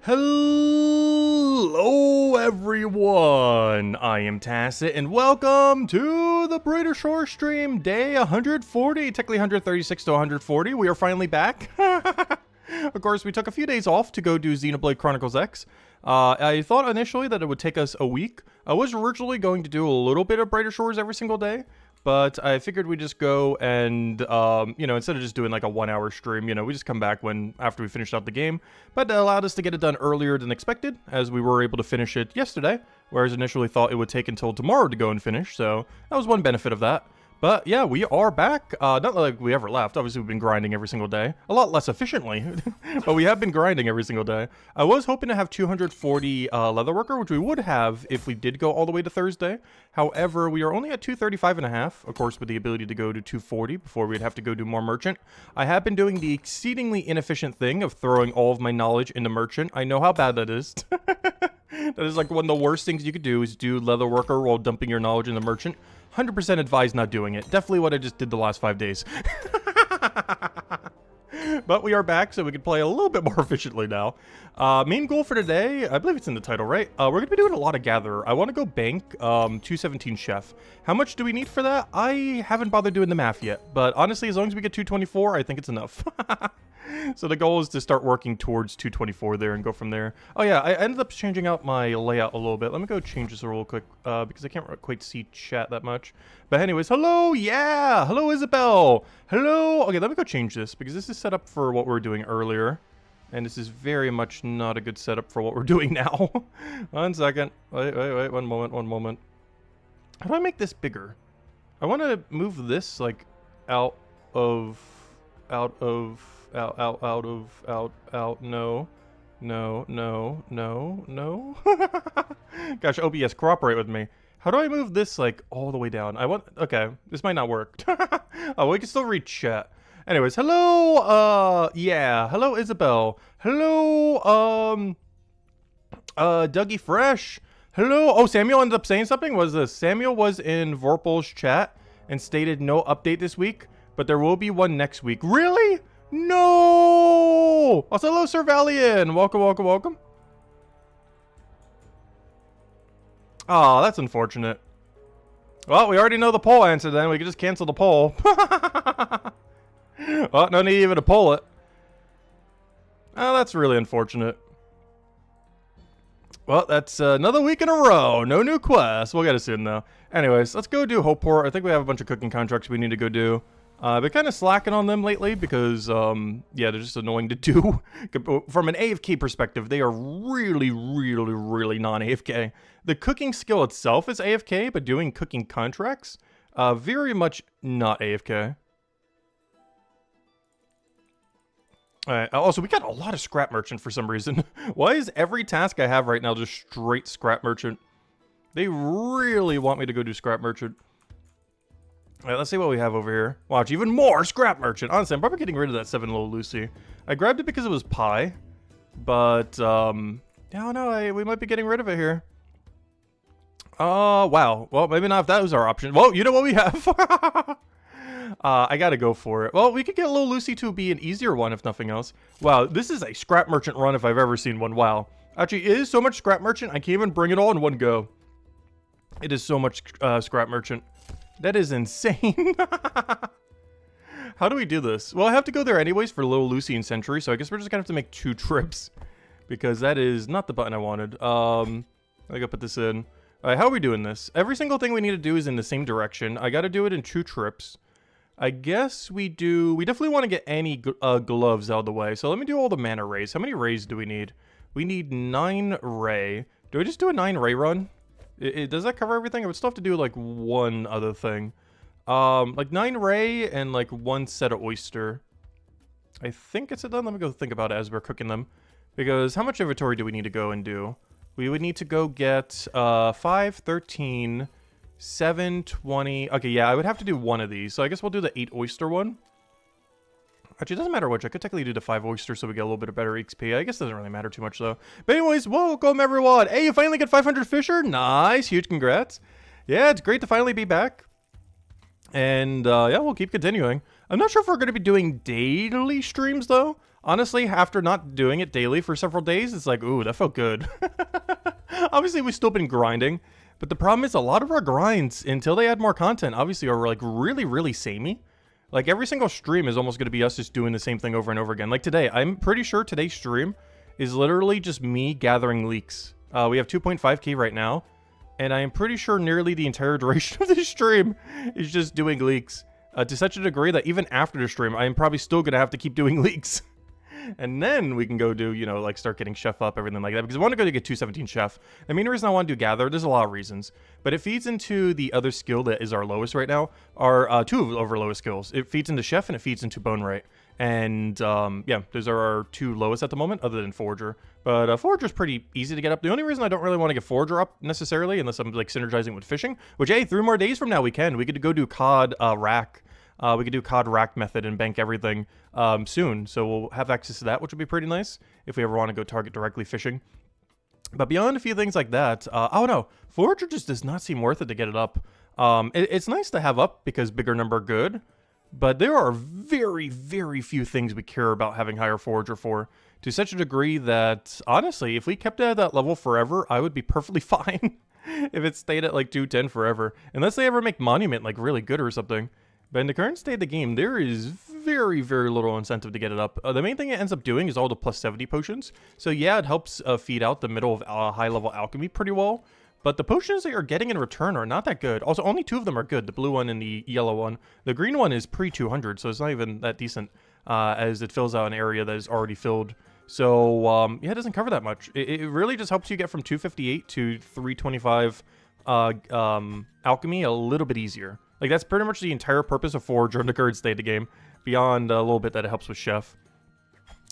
Hello everyone, I am Tacit and welcome to the Brighter Shore stream, day 140, technically 136 to 140. We are finally back. Of course, we took a few days off to go do Xenoblade Chronicles X. I thought initially that it would take us a week. I was originally going to do a little bit of Brighter Shores every single day, but I figured we'd just go and, instead of just doing like a 1 hour stream, we just come back after we finished out the game. But it allowed us to get it done earlier than expected, as we were able to finish it yesterday, whereas initially thought it would take until tomorrow to go and finish, so that was one benefit of that. But yeah, we are back. Not like we ever left. Obviously, we've been grinding every single day. A lot less efficiently, but we have been grinding every single day. I was hoping to have 240 Leatherworker, which we would have if we did go all the way to Thursday. However, we are only at 235.5, of course, with the ability to go to 240 before we'd have to go do more Merchant. I have been doing the exceedingly inefficient thing of throwing all of my knowledge into Merchant. I know how bad that is. That is like one of the worst things you could do is do Leatherworker while dumping your knowledge in the Merchant. 100% advise not doing it. Definitely what I just did the last 5 days. But we are back, so we can play a little bit more efficiently now. Main goal for today, I believe it's in the title, right? We're going to be doing a lot of Gatherer. I want to go bank 217 Chef. How much do we need for that? I haven't bothered doing the math yet, but honestly, as long as we get 224, I think it's enough. So the goal is to start working towards 224 there and go from there. Oh yeah, I ended up changing out my layout a little bit. Let me go change this real quick because I can't quite see chat that much. But anyways, hello, yeah, hello Isabel, hello. Okay, let me go change this because this is set up for what we were doing earlier. And this is very much not a good setup for what we're doing now. 1 second, wait, one moment. How do I make this bigger? I want to move this like out, no. Gosh, OBS, cooperate with me. How do I move this like all the way down? Okay, this might not work. Oh, we can still read chat. Anyways, hello, yeah, hello Isabel. Hello, Dougie Fresh. Hello, oh, Samuel ended up saying something? Was this? Samuel was in Vorpal's chat and stated no update this week, but there will be one next week. Really? No! Also, hello, Sir Valiant. Welcome. Oh, that's unfortunate. Well, we already know the poll answer then. We can just cancel the poll. Oh, no need even to poll it. Oh, that's really unfortunate. Well, that's another week in a row. No new quests. We'll get it soon, though. Anyways, let's go do Hopeport. I think we have a bunch of cooking contracts we need to go do. Been kind of slacking on them lately because, yeah, they're just annoying to do. From an AFK perspective, they are really non-AFK. The cooking skill itself is AFK, but doing cooking contracts, very much not AFK. Alright, also, we got a lot of Scrap Merchant for some reason. Why is every task I have right now just straight Scrap Merchant? They really want me to go do Scrap Merchant. Alright, let's see what we have over here. Watch, even more Scrap Merchant. Honestly, I'm probably getting rid of that 7 Little Lucy. I grabbed it because it was pie. But, no, we might be getting rid of it here. Wow. Well, maybe not if that was our option. Well, you know what we have. I gotta go for it. Well, we could get Little Lucy to be an easier one, if nothing else. Wow, this is a Scrap Merchant run if I've ever seen one. Wow. Actually, it is so much Scrap Merchant, I can't even bring it all in one go. It is so much Scrap Merchant. That is insane. How do we do this? Well, I have to go there anyways for Little Lucy and Century, so I guess we're just gonna have to make 2 trips. Because that is not the button I wanted. I gotta put this in. Alright, how are we doing this? Every single thing we need to do is in the same direction. I gotta do it in 2 trips. I guess we definitely want to get any gloves out of the way. So let me do all the mana rays. How many rays do we need? We need 9 ray. Do I just do a 9 ray run? Does that cover everything? I would still have to do like one other thing. Like 9 ray and like 1 set of oyster. I think it's done. Let me go think about it as we're cooking them. Because how much inventory do we need to go and do? We would need to go get 5, 13... 7, 20. Okay, yeah, I would have to do one of these. So I guess we'll do the 8 oyster one. Actually, it doesn't matter which. I could technically do the 5 oyster so we get a little bit of better XP. I guess it doesn't really matter too much, though. But anyways, welcome, everyone. Hey, you finally get 500 Fisher? Nice. Huge congrats. Yeah, it's great to finally be back. And, yeah, we'll keep continuing. I'm not sure if we're going to be doing daily streams, though. Honestly, after not doing it daily for several days, it's like, ooh, that felt good. Obviously, we've still been grinding, but the problem is a lot of our grinds, until they add more content, obviously are like really, really samey. Like every single stream is almost going to be us just doing the same thing over and over again. Like today, I'm pretty sure today's stream is literally just me gathering leaks. We have 2.5k right now, and I am pretty sure nearly the entire duration of this stream is just doing leaks. To such a degree that even after the stream, I am probably still going to have to keep doing leaks. And then we can go do, you know, like start getting chef up, everything like that. Because I want to go to get 217 chef. The main reason I want to do gather, there's a lot of reasons. But it feeds into the other skill that is our lowest right now. Our two of our lowest skills. It feeds into chef and it feeds into bone rate. And yeah, those are our two lowest at the moment, other than Forager. But Forager's pretty easy to get up. The only reason I don't really want to get Forager up necessarily, unless I'm like synergizing with fishing, which, hey, 3 more days from now we can. We could go do cod rack. We could do cod rack method and bank everything soon. So we'll have access to that, which would be pretty nice if we ever want to go target directly fishing. But beyond a few things like that, oh no, Forager just does not seem worth it to get it up. It's nice to have up because bigger number good, but there are very, very few things we care about having higher Forager for, to such a degree that, honestly, if we kept it at that level forever, I would be perfectly fine if it stayed at like 210 forever. Unless they ever make Monument like really good or something. But in the current state of the game, there is very, very little incentive to get it up. The main thing it ends up doing is all the plus 70 potions. So yeah, it helps feed out the middle of high-level alchemy pretty well. But the potions that you're getting in return are not that good. Also, only 2 of them are good, the blue one and the yellow one. The green one is pre-200, so it's not even that decent, as it fills out an area that is already filled. So yeah, it doesn't cover that much. It really just helps you get from 258 to 325 alchemy a little bit easier. Like, that's pretty much the entire purpose of Forager in the current state of the game, beyond a little bit that it helps with Chef.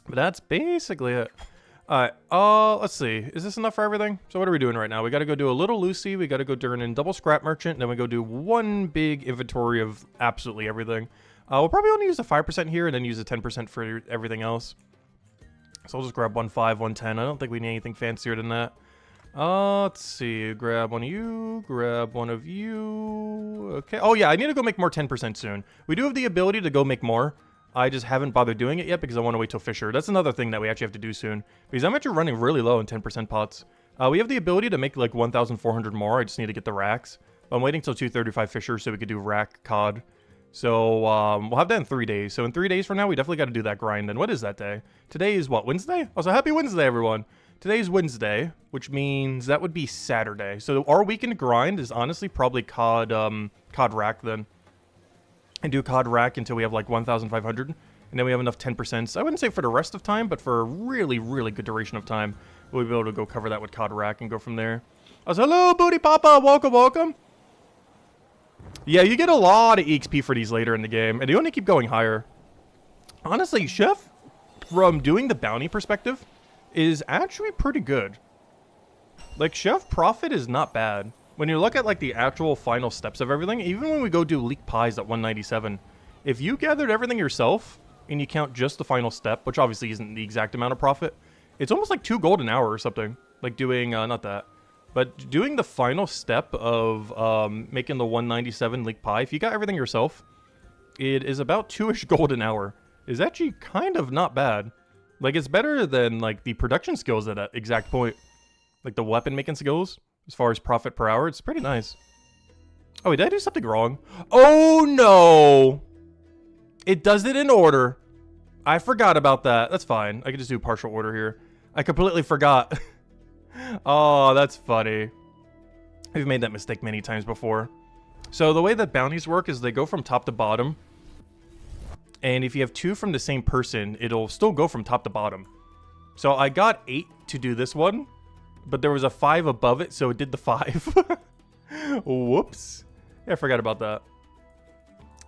But that's basically it. Alright, let's see. Is this enough for everything? So what are we doing right now? We gotta go do a little Lucy, we gotta go turn in double Scrap Merchant, then we go do one big inventory of absolutely everything. We'll probably only use the 5% here, and then use the 10% for everything else. So I'll just grab 1.5, 1.10. I don't think we need anything fancier than that. Let's see. Grab one of you. Grab one of you. Okay. Oh, yeah. I need to go make more 10% soon. We do have the ability to go make more. I just haven't bothered doing it yet because I want to wait till Fisher. That's another thing that we actually have to do soon. Because I'm actually running really low in 10% pots. We have the ability to make like 1,400 more. I just need to get the racks. I'm waiting till 235 Fisher so we could do rack cod. So we'll have that in 3 days. So in 3 days from now, we definitely got to do that grind. And what is that day? Today is what? Wednesday? Also, happy Wednesday, everyone. Today's Wednesday, which means that would be Saturday. So our weekend grind is honestly probably cod rack then. And do cod rack until we have like 1,500. And then we have enough 10%. So I wouldn't say for the rest of time, but for a really, really good duration of time, we'll be able to go cover that with cod rack and go from there. Also, hello, Booty Papa. Welcome, welcome. Yeah, you get a lot of EXP for these later in the game. And they only keep going higher. Honestly, Chef, from doing the bounty perspective, is actually pretty good. Like, Chef Profit is not bad. When you look at, like, the actual final steps of everything, even when we go do leak pies at 197, if you gathered everything yourself, and you count just the final step, which obviously isn't the exact amount of profit, it's almost like 2 gold an hour or something. Like, doing, not that, but doing the final step of making the 197 leak pie, if you got everything yourself, it is about 2-ish gold an hour. It's actually kind of not bad. Like, it's better than, like, the production skills at that exact point. Like, the weapon making skills, as far as profit per hour, it's pretty nice. Oh, wait, did I do something wrong? Oh, no! It does it in order. I forgot about that. That's fine. I can just do partial order here. I completely forgot. Oh, that's funny. We've made that mistake many times before. So, the way that bounties work is they go from top to bottom. And if you have 2 from the same person, it'll still go from top to bottom. So I got 8 to do this one, but there was a 5 above it, so it did the 5. Whoops. Yeah, I forgot about that.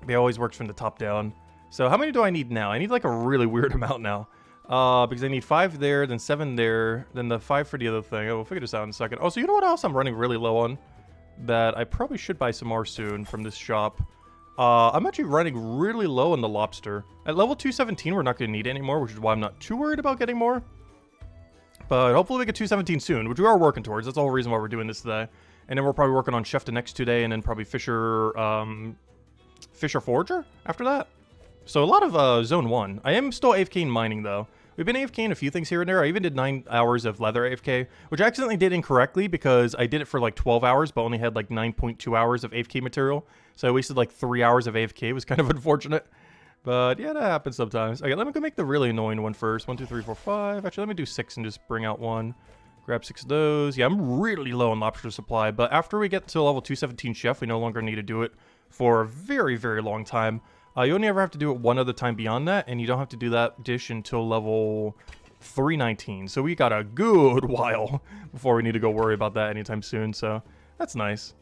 It always works from the top down. So how many do I need now? I need like a really weird amount now. Because I need 5 there, then 7 there, then the 5 for the other thing. Oh, we'll figure this out in a second. Oh, so you know what else I'm running really low on? That I probably should buy some more soon from this shop. I'm actually running really low on the lobster. At level 217, we're not going to need it anymore, which is why I'm not too worried about getting more. But hopefully we get 217 soon, which we are working towards. That's the whole reason why we're doing this today. And then we're probably working on Chef the next 2 days, and then probably Fisher Forager after that. So a lot of Zone 1. I am still AFK mining, though. We've been AFK in a few things here and there. I even did 9 hours of leather AFK, which I accidentally did incorrectly because I did it for like 12 hours, but only had like 9.2 hours of AFK material. So I wasted like 3 hours of AFK. It was kind of unfortunate. But yeah, that happens sometimes. Okay, let me go make the really annoying one first. 1, 2, 3, 4, 5. Actually, let me do 6 and just bring out 1. Grab 6 of those. Yeah, I'm really low on lobster supply, but after we get to level 217 chef, we no longer need to do it for a very, very long time. You only ever have to do it one other time beyond that, and you don't have to do that dish until level 319. So we got a good while before we need to go worry about that anytime soon, so that's nice.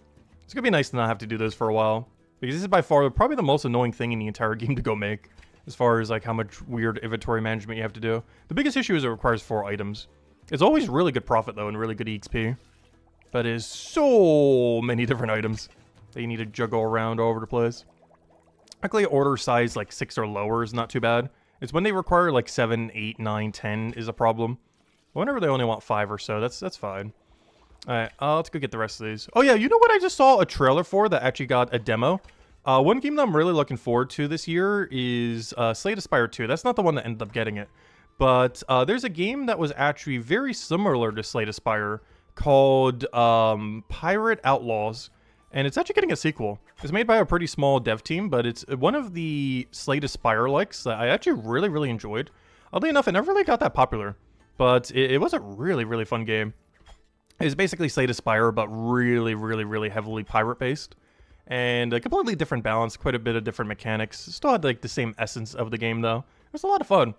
It's gonna be nice to not have to do this for a while, because this is by far probably the most annoying thing in the entire game to go make, as far as like how much weird inventory management you have to do. The biggest issue is it requires 4 items. It's always really good profit though, and really good EXP. But it is so many different items that you need to juggle around all over the place. Luckily, order size like 6 or lower is not too bad. It's when they require like 7, 8, 9, 10 is a problem. But whenever they only want 5 or so, that's fine. Alright, let's go get the rest of these. Oh yeah, you know what I just saw a trailer for that actually got a demo? One game that I'm really looking forward to this year is Slay the Spire 2. That's not the one that ended up getting it. But there's a game that was actually very similar to Slay the Spire called Pirate Outlaws. And it's actually getting a sequel. It's made by a pretty small dev team, but it's one of the Slay the Spire likes that I actually really, really enjoyed. Oddly enough, it never really got that popular, but it was a really, really fun game. It's basically Slay the Spire, but really, really, really heavily pirate-based. And a completely different balance, quite a bit of different mechanics. Still had like the same essence of the game, though. It was a lot of fun.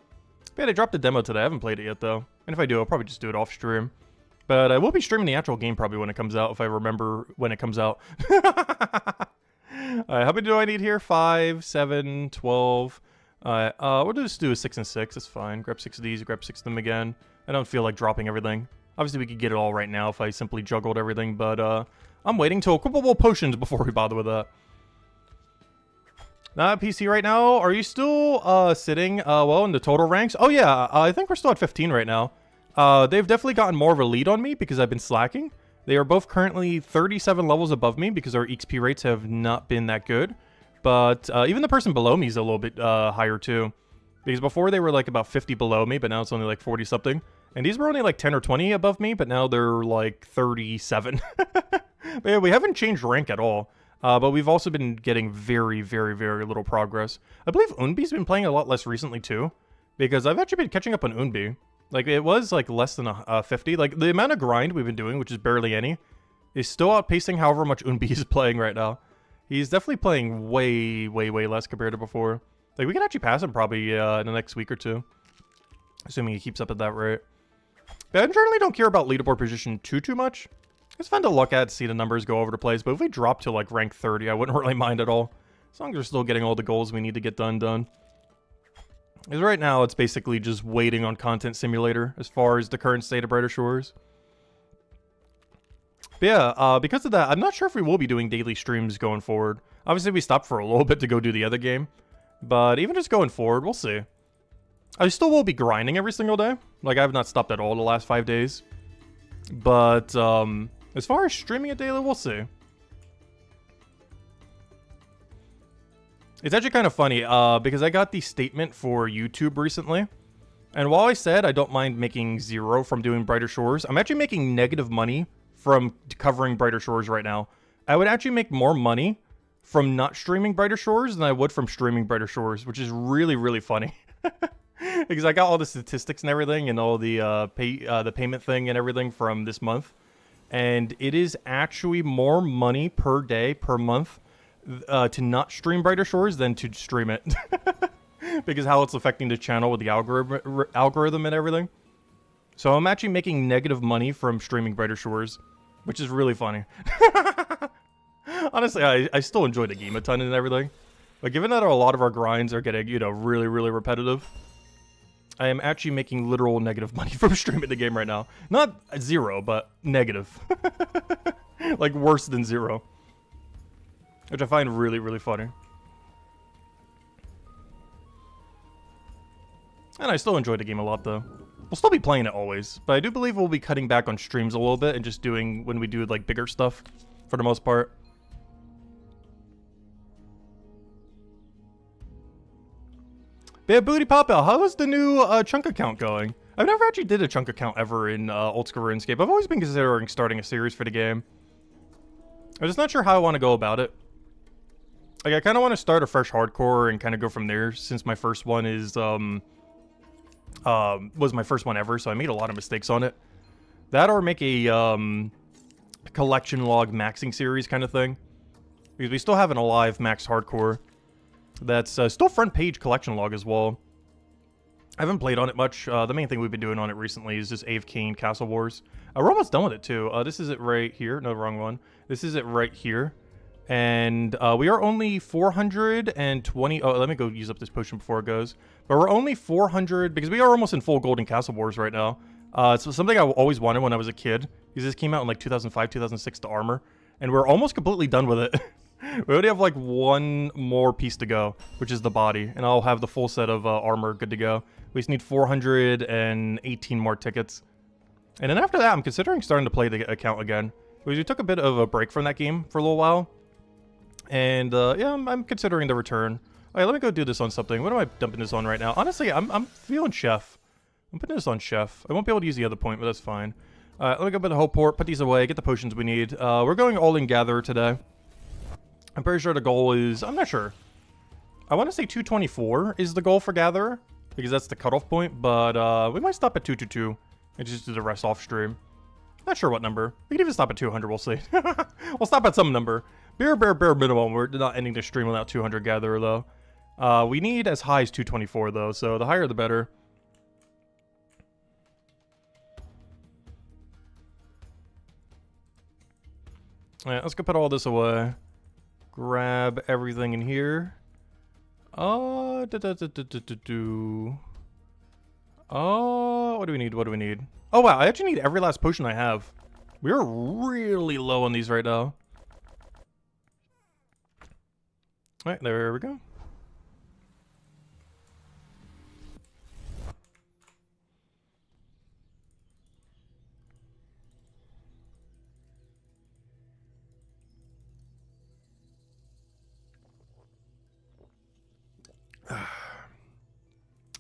But yeah, they dropped a demo today. I haven't played it yet, though. And if I do, I'll probably just do it off stream. But I will be streaming the actual game probably when it comes out, if I remember when it comes out. Alright, how many do I need here? 5, 7, 12. We'll just do a 6 and 6. That's fine. Grab 6 of these, grab 6 of them again. I don't feel like dropping everything. Obviously, we could get it all right now if I simply juggled everything, but I'm waiting till equipable potions before we bother with that. Not PC right now. Are you still sitting well in the total ranks? Oh yeah, I think we're still at 15 right now. They've definitely gotten more of a lead on me because I've been slacking. They are both currently 37 levels above me because our XP rates have not been that good. But even the person below me is a little bit higher too. Because before they were like about 50 below me, but now it's only like 40 something. And these were only like 10 or 20 above me, but now they're like 37. But yeah, we haven't changed rank at all. But we've also been getting very, very, very little progress. I believe Unbi's been playing a lot less recently too. Because I've actually been catching up on Unbi. Like, it was, like, less than 50. Like, the amount of grind we've been doing, which is barely any, is still outpacing however much Unbi is playing right now. He's definitely playing way, way, way less compared to before. Like, we can actually pass him probably in the next week or two. Assuming he keeps up at that rate. But I generally don't care about leaderboard position too much. It's fun to look at, see the numbers go over the place. But if we drop to, like, rank 30, I wouldn't really mind at all. As long as we're still getting all the goals we need to get done. Because right now, it's basically just waiting on Content Simulator as far as the current state of Brighter Shores. But yeah, because of that, I'm not sure if we will be doing daily streams going forward. Obviously, we stopped for a little bit to go do the other game. But even just going forward, we'll see. I still will be grinding every single day. Like, I have not stopped at all the last 5 days. But as far as streaming it daily, we'll see. It's actually kind of funny, because I got the statement for YouTube recently. And while I said I don't mind making 0 from doing Brighter Shores, I'm actually making negative money from covering Brighter Shores right now. I would actually make more money from not streaming Brighter Shores than I would from streaming Brighter Shores, which is really, really funny. Because I got all the statistics and everything and all the payment thing and everything from this month. And it is actually more money per day, per month, to not stream Brighter Shores than to stream it. Because how it's affecting the channel with the algorithm and everything. So I'm actually making negative money from streaming Brighter Shores, which is really funny. Honestly, I still enjoy the game a ton and everything. But given that a lot of our grinds are getting, really, really repetitive, I am actually making literal negative money from streaming the game right now. Not 0, but negative. Like worse than 0. Which I find really, really funny. And I still enjoy the game a lot, though. We'll still be playing it always, but I do believe we'll be cutting back on streams a little bit and just doing when we do, like, bigger stuff, for the most part. But Booty Papa, how is the new chunk account going? I've never actually did a chunk account ever in Old School RuneScape. I've always been considering starting a series for the game. I'm just not sure how I want to go about it. Like, I kind of want to start a fresh hardcore and kind of go from there, since my first one is, was my first one ever, so I made a lot of mistakes on it. That or make a, collection log maxing series kind of thing. Because we still have an alive max hardcore. That's still front page collection log as well. I haven't played on it much. The main thing we've been doing on it recently is just Ave Kane Castle Wars. We're almost done with it too. This is it right here. No, wrong one. This is it right here. And we are only 420. Oh, let me go use up this potion before it goes. But we're only 400 because we are almost in full Golden Castle Wars right now. It's something I always wanted when I was a kid. Because this came out in like 2005, 2006 to armor. And we're almost completely done with it. We already have like one more piece to go, which is the body. And I'll have the full set of armor good to go. We just need 418 more tickets. And then after that, I'm considering starting to play the account again. Because we took a bit of a break from that game for a little while. And yeah, I'm considering the return. Alright, let me go do this on something. What am I dumping this on right now? Honestly, I'm feeling Chef. I'm putting this on Chef. I won't be able to use the other point, but that's fine. Alright, let me go by the Hope Port, put these away, get the potions we need. We're going all in Gatherer today. I'm pretty sure the goal is... I'm not sure. I want to say 224 is the goal for Gatherer. Because that's the cutoff point, but we might stop at 222 and just do the rest off stream. Not sure what number. We can even stop at 200, we'll see. We'll stop at some number. Bare minimum. We're not ending the stream without 200 Gatherer, though. We need as high as 224, though, so the higher the better. Alright, let's go put all this away. Grab everything in here. Oh, what do we need? What do we need? Oh, wow, I actually need every last potion I have. We're really low on these right now. Alright, there we go.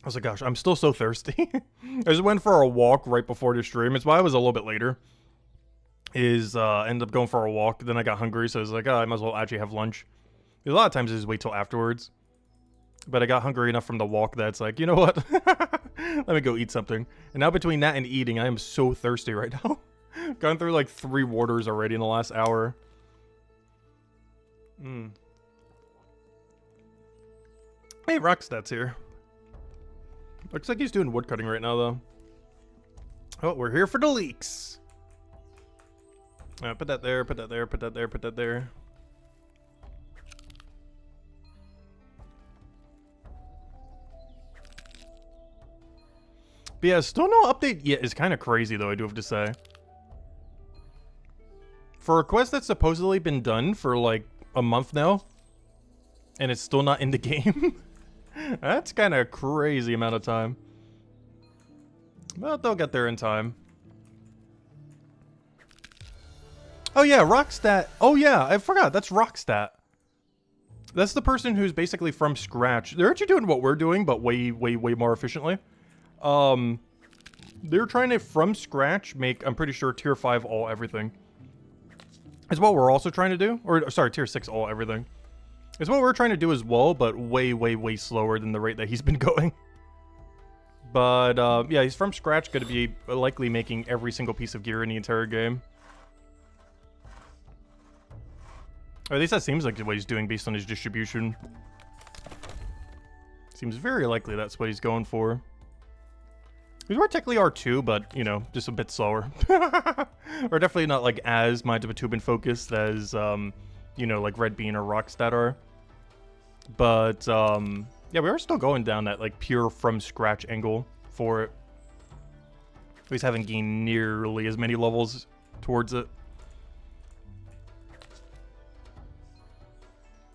I was like, gosh, I'm still so thirsty. I just went for a walk right before the stream. It's why I was a little bit later. Ended up going for a walk. Then I got hungry, so I was like, oh, I might as well actually have lunch. A lot of times I just wait till afterwards. But I got hungry enough from the walk that it's like, you know what? Let me go eat something. And now between that and eating, I am so thirsty right now. Gone through like 3 waters already in the last hour. Hey, Rockstat's here. Looks like he's doing woodcutting right now, though. Oh, we're here for the leaks. Put that there, put that there, put that there, put that there. But yeah, still no update yet is kind of crazy, though, I do have to say. For a quest that's supposedly been done for, like, a month now, and it's still not in the game, that's kind of a crazy amount of time. But they'll get there in time. Oh yeah, Rockstat. Oh yeah, I forgot. That's Rockstat. That's the person who's basically from scratch. They're actually doing what we're doing, but way more efficiently. They're trying to, from scratch, make, I'm pretty sure, tier 5 all everything. Is what we're also trying to do. Or, sorry, tier 6 all everything. It's what we're trying to do as well, but way slower than the rate that he's been going. But, yeah, he's from scratch, going to be likely making every single piece of gear in the entire game. Or at least that seems like what he's doing based on his distribution. Seems very likely that's what he's going for. We were technically R2, but, you know, just a bit slower. We're definitely not, like, as Mind of a Tubin focused as, you know, like Red Bean or Rockstat are. But, yeah, we are still going down that, like, pure from-scratch angle for it. At least haven't gained nearly as many levels towards it.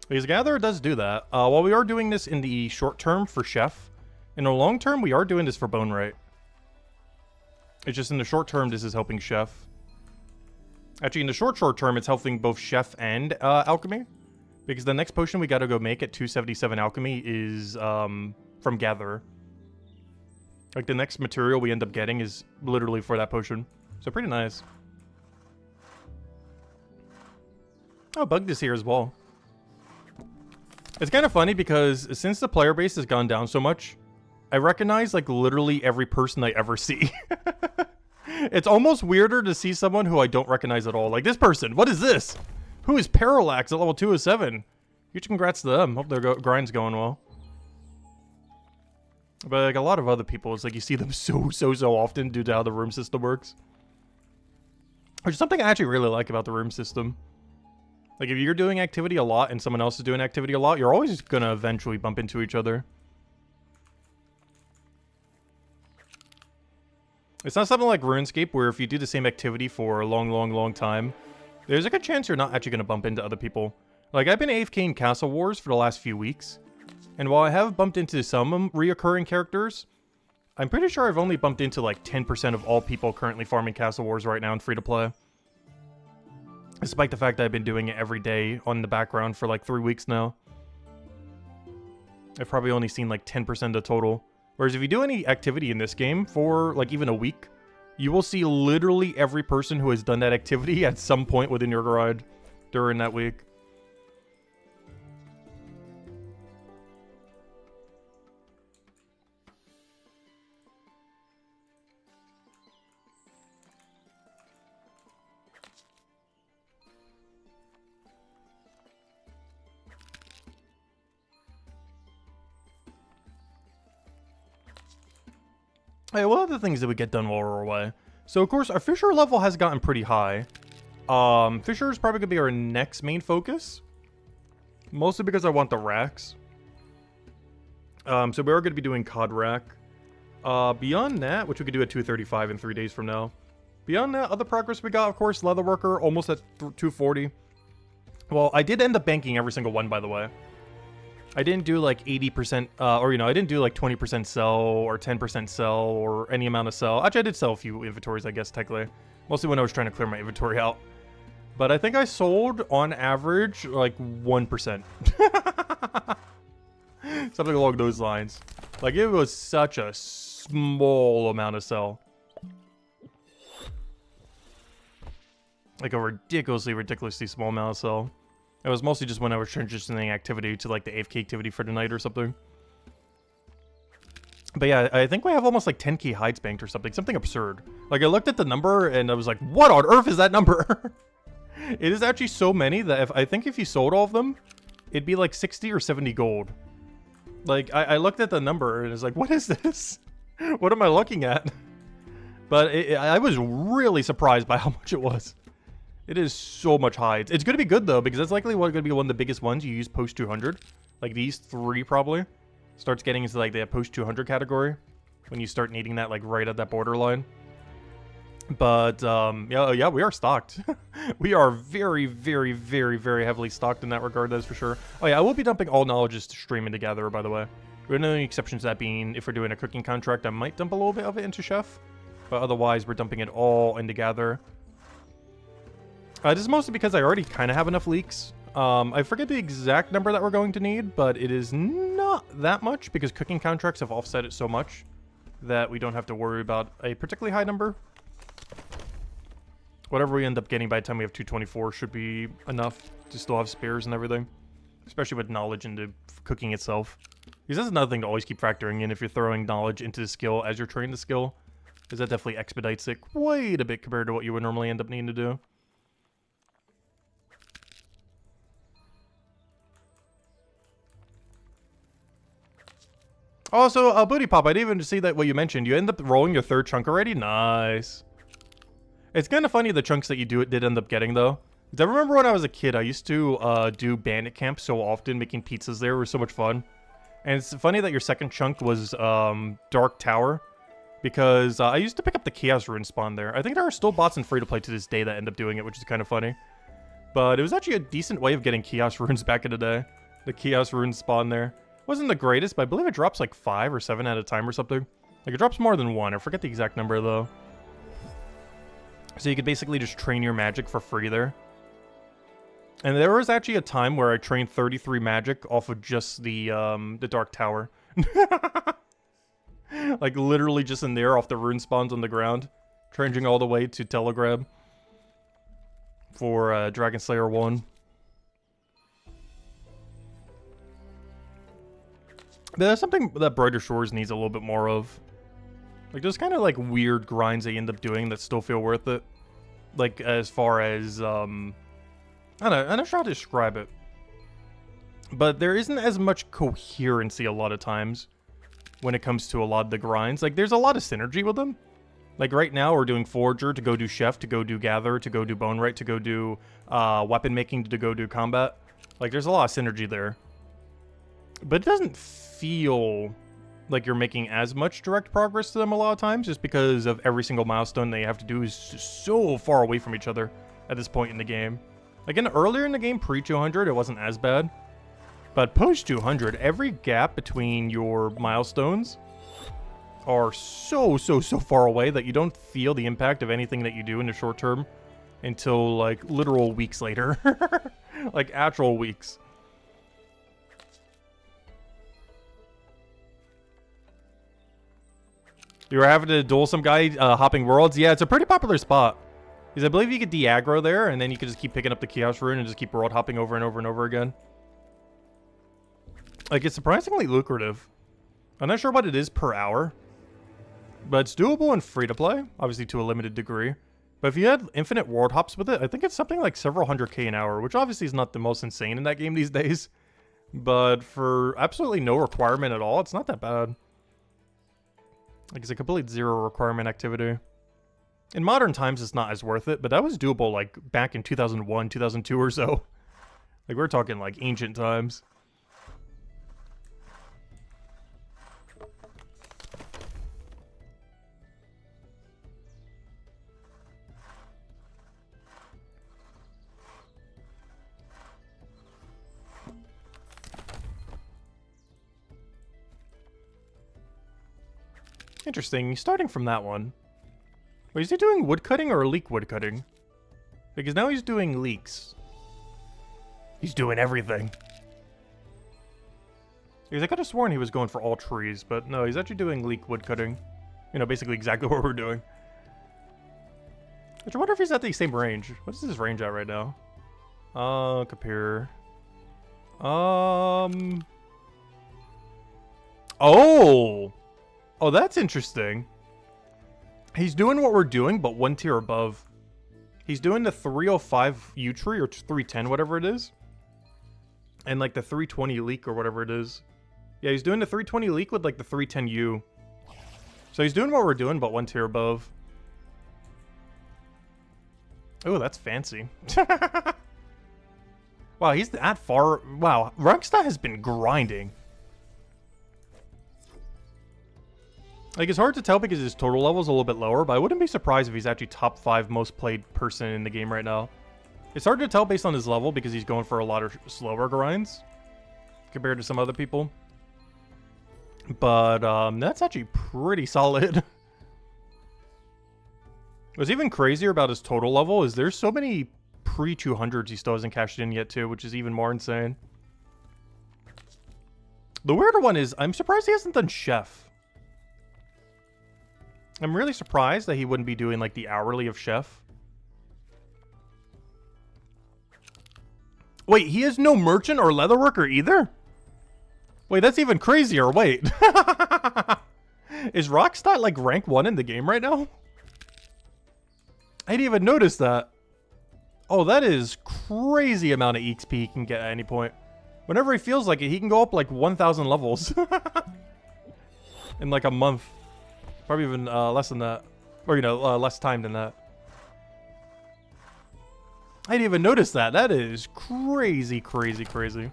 Because Gatherer does do that. While we are doing this in the short term for Chef, in the long term, we are doing this for Bone Right. It's just in the short term, this is helping Chef. Actually, in the short term, it's helping both Chef and Alchemy. Because the next potion we gotta go make at 277 Alchemy is from Gatherer. Like, the next material we end up getting is literally for that potion. So pretty nice. Oh, Bugged is here as well. It's kind of funny because since the player base has gone down so much, I recognize, like, literally every person I ever see. It's almost weirder to see someone who I don't recognize at all. Like, this person, what is this? Who is Parallax at level 207? Huge congrats to them. Hope their grind's going well. But, like, a lot of other people, it's like you see them so often due to how the room system works. Which is something I actually really like about the room system. Like, if you're doing activity a lot and someone else is doing activity a lot, you're always gonna eventually bump into each other. It's not something like RuneScape where if you do the same activity for a long time, there's a good chance you're not actually gonna bump into other people. Like, I've been AFK in Castle Wars for the last few weeks, and while I have bumped into some reoccurring characters, I'm pretty sure I've only bumped into like 10% of all people currently farming Castle Wars right now in free-to-play. Despite the fact that I've been doing it every day on the background for like 3 weeks now. I've probably only seen like 10% of the total. Whereas if you do any activity in this game for like even a week, you will see literally every person who has done that activity at some point within your grind during that week. Hey, what other things did we get done while we were away? So, of course, our Fissure level has gotten pretty high. Fissure is probably going to be our next main focus. Mostly because I want the racks. So we are going to be doing COD rack. Beyond that, which we could do at 235 in 3 days from now. Beyond that, other progress we got, of course, Leatherworker, almost at 240. Well, I did end up banking every single one, by the way. I didn't do like 80%, or, you know, I didn't do like 20% sell or 10% sell or any amount of sell. Actually, I did sell a few inventories, I guess, technically. Mostly when I was trying to clear my inventory out. But I think I sold, on average, like 1%. Something along those lines. Like, it was such a small amount of sell. Like, a ridiculously small amount of sell. It was mostly just when I was transitioning activity to, like, the AFK activity for the night or something. But yeah, I think we have almost, like, 10k hides banked or something. Something absurd. Like, I looked at the number, and I was like, what on earth is that number? It is actually so many that I think if you sold all of them, it'd be, like, 60 or 70 gold. Like, I looked at the number, and it's like, what is this? What am I looking at? But I was really surprised by how much it was. It is so much hides. It's going to be good, though, because that's likely going to be one of the biggest ones you use post-200. Like, these three, probably. Starts getting into, like, the post-200 category. When you start needing that, like, right at that borderline. But, yeah, we are stocked. We are very heavily stocked in that regard, that's for sure. Oh, yeah, I will be dumping all knowledges to stream into Gatherer, by the way. With no exceptions to that being, if we're doing a cooking contract, I might dump a little bit of it into Chef. But otherwise, we're dumping it all into Gatherer. This is mostly because I already kind of have enough leaks. I forget the exact number that we're going to need, but it is not that much because cooking contracts have offset it so much that we don't have to worry about a particularly high number. Whatever we end up getting by the time we have 224 should be enough to still have spares and everything. Especially with knowledge into cooking itself. Because that's another thing to always keep factoring in if you're throwing knowledge into the skill as you're training the skill. Because that definitely expedites it quite a bit compared to what you would normally end up needing to do. Also, Booty Pop, I didn't even see that what you mentioned. You end up rolling your third chunk already? Nice. It's kind of funny the chunks that you did end up getting, though. I remember when I was a kid, I used to do bandit camp so often. Making pizzas there was so much fun. And it's funny that your second chunk was Dark Tower. Because I used to pick up the Chaos Rune spawn there. I think there are still bots in free-to-play to this day that end up doing it, which is kind of funny. But it was actually a decent way of getting Chaos Runes back in the day. The Chaos Rune spawn there. Wasn't the greatest, but I believe it drops like 5 or 7 at a time or something. Like, it drops more than 1. I forget the exact number, though. So you could basically just train your magic for free there. And there was actually a time where I trained 33 magic off of just the Dark Tower. Like, literally just in there off the rune spawns on the ground. Tranging all the way to Telegrab for Dragon Slayer 1. But that's something that Brighter Shores needs a little bit more of. Like, there's kind of, like, weird grinds they end up doing that still feel worth it. Like, as far as, I don't know, I'm not sure how to describe it. But there isn't as much coherency a lot of times when it comes to a lot of the grinds. Like, there's a lot of synergy with them. Like, right now, we're doing Forager to go do Chef, to go do Gather, to go do Bone Right, to go do weapon making, to go do combat. Like, there's a lot of synergy there. But it doesn't feel like you're making as much direct progress to them a lot of times, just because of every single milestone they have to do is just so far away from each other at this point in the game. Again, earlier in the game, pre-200, it wasn't as bad. But post-200, every gap between your milestones are so far away that you don't feel the impact of anything that you do in the short term until, like, literal weeks later. Like, actual weeks. You were having to duel some guy hopping worlds? Yeah, it's a pretty popular spot. Because I believe you could de-aggro there, and then you could just keep picking up the Chaos Rune and just keep world hopping over and over and over again. Like, it's surprisingly lucrative. I'm not sure what it is per hour. But it's doable and free to play. Obviously to a limited degree. But if you had infinite world hops with it, I think it's something like several hundred K an hour. Which obviously is not the most insane in that game these days. But for absolutely no requirement at all, it's not that bad. Like, it's a complete zero requirement activity. In modern times, it's not as worth it, but that was doable, like, back in 2001, 2002 or so. Like, we're talking, like, ancient times. Interesting, starting from that one. Wait, is he doing woodcutting or leek woodcutting? Because now he's doing leeks. He's doing everything. Because I could have sworn he was going for all trees, but no, he's actually doing leek woodcutting. You know, basically exactly what we're doing. Which I wonder if he's at the same range. What is his range at right now? Compare. Oh! Oh, that's interesting. He's doing what we're doing, but one tier above. He's doing the 305 U tree, or 310, whatever it is. And like the 320 leek, or whatever it is. Yeah, he's doing the 320 leek with like the 310U. So he's doing what we're doing, but one tier above. Oh, that's fancy. Wow, he's that far. Wow, Rockstar has been grinding. Like, it's hard to tell because his total level is a little bit lower, but I wouldn't be surprised if he's actually top 5 most played person in the game right now. It's hard to tell based on his level because he's going for a lot of slower grinds compared to some other people. But that's actually pretty solid. What's even crazier about his total level is there's so many pre-200s he still hasn't cashed in yet too, which is even more insane. The weirder one is, I'm surprised he hasn't done Chef. I'm really surprised that he wouldn't be doing, like, the hourly of Chef. Wait, he has no merchant or leatherworker either? Wait, that's even crazier. Wait. Is Rockstar, like, rank 1 in the game right now? I didn't even notice that. Oh, that is crazy amount of EXP he can get at any point. Whenever he feels like it, he can go up, like, 1,000 levels. In, like, a month. Probably even less than that. Or, you know, less time than that. I didn't even notice that. That is crazy, crazy, crazy.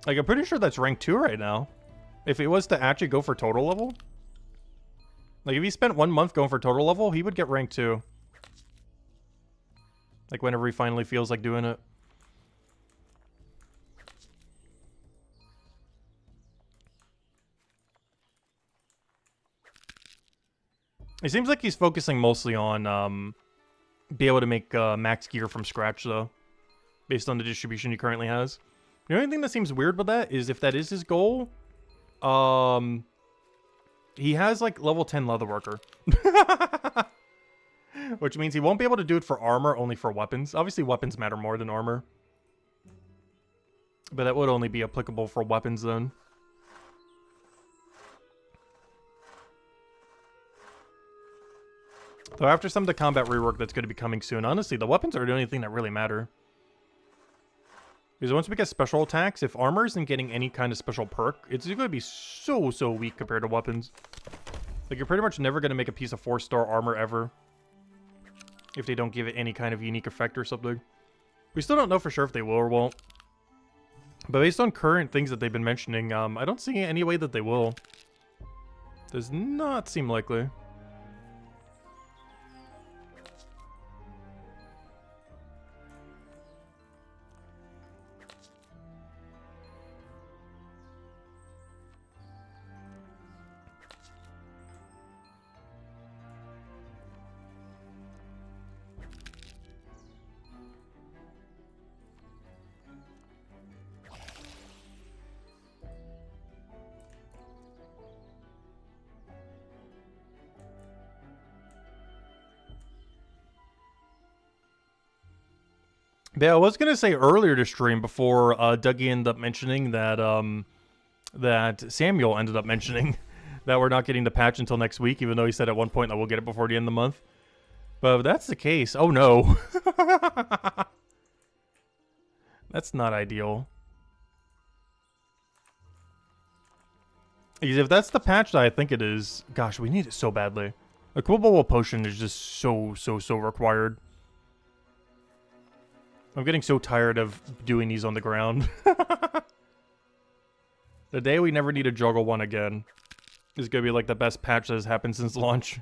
Like, I'm pretty sure that's rank 2 right now. If it was to actually go for total level. Like, if he spent 1 month going for total level, he would get rank 2. Like, whenever he finally feels like doing it. It seems like he's focusing mostly on be able to make max gear from scratch, though. based on the distribution he currently has. The only thing that seems weird with that is if that is his goal, he has like level 10 leatherworker. Which means he won't be able to do it for armor, only for weapons. Obviously weapons matter more than armor. But that would only be applicable for weapons then. Though after some of the combat rework that's going to be coming soon, honestly, the weapons are the only thing that really matter. Because once we get special attacks, if armor isn't getting any kind of special perk, it's going to be so weak compared to weapons. Like, you're pretty much never going to make a piece of 4-star armor ever. If they don't give it any kind of unique effect or something. We still don't know for sure if they will or won't. But based on current things that they've been mentioning, I don't see any way that they will. Does not seem likely. Yeah, I was gonna say earlier to stream before Dougie ended up mentioning that that Samuel ended up mentioning that we're not getting the patch until next week, even though he said at one point that we'll get it before the end of the month. But if that's the case, oh no. That's not ideal. Because if that's the patch that I think it is, gosh, we need it so badly. A Quibble Potion is just so required. I'm getting so tired of doing these on the ground. The day we never need to juggle one again is going to be like the best patch that has happened since launch.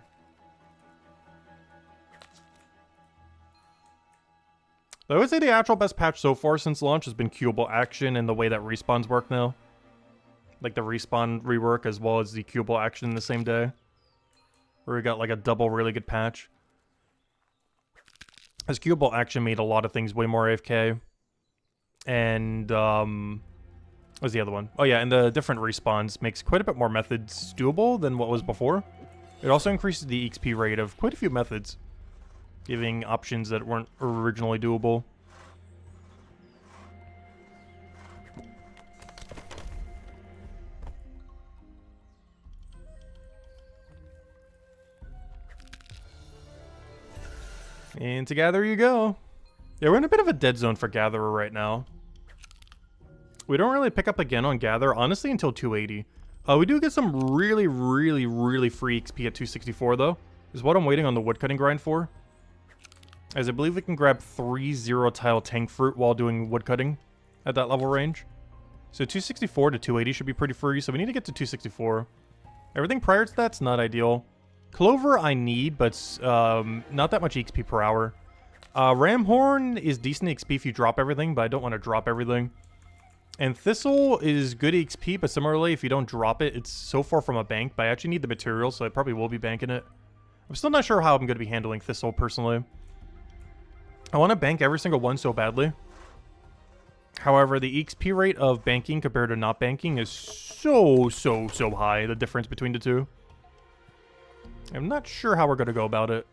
I would say the actual best patch so far since launch has been Cubable Action and the way that respawns work now. Like the respawn rework as well as the Cubable Action in the same day. Where we got like a double really good patch. As Cubable Action made a lot of things way more AFK. And, what's the other one? Oh yeah, and the different respawns makes quite a bit more methods doable than what was before. It also increases the XP rate of quite a few methods, giving options that weren't originally doable. And to Gather you go. Yeah, we're in a bit of a dead zone for Gatherer right now. We don't really pick up again on Gather, honestly, until 280. We do get some really free XP at 264, though. Is what I'm waiting on the woodcutting grind for. As I believe we can grab 3 0-tile tank fruit while doing woodcutting at that level range. So 264 to 280 should be pretty free, so we need to get to 264. Everything prior to that's not ideal. Clover I need, but not that much XP per hour. Ramhorn is decent XP if you drop everything, but I don't want to drop everything. And Thistle is good XP, but similarly, if you don't drop it, it's so far from a bank, but I actually need the material, so I probably will be banking it. I'm still not sure how I'm going to be handling Thistle, personally. I want to bank every single one so badly. However, the XP rate of banking compared to not banking is so high, the difference between the two. I'm not sure how we're going to go about it.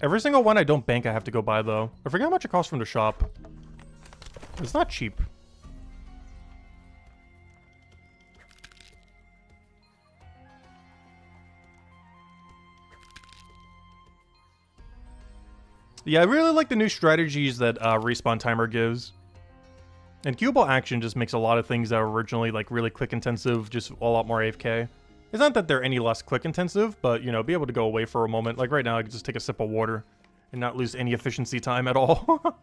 Every single one I don't bank I have to go buy, though. I forget how much it costs from the shop. It's not cheap. Yeah, I really like the new strategies that Respawn Timer gives. And Cubable Action just makes a lot of things that were originally like really click intensive just a lot more AFK. It's not that they're any less click intensive, but, you know, be able to go away for a moment. Like right now, I can just take a sip of water and not lose any efficiency time at all.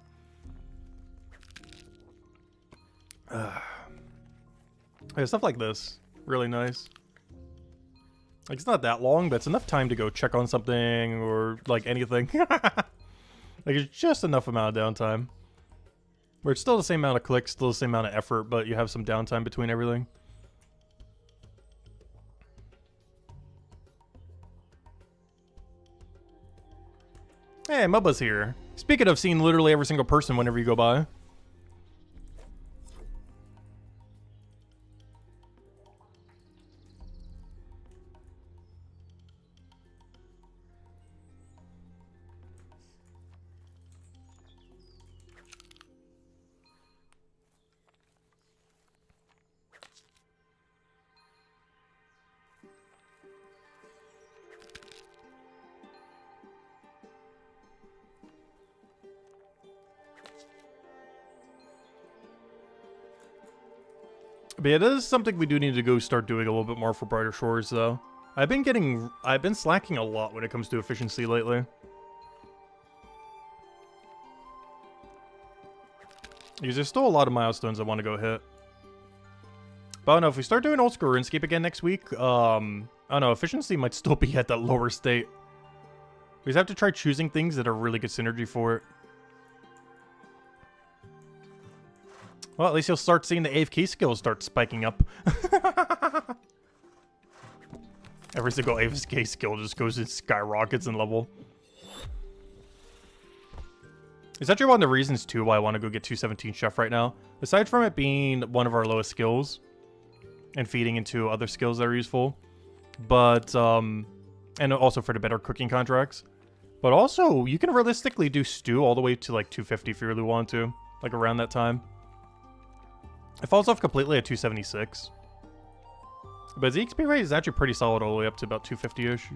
Yeah, stuff like this. Really nice. Like, it's not that long, but it's enough time to go check on something or, like, anything. Like, it's just enough amount of downtime. Where it's still the same amount of clicks, still the same amount of effort, but you have some downtime between everything. Hey, Mubba's here. Speaking of seeing literally every single person whenever you go by. But yeah, that is something we do need to go start doing a little bit more for Brighter Shores, though. I've been slacking a lot when it comes to efficiency lately. Because there's still a lot of milestones I want to go hit. But I don't know, if we start doing old school RuneScape again next week, I don't know, efficiency might still be at that lower state. We just have to try choosing things that are really good synergy for it. Well, at least you'll start seeing the AFK skills start spiking up. Every single AFK skill just goes and skyrockets in level. It's actually one of the reasons, too, why I want to go get 217 Chef right now. Aside from it being one of our lowest skills and feeding into other skills that are useful. But, and also for the better cooking contracts. But also, you can realistically do stew all the way to like 250 if you really want to. Like around that time. It falls off completely at 276. But the XP rate is actually pretty solid all the way up to about 250-ish.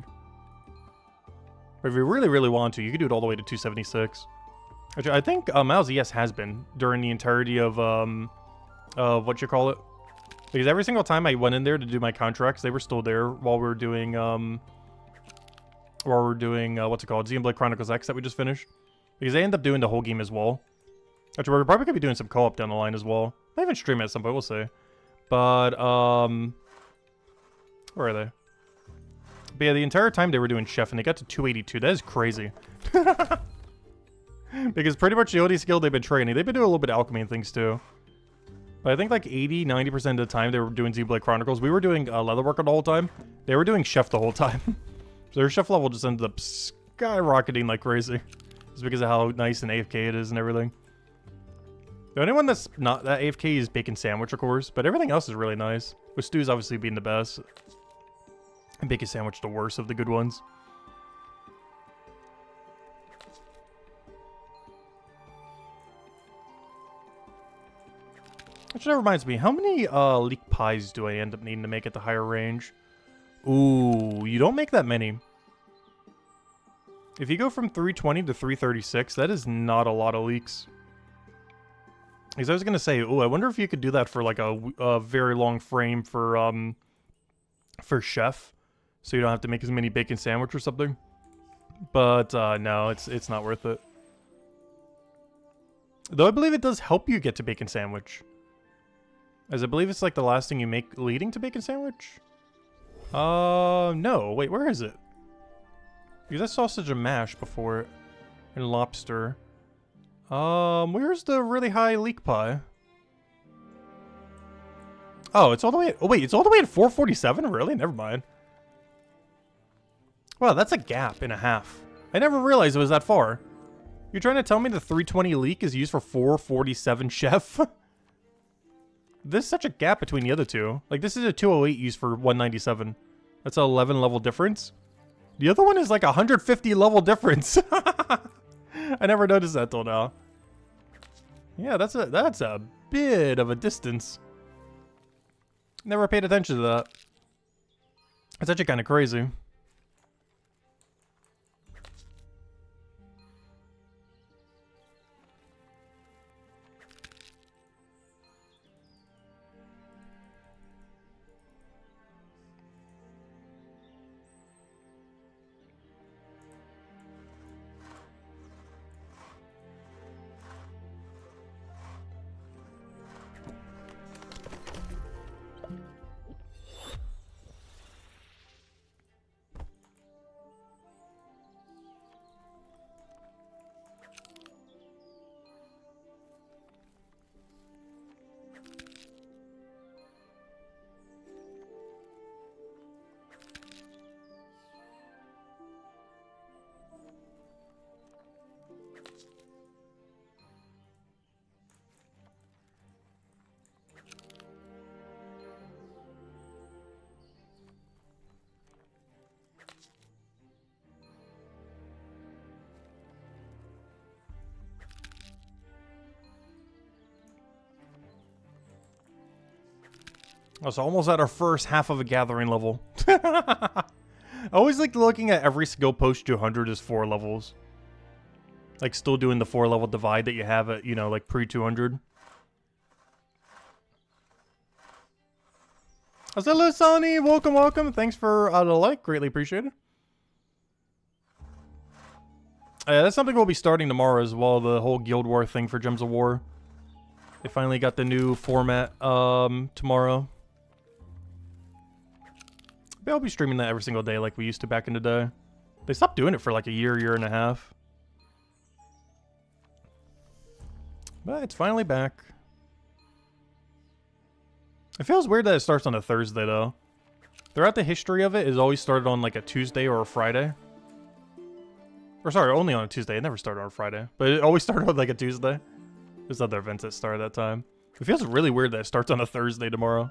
But if you really, really want to, you could do it all the way to 276. Which I think MalZS has been during the entirety of, what you call it. Because every single time I went in there to do my contracts, they were still there while we were doing, what's it called? Xenoblade Chronicles X that we just finished. Because they end up doing the whole game as well. Actually, we're probably going to be doing some co-op down the line as well. Might even stream it at some point, we'll see. But, where are they? But yeah, the entire time they were doing Chef, and they got to 282. That is crazy. Because pretty much the only skill they've been training, they've been doing a little bit of alchemy and things too. But I think like 80-90% of the time they were doing Xenoblade Chronicles. We were doing leatherworker the whole time. They were doing Chef the whole time. So their Chef level just ended up skyrocketing like crazy. Just because of how nice and AFK it is and everything. The only one that's not that AFK is Bacon Sandwich, of course, but everything else is really nice. With Stew's obviously being the best. And Bacon Sandwich the worst of the good ones. Which reminds me, how many leek pies do I end up needing to make at the higher range? Ooh, you don't make that many. If you go from 320 to 336, that is not a lot of leeks. Because I was gonna say, oh, I wonder if you could do that for like a very long frame for Chef, so you don't have to make as many bacon sandwich or something. But no, it's not worth it. Though I believe it does help you get to bacon sandwich, as I believe it's like the last thing you make leading to bacon sandwich. No, wait, where is it? Because that's sausage and mash before it, and lobster. Where's the really high leek pie? Oh, it's all the way at, oh wait, it's all the way at 447? Really? Never mind. Wow, that's a gap and a half. I never realized it was that far. You're trying to tell me the 320 leek is used for 447 Chef? There's such a gap between the other two. Like, this is a 208 used for 197. That's an 11 level difference. The other one is like 150 level difference. I never noticed that till now. Yeah, that's a bit of a distance. Never paid attention to that. It's actually kind of crazy. Oh, so almost at our first half of a gathering level. I always like looking at every skill post 200 as 4 levels. Like still doing the 4 level divide that you have at, you know, like pre-200. Hello, Sonny. Welcome, welcome. Thanks for the like. Greatly appreciated. That's something we'll be starting tomorrow as well. The whole Guild War thing for Gems of War. They finally got the new format tomorrow. Maybe I'll be streaming that every single day like we used to back in the day. They stopped doing it for like a year and a half. But it's finally back. It feels weird that it starts on a Thursday, though. Throughout the history of it, it's always started on like a Tuesday or a Friday. Or sorry, only on a Tuesday. It never started on a Friday. But it always started on like a Tuesday. There's other events that start at that time. It feels really weird that it starts on a Thursday tomorrow.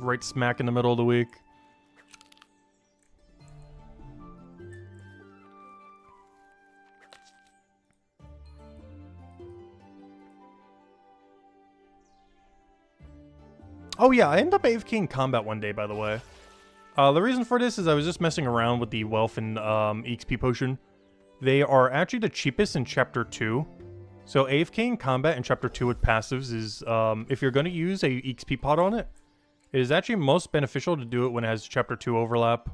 Right smack in the middle of the week. Oh yeah, I ended up AFK in combat one day, by the way. The reason for this is I was just messing around with the wealth and EXP potion. They are actually the cheapest in Chapter 2. So AFK in combat in Chapter 2 with passives is, if you're going to use a EXP pot on it, it is actually most beneficial to do it when it has Chapter 2 overlap.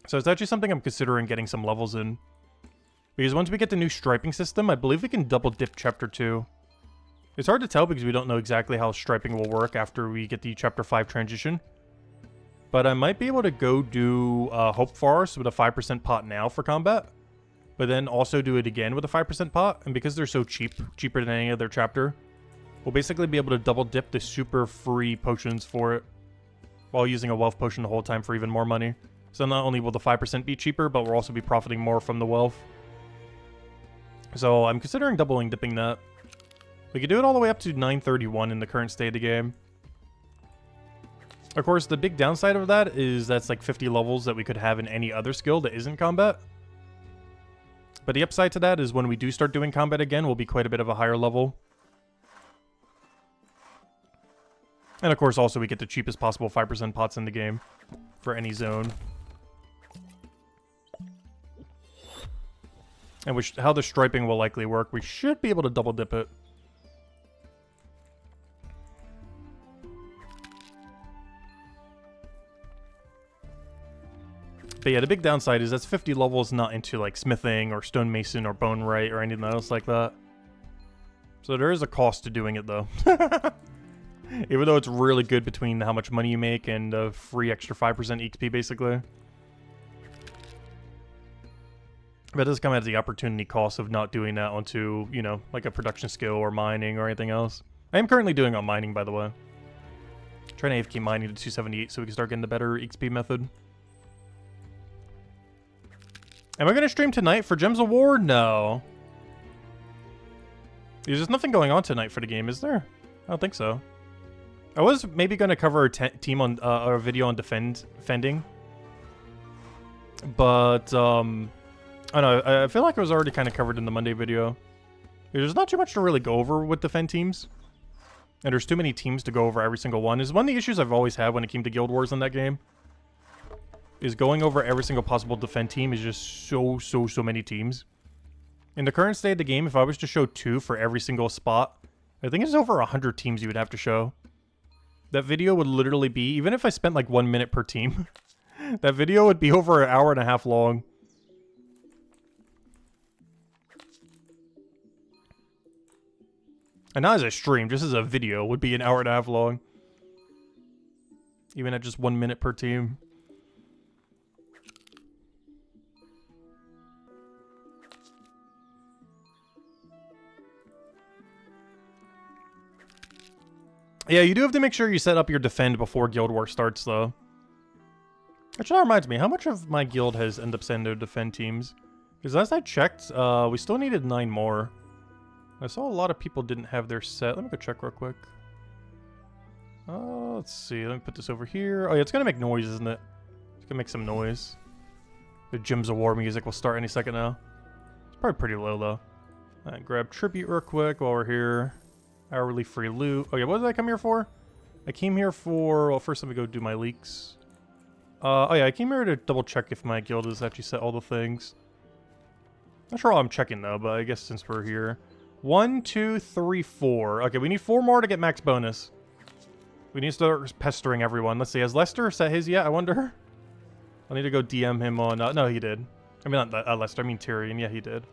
So it's actually something I'm considering getting some levels in. Because once we get the new striping system, I believe we can double dip Chapter 2. It's hard to tell because we don't know exactly how striping will work after we get the Chapter 5 transition. But I might be able to go do Hope Forest with a 5% pot now for combat. But then also do it again with a 5% pot. And because they're so cheap, cheaper than any other chapter, we'll basically be able to double dip the super free potions for it. While using a wealth potion the whole time for even more money. So not only will the 5% be cheaper, but we'll also be profiting more from the wealth. So I'm considering doubling dipping that. We could do it all the way up to 931 in the current state of the game. Of course, the big downside of that is that's like 50 levels that we could have in any other skill that isn't combat. But the upside to that is when we do start doing combat again, we'll be quite a bit of a higher level. And of course, also we get the cheapest possible 5% pots in the game for any zone. And how the striping will likely work, we should be able to double dip it. But yeah, the big downside is that's 50 levels not into like smithing or stonemason or bone right or anything else like that. So there is a cost to doing it though. Even though it's really good between how much money you make and the free extra 5% XP basically. But it does come at the opportunity cost of not doing that onto, you know, like a production skill or mining or anything else. I am currently doing on mining, by the way. Trying to AFK mining to 278 so we can start getting the better XP method. Am I going to stream tonight for Gems of War? No. There's nothing going on tonight for the game, is there? I don't think so. I was maybe going to cover a video on defending. But, I don't know. I feel like it was already kind of covered in the Monday video. There's not too much to really go over with defend teams. And there's too many teams to go over every single one. Is one of the issues I've always had when it came to Guild Wars in that game. Is going over every single possible defend team is just so many teams. In the current state of the game, if I was to show 2 for every single spot, I think it's over 100 teams you would have to show. That video would literally be, even if I spent like 1 minute per team, that video would be over an hour and a half long. And not as a stream, just as a video would be an hour and a half long. Even at just 1 minute per team. Yeah, you do have to make sure you set up your defend before Guild War starts, though. Actually, that reminds me, how much of my guild has ended up sending their defend teams? Because last I checked, we still needed 9 more. I saw a lot of people didn't have their set. Let me go check real quick. Let's see. Let me put this over here. Oh, yeah, it's going to make noise, isn't it? It's going to make some noise. The Gems of War music will start any second now. It's probably pretty low, though. Grab Tribute real quick while we're here. Hourly free loot. Okay, what did I come here for? I came here for... Well, first let me go do my leaks. Oh yeah, I came here to double check if my guild has actually set all the things. Not sure how I'm checking though, but I guess since we're here. 1, 2, 3, 4. Okay, we need 4 more to get max bonus. We need to start pestering everyone. Let's see, has Lester set his yet? I wonder. I need to go DM him on... no, he did. I mean, not Lester, I mean Tyrion. Yeah, he did.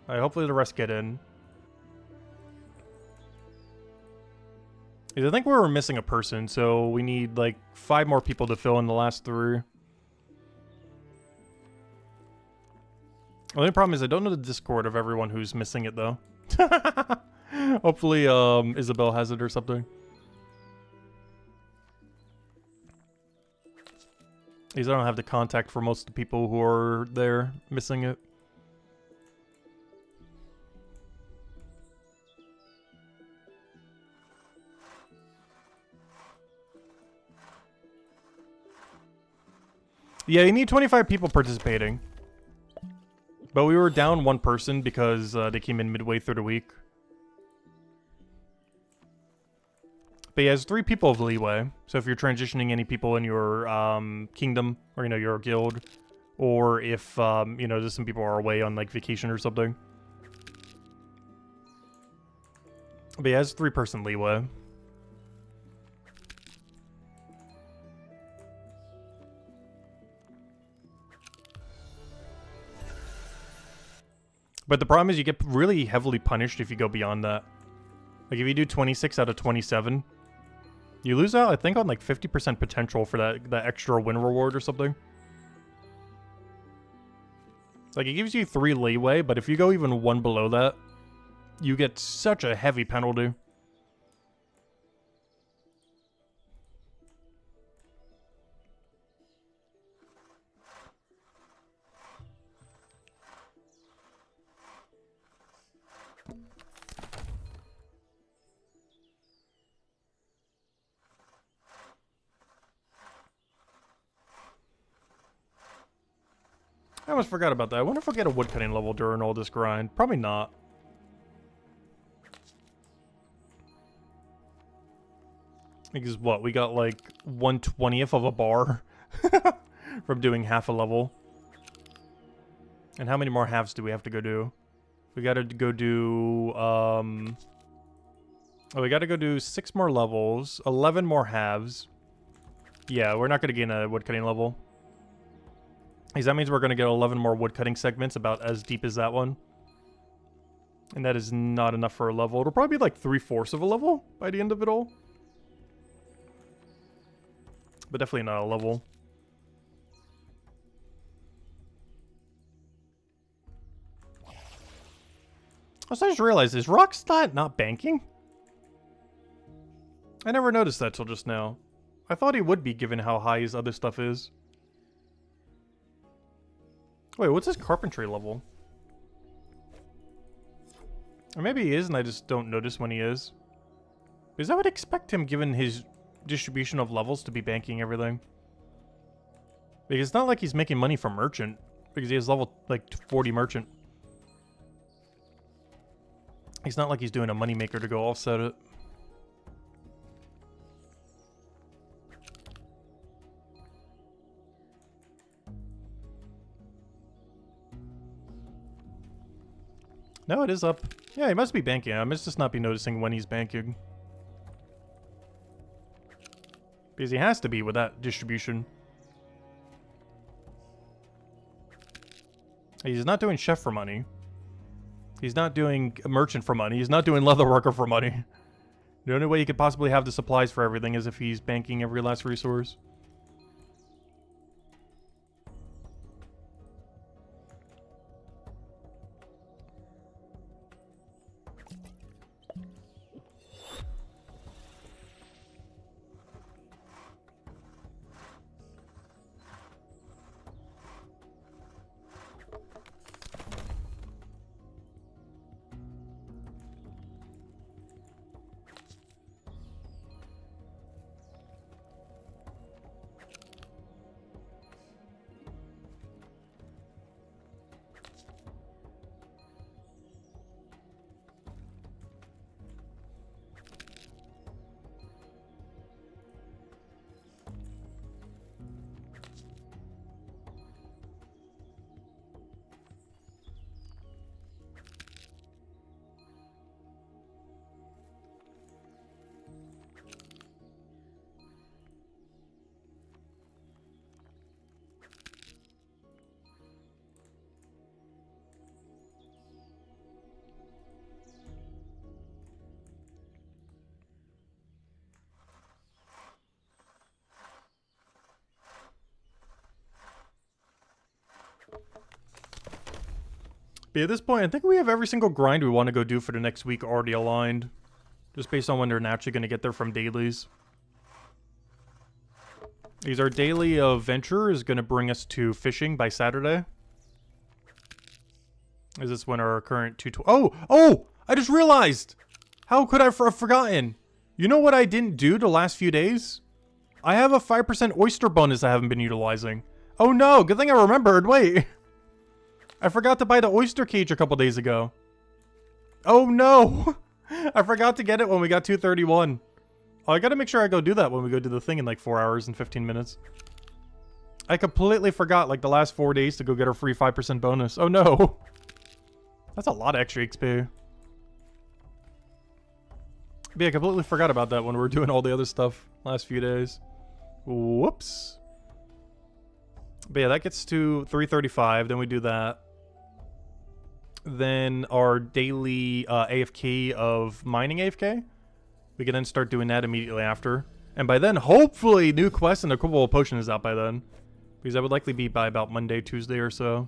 Alright, hopefully the rest get in. I think we were missing a person, so we need, like, 5 more people to fill in the last 3. The only problem is I don't know the Discord of everyone who's missing it, though. Hopefully, Isabel has it or something. Because I don't have the contact for most of the people who are there missing it. Yeah, you need 25 people participating. But we were down 1 person because they came in midway through the week. But yeah, there's 3 people of leeway. So if you're transitioning any people in your kingdom, or, you know, your guild, or if, you know, just some people are away on, like, vacation or something. But yeah, it's 3-person leeway. But the problem is you get really heavily punished if you go beyond that. Like, if you do 26 out of 27, you lose out, I think, on, like, 50% potential for that extra win reward or something. Like, it gives you 3 leeway, but if you go even 1 below that, you get such a heavy penalty. I almost forgot about that. I wonder if I'll get a woodcutting level during all this grind. Probably not. Because what? We got like 1/20th of a bar from doing half a level. And how many more halves do we have to go do? We gotta go do, oh, we gotta go do 6 more levels, 11 more halves. Yeah, we're not gonna gain a woodcutting level. Because that means we're gonna get 11 more woodcutting segments, about as deep as that one. And that is not enough for a level. It'll probably be like 3/4 of a level by the end of it all. But definitely not a level. Also, I just realized, is Rockslot not banking? I never noticed that till just now. I thought he would be, given how high his other stuff is. Wait, what's his carpentry level? Or maybe he is and I just don't notice when he is. Because I would expect him, given his distribution of levels, to be banking everything. Because it's not like he's making money from merchant. Because he has level, like, 40 merchant. It's not like he's doing a moneymaker to go offset it. No, it is up. Yeah, he must be banking. I must just not be noticing when he's banking. Because he has to be with that distribution. He's not doing chef for money. He's not doing a merchant for money. He's not doing leather worker for money. The only way he could possibly have the supplies for everything is if he's banking every last resource. But at this point, I think we have every single grind we want to go do for the next week already aligned. Just based on when they're naturally going to get there from dailies. Because our daily venture is going to bring us to fishing by Saturday. Is this when our current 220... Oh! I just realized! How could I have forgotten? You know what I didn't do the last few days? I have a 5% oyster bonus I haven't been utilizing. Oh no! Good thing I remembered. Wait. I forgot to buy the oyster cage a couple days ago. Oh no! I forgot to get it when we got 231. Oh, I gotta make sure I go do that when we go do the thing in like 4 hours and 15 minutes. I completely forgot like the last 4 days to go get our free 5% bonus. Oh no! That's a lot of extra XP. But yeah, I completely forgot about that when we were doing all the other stuff last few days. Whoops. But yeah, that gets to 335. Then we do that. Then our daily AFK of mining AFK. We can then start doing that immediately after. And by then, hopefully, new quest and a Equipable Potion is out by then. Because that would likely be by about Monday, Tuesday or so.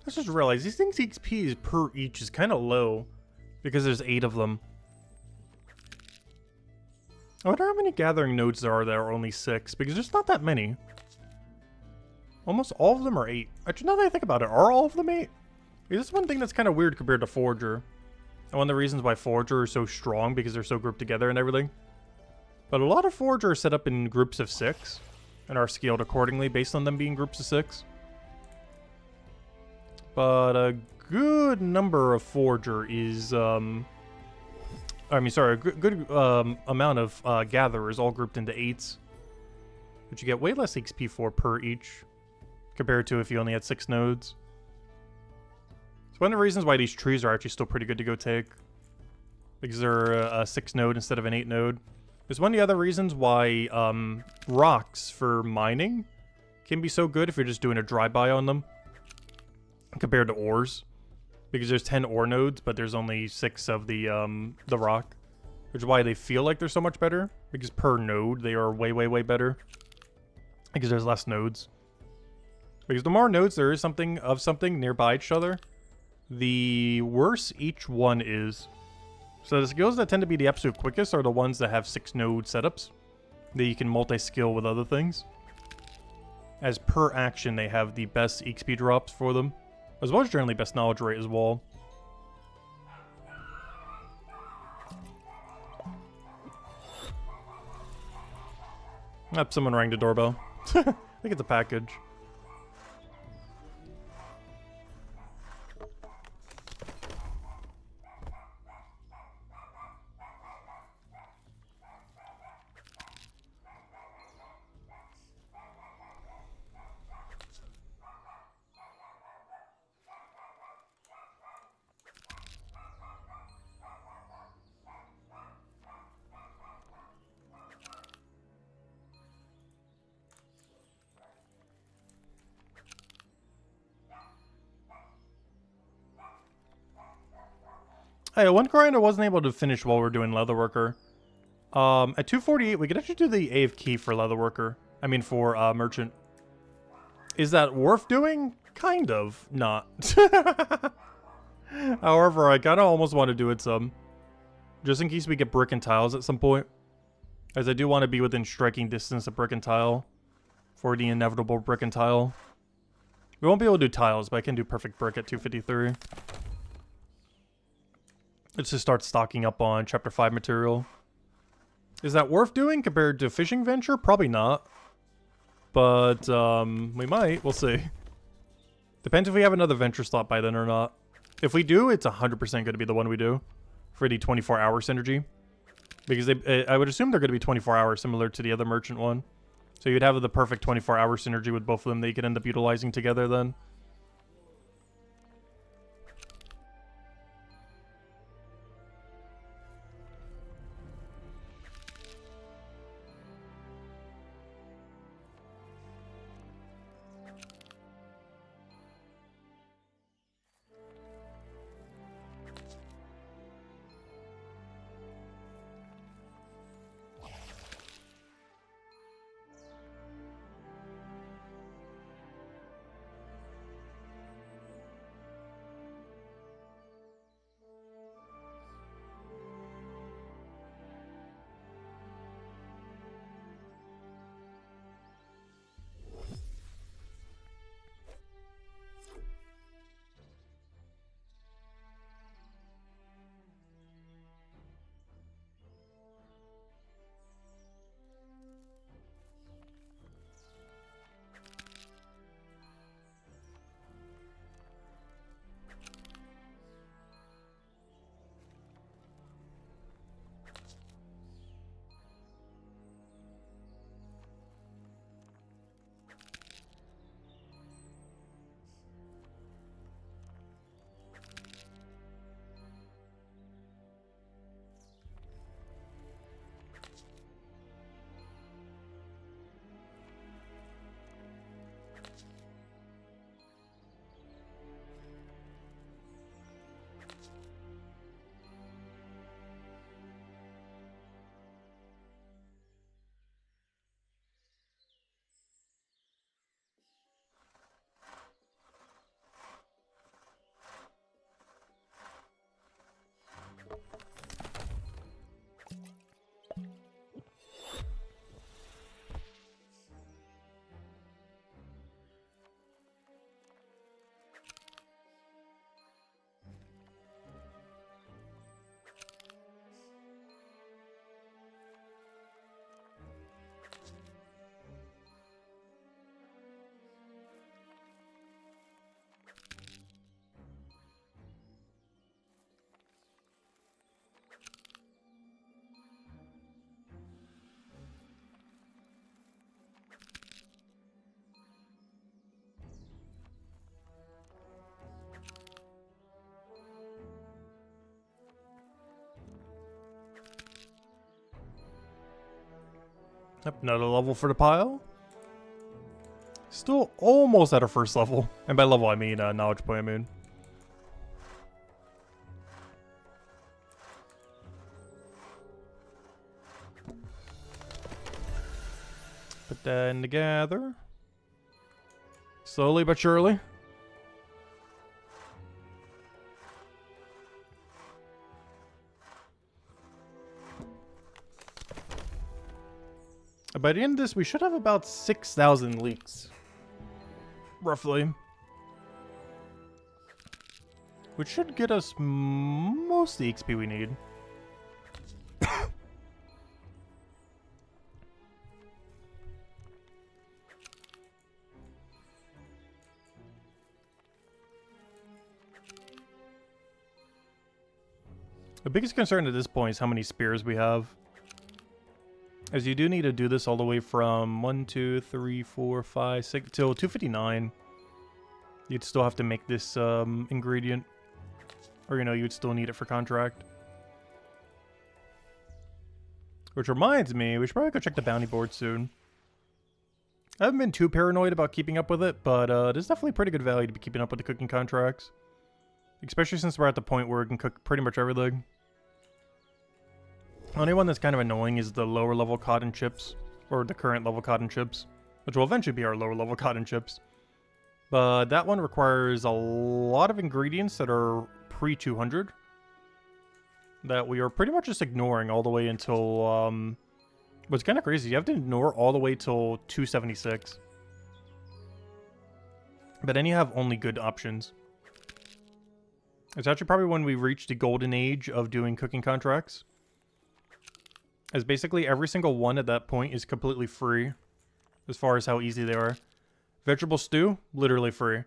I just realized these things XP is per each is kind of low because there's 8 of them. I wonder how many gathering nodes there are only 6 because there's not that many. Almost all of them are 8. Actually, now that I think about it, are all of them 8? This is one thing that's kind of weird compared to Forager. And one of the reasons why Forager is so strong because they're so grouped together and everything. But a lot of Forager are set up in groups of 6 and are scaled accordingly based on them being groups of 6. But a good number of Forager is, a good amount of Gatherers all grouped into 8s. Which you get way less XP for per each, compared to if you only had 6 nodes. It's one of the reasons why these trees are actually still pretty good to go take. Because they're a 6 node instead of an 8 node. It's one of the other reasons why rocks for mining can be so good if you're just doing a drive-by on them. Compared to ores. because there's 10 ore nodes, but there's only 6 of the rock, which is why they feel like they're so much better, because per node they are way, way, way better, because there's less nodes. Because the more nodes there is something nearby each other, the worse each one is. So the skills that tend to be the absolute quickest are the ones that have 6 node setups that you can multi-skill with other things. As per action, they have the best XP drops for them, as well as generally best knowledge rate as well. Yep, someone rang the doorbell. I think it's a package. Hey, one grind I wasn't able to finish while we're doing Leatherworker. At 248, we could actually do the AFK for Leatherworker. I mean, for Merchant. Is that worth doing? Kind of. Not. However, I kind of almost want to do it some. Just in case we get brick and tiles at some point. As I do want to be within striking distance of brick and tile. For the inevitable brick and tile. We won't be able to do tiles, but I can do perfect brick at 253. Let's just start stocking up on Chapter 5 material. Is that worth doing compared to Fishing Venture? Probably not. But, we might. We'll see. Depends if we have another Venture slot by then or not. If we do, it's 100% going to be the one we do. For the 24-hour synergy. Because I would assume they're going to be 24 hours, similar to the other Merchant one. So you'd have the perfect 24-hour synergy with both of them that you could end up utilizing together then. Yep, another level for the pile. Still almost at our first level. And by level, I mean knowledge point, I mean. Put that in together. Slowly but surely. By the end of this, we should have about 6,000 leaks. Roughly. Which should get us most of the XP we need. The biggest concern at this point is how many spears we have. As you do need to do this all the way from 1, 2, 3, 4, 5, 6 till 259. You'd still have to make this ingredient. Or, you know, you'd still need it for contract. Which reminds me, we should probably go check the bounty board soon. I haven't been too paranoid about keeping up with it, but there's definitely pretty good value to be keeping up with the cooking contracts. Especially since we're at the point where we can cook pretty much everything. The only one that's kind of annoying is the lower level cotton chips. Or the current level cotton chips. Which will eventually be our lower level cotton chips. But that one requires a lot of ingredients that are pre-200. That we are pretty much just ignoring all the way until... what's kind of crazy, you have to ignore all the way till 276. But then you have only good options. It's actually probably when we reach the golden age of doing cooking contracts. As basically every single one at that point is completely free. As far as how easy they are. Vegetable stew, literally free.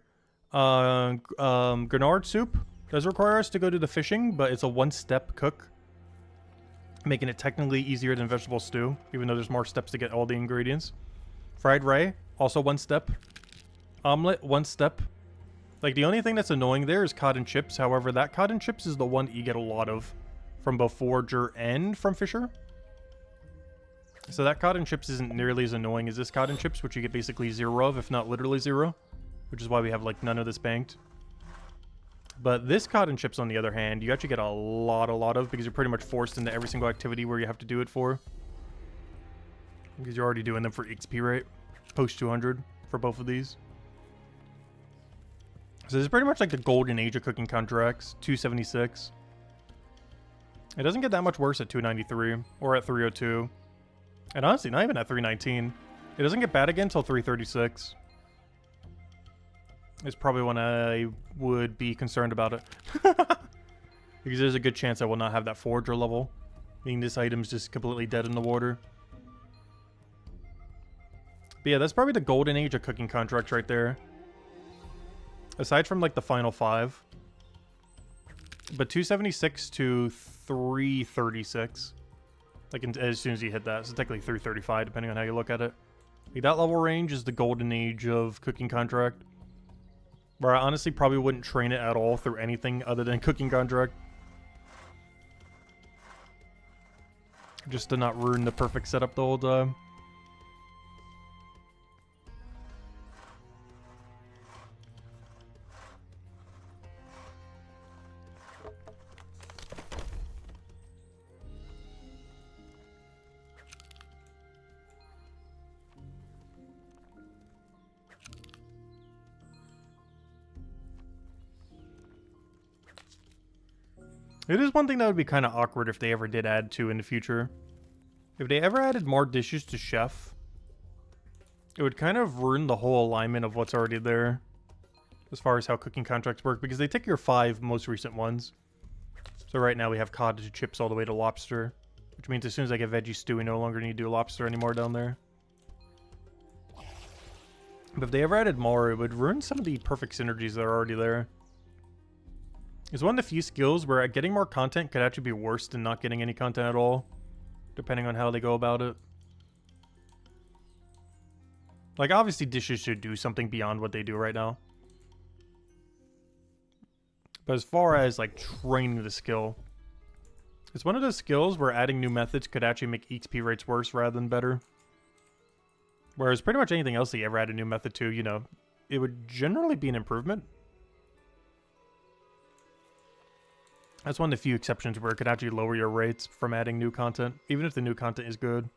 Grenard soup does require us to go to the fishing, but it's a one-step cook. Making it technically easier than vegetable stew, even though there's more steps to get all the ingredients. Fried ray, also one step. Omelet, one step. Like, the only thing that's annoying there is cotton chips. However, that cotton chips is the one that you get a lot of from both Forager and from Fisher. So that cotton chips isn't nearly as annoying as this cotton chips, which you get basically 0 of, if not literally 0. Which is why we have, like, none of this banked. But this cotton chips, on the other hand, you actually get a lot of, because you're pretty much forced into every single activity where you have to do it for. Because you're already doing them for XP rate. Post 200 for both of these. So this is pretty much like the golden age of cooking contracts, 276. It doesn't get that much worse at 293 or at 302. And honestly, not even at 319. It doesn't get bad again until 336. It's probably when I would be concerned about it. Because there's a good chance I will not have that forager level. Meaning this item's just completely dead in the water. But yeah, that's probably the golden age of cooking contracts right there. Aside from, like, the final 5. But 276 to 336. Like, as soon as you hit that. So technically 335, depending on how you look at it. Like, that level range is the golden age of cooking contract. Where I honestly probably wouldn't train it at all through anything other than cooking contract. Just to not ruin the perfect setup the whole time. It is one thing that would be kind of awkward if they ever did add to in the future. If they ever added more dishes to Chef, it would kind of ruin the whole alignment of what's already there. As far as how cooking contracts work, because they take your 5 most recent ones. So right now we have cottage chips all the way to lobster. Which means as soon as I get veggie stew, we no longer need to do lobster anymore down there. But if they ever added more, it would ruin some of the perfect synergies that are already there. It's one of the few skills where getting more content could actually be worse than not getting any content at all. Depending on how they go about it. Like, obviously dishes should do something beyond what they do right now. But as far as, like, training the skill, it's one of those skills where adding new methods could actually make XP rates worse rather than better. Whereas pretty much anything else that you ever add a new method to, you know, it would generally be an improvement. That's one of the few exceptions where it could actually lower your rates from adding new content, even if the new content is good.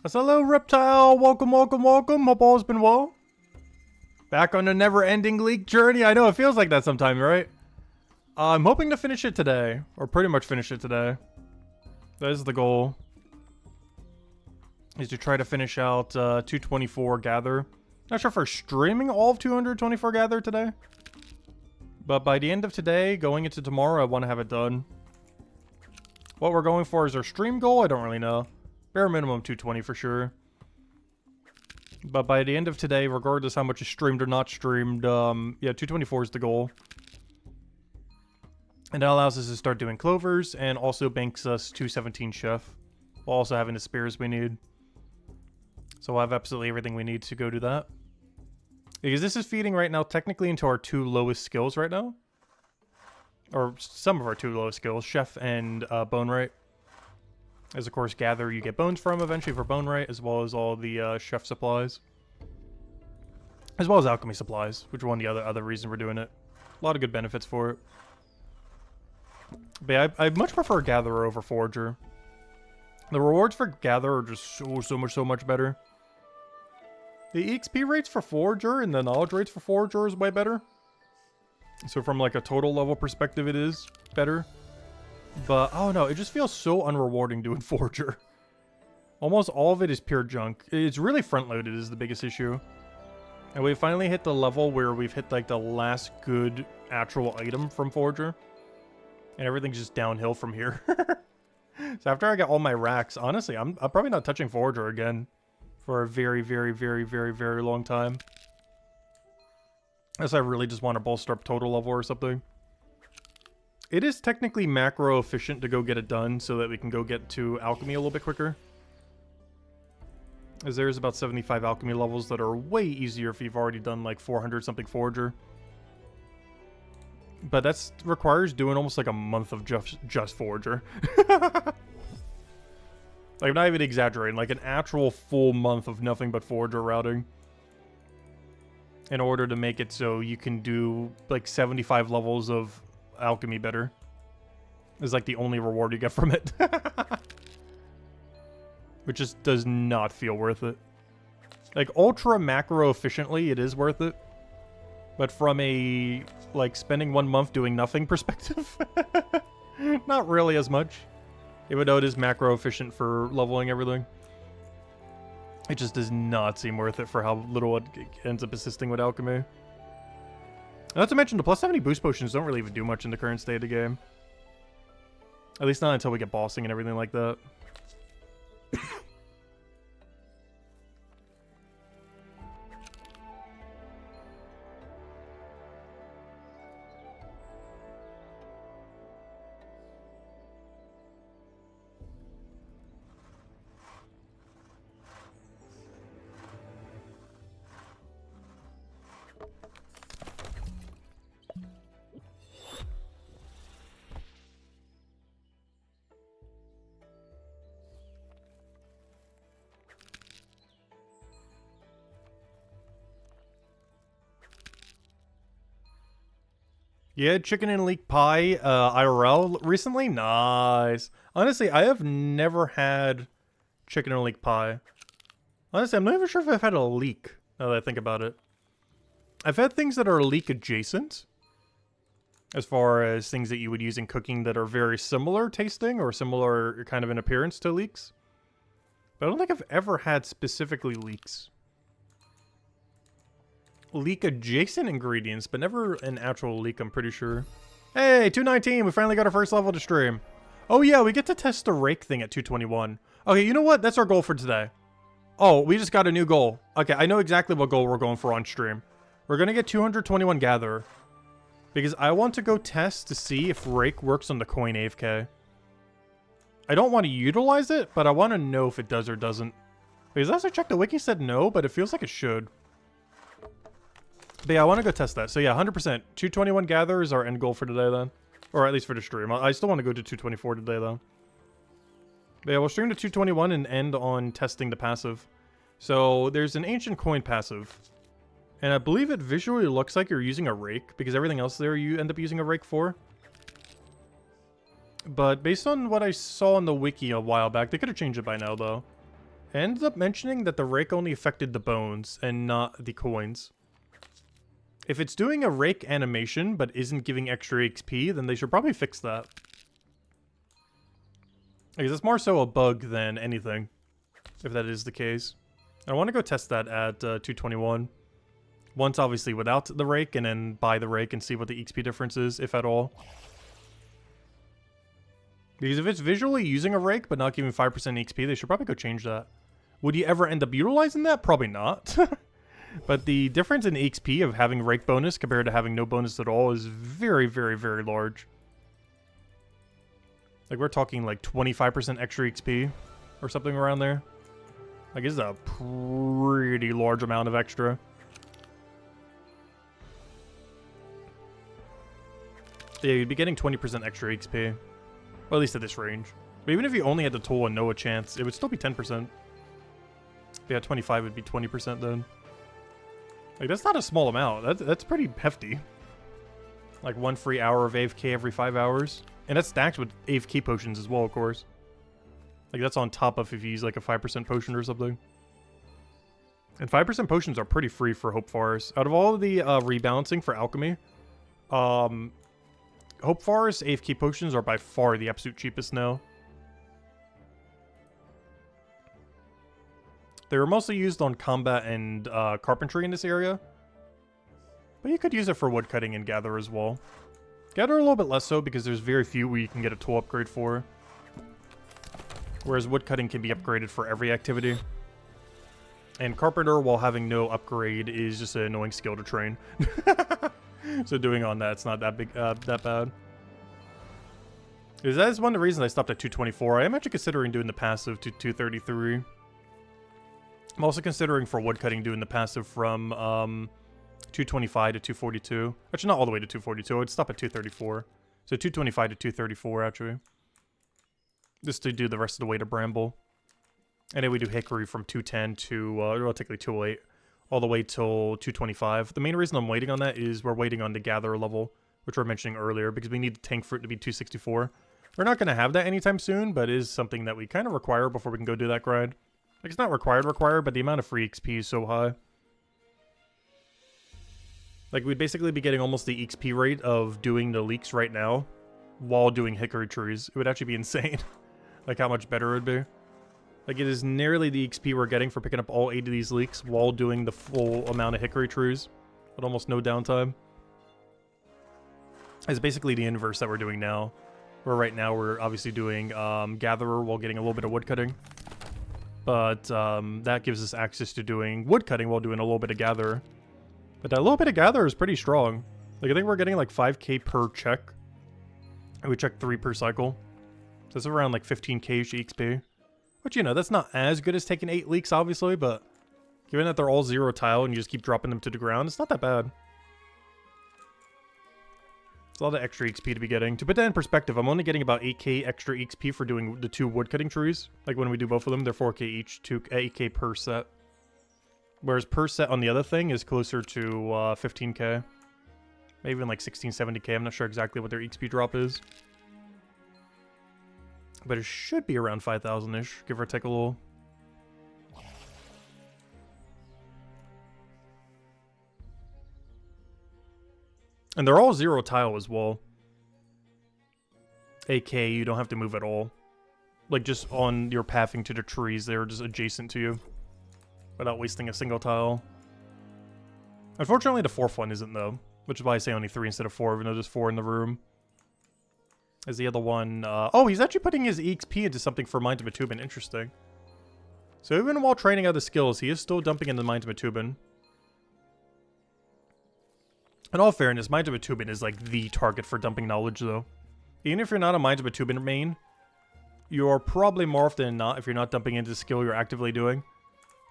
That's hello, Reptile. Welcome, welcome, welcome. Hope all has been well. Back on a never-ending league journey. I know it feels like that sometimes, right? I'm hoping to finish it today, or pretty much finish it today. That is the goal. Is to try to finish out 224 Gather. Not sure if we're streaming all of 224 Gather today. But by the end of today, going into tomorrow, I want to have it done. What we're going for is our stream goal. I don't really know. Bare minimum 220 for sure. But by the end of today, regardless how much is streamed or not streamed, yeah, 224 is the goal. And that allows us to start doing clovers and also banks us 217 chef. While also having the spears we need. So we'll have absolutely everything we need to go do that. Because this is feeding right now technically into our 2 lowest skills right now. Or some of our 2 lowest skills, Chef and Bone Right. As of course Gather you get bones from eventually for Bone Right, as well as all the Chef supplies. As well as Alchemy supplies, which is one of the other reason we're doing it. A lot of good benefits for it. But yeah, I much prefer Gatherer over Forager. The rewards for Gather are just so much better. The EXP rates for Forager and the knowledge rates for Forager is way better. So from like a total level perspective, it is better. But, oh no, it just feels so unrewarding doing Forager. Almost all of it is pure junk. It's really front-loaded is the biggest issue. And we finally hit the level where we've hit like the last good actual item from Forager. And everything's just downhill from here. So after I get all my racks, honestly, I'm probably not touching Forager again. For a very long time. Unless I really just want to bolster up total level or something. It is technically macro efficient to go get it done so that we can go get to alchemy a little bit quicker. As there's about 75 alchemy levels that are way easier if you've already done like 400 something Forager. But that requires doing almost like a month of just Forager. Like, I'm not even exaggerating. Like, an actual full month of nothing but Forager routing. In order to make it so you can do, like, 75 levels of alchemy better. Is, like, the only reward you get from it. Which just does not feel worth it. Like, ultra macro efficiently, it is worth it. But from a, like, spending 1 month doing nothing perspective, not really as much. Even though it is macro efficient for leveling everything. It just does not seem worth it for how little it ends up assisting with alchemy. Not to mention, the plus 70 boost potions don't really even do much in the current state of the game. At least not until we get bossing and everything like that. Yeah, chicken and leek pie, IRL recently? Nice. Honestly, I have never had chicken and leek pie. Honestly, I'm not even sure if I've had a leek, now that I think about it. I've had things that are leek adjacent. As far as things that you would use in cooking that are very similar tasting or similar kind of in appearance to leeks. But I don't think I've ever had specifically leeks. Leek adjacent ingredients, but never an actual leek, I'm pretty sure. Hey, 219, we finally got our first level to stream. Oh yeah, we get to test the rake thing at 221. Okay, you know what? That's our goal for today. Oh, we just got a new goal. Okay, I know exactly what goal we're going for on stream. We're gonna get 221 Gatherer. Because I want to go test to see if rake works on the coin AFK. I don't want to utilize it, but I want to know if it does or doesn't. Because last I checked, the wiki said no, but it feels like it should. But yeah, I want to go test that. So yeah, 100%. 221 Gather is our end goal for today then. Or at least for the stream. I still want to go to 224 today though. But yeah, we'll stream to 221 and end on testing the passive. So there's an ancient coin passive. And I believe it visually looks like you're using a rake. Because everything else there you end up using a rake for. But based on what I saw on the wiki a while back, they could have changed it by now though. It ended up mentioning that the rake only affected the bones and not the coins. If it's doing a rake animation but isn't giving extra XP, then they should probably fix that. Because it's more so a bug than anything, if that is the case. I want to go test that at 221. Once, obviously, without the rake, and then buy the rake and see what the XP difference is, if at all. Because if it's visually using a rake but not giving 5% XP, they should probably go change that. Would you ever end up utilizing that? Probably not. But the difference in XP of having rake bonus compared to having no bonus at all is very, very, very large. Like, we're talking like 25% extra XP or something around there. Like, it's a pretty large amount of extra. So yeah, you'd be getting 20% extra XP. Well, at least at this range. But even if you only had the tool and no a chance, it would still be 10%. Yeah, 25 would be 20% then. Like, that's not a small amount. That's pretty hefty. Like, 1 free hour of AFK every 5 hours. And that's stacked with AFK potions as well, of course. Like, that's on top of if you use, like, a 5% potion or something. And 5% potions are pretty free for Hope Forest. Out of all of the rebalancing for alchemy, Hope Forest AFK potions are by far the absolute cheapest now. They were mostly used on combat and carpentry in this area. But you could use it for woodcutting and gather as well. Gather a little bit less so because there's very few where you can get a tool upgrade for. Whereas woodcutting can be upgraded for every activity. And carpenter, while having no upgrade, is just an annoying skill to train. So doing on that's not that big, that bad. Because that is one of the reasons I stopped at 224. I am actually considering doing the passive to 233. I'm also considering for woodcutting doing the passive from 225 to 242. Actually, not all the way to 242. I would stop at 234. So 225 to 234, actually. Just to do the rest of the way to Bramble. And then we do Hickory from 210 to, well, technically 208. All the way till 225. The main reason I'm waiting on that is we're waiting on the Gatherer level, which we were mentioning earlier, because we need the Tank Fruit to be 264. We're not going to have that anytime soon, but it is something that we kind of require before we can go do that grind. Like, it's not required, but the amount of free XP is so high. Like, we'd basically be getting almost the XP rate of doing the leaks right now while doing Hickory trees. It would actually be insane. Like, how much better it would be. Like, it is nearly the XP we're getting for picking up all 8 of these leaks while doing the full amount of Hickory trees with almost no downtime. It's basically the inverse that we're doing now. Where right now we're obviously doing Gatherer while getting a little bit of woodcutting. But that gives us access to doing woodcutting while doing a little bit of Gatherer. But that little bit of Gatherer is pretty strong. Like, I think we're getting like 5k per check. And we check 3 per cycle. So it's around like 15k XP. Which, you know, that's not as good as taking 8 leaks, obviously, but given that they're all 0 tile and you just keep dropping them to the ground, it's not that bad. It's a lot of extra XP to be getting. To put that in perspective, I'm only getting about 8k extra XP for doing the 2 woodcutting trees. Like, when we do both of them, they're 4k each, 8k per set. Whereas per set on the other thing is closer to 15k. Maybe even like 16, 70k. I'm not sure exactly what their XP drop is. But it should be around 5,000-ish, give or take a little. And they're all 0 tile as well. AK, you don't have to move at all. Like, just on your pathing to the trees, they're just adjacent to you. Without wasting a single tile. Unfortunately, the 4th one isn't, though. Which is why I say only 3 instead of 4, even though there's 4 in the room. Is the other one... oh, he's actually putting his EXP into something for Mind of Matubin. Interesting. So even while training other skills, he is still dumping into Mind of Matubin. In all fairness, Mind of Matubin is like the target for dumping knowledge, though. Even if you're not a Mind of Matubin main, you're probably more often than not, if you're not dumping into the skill you're actively doing,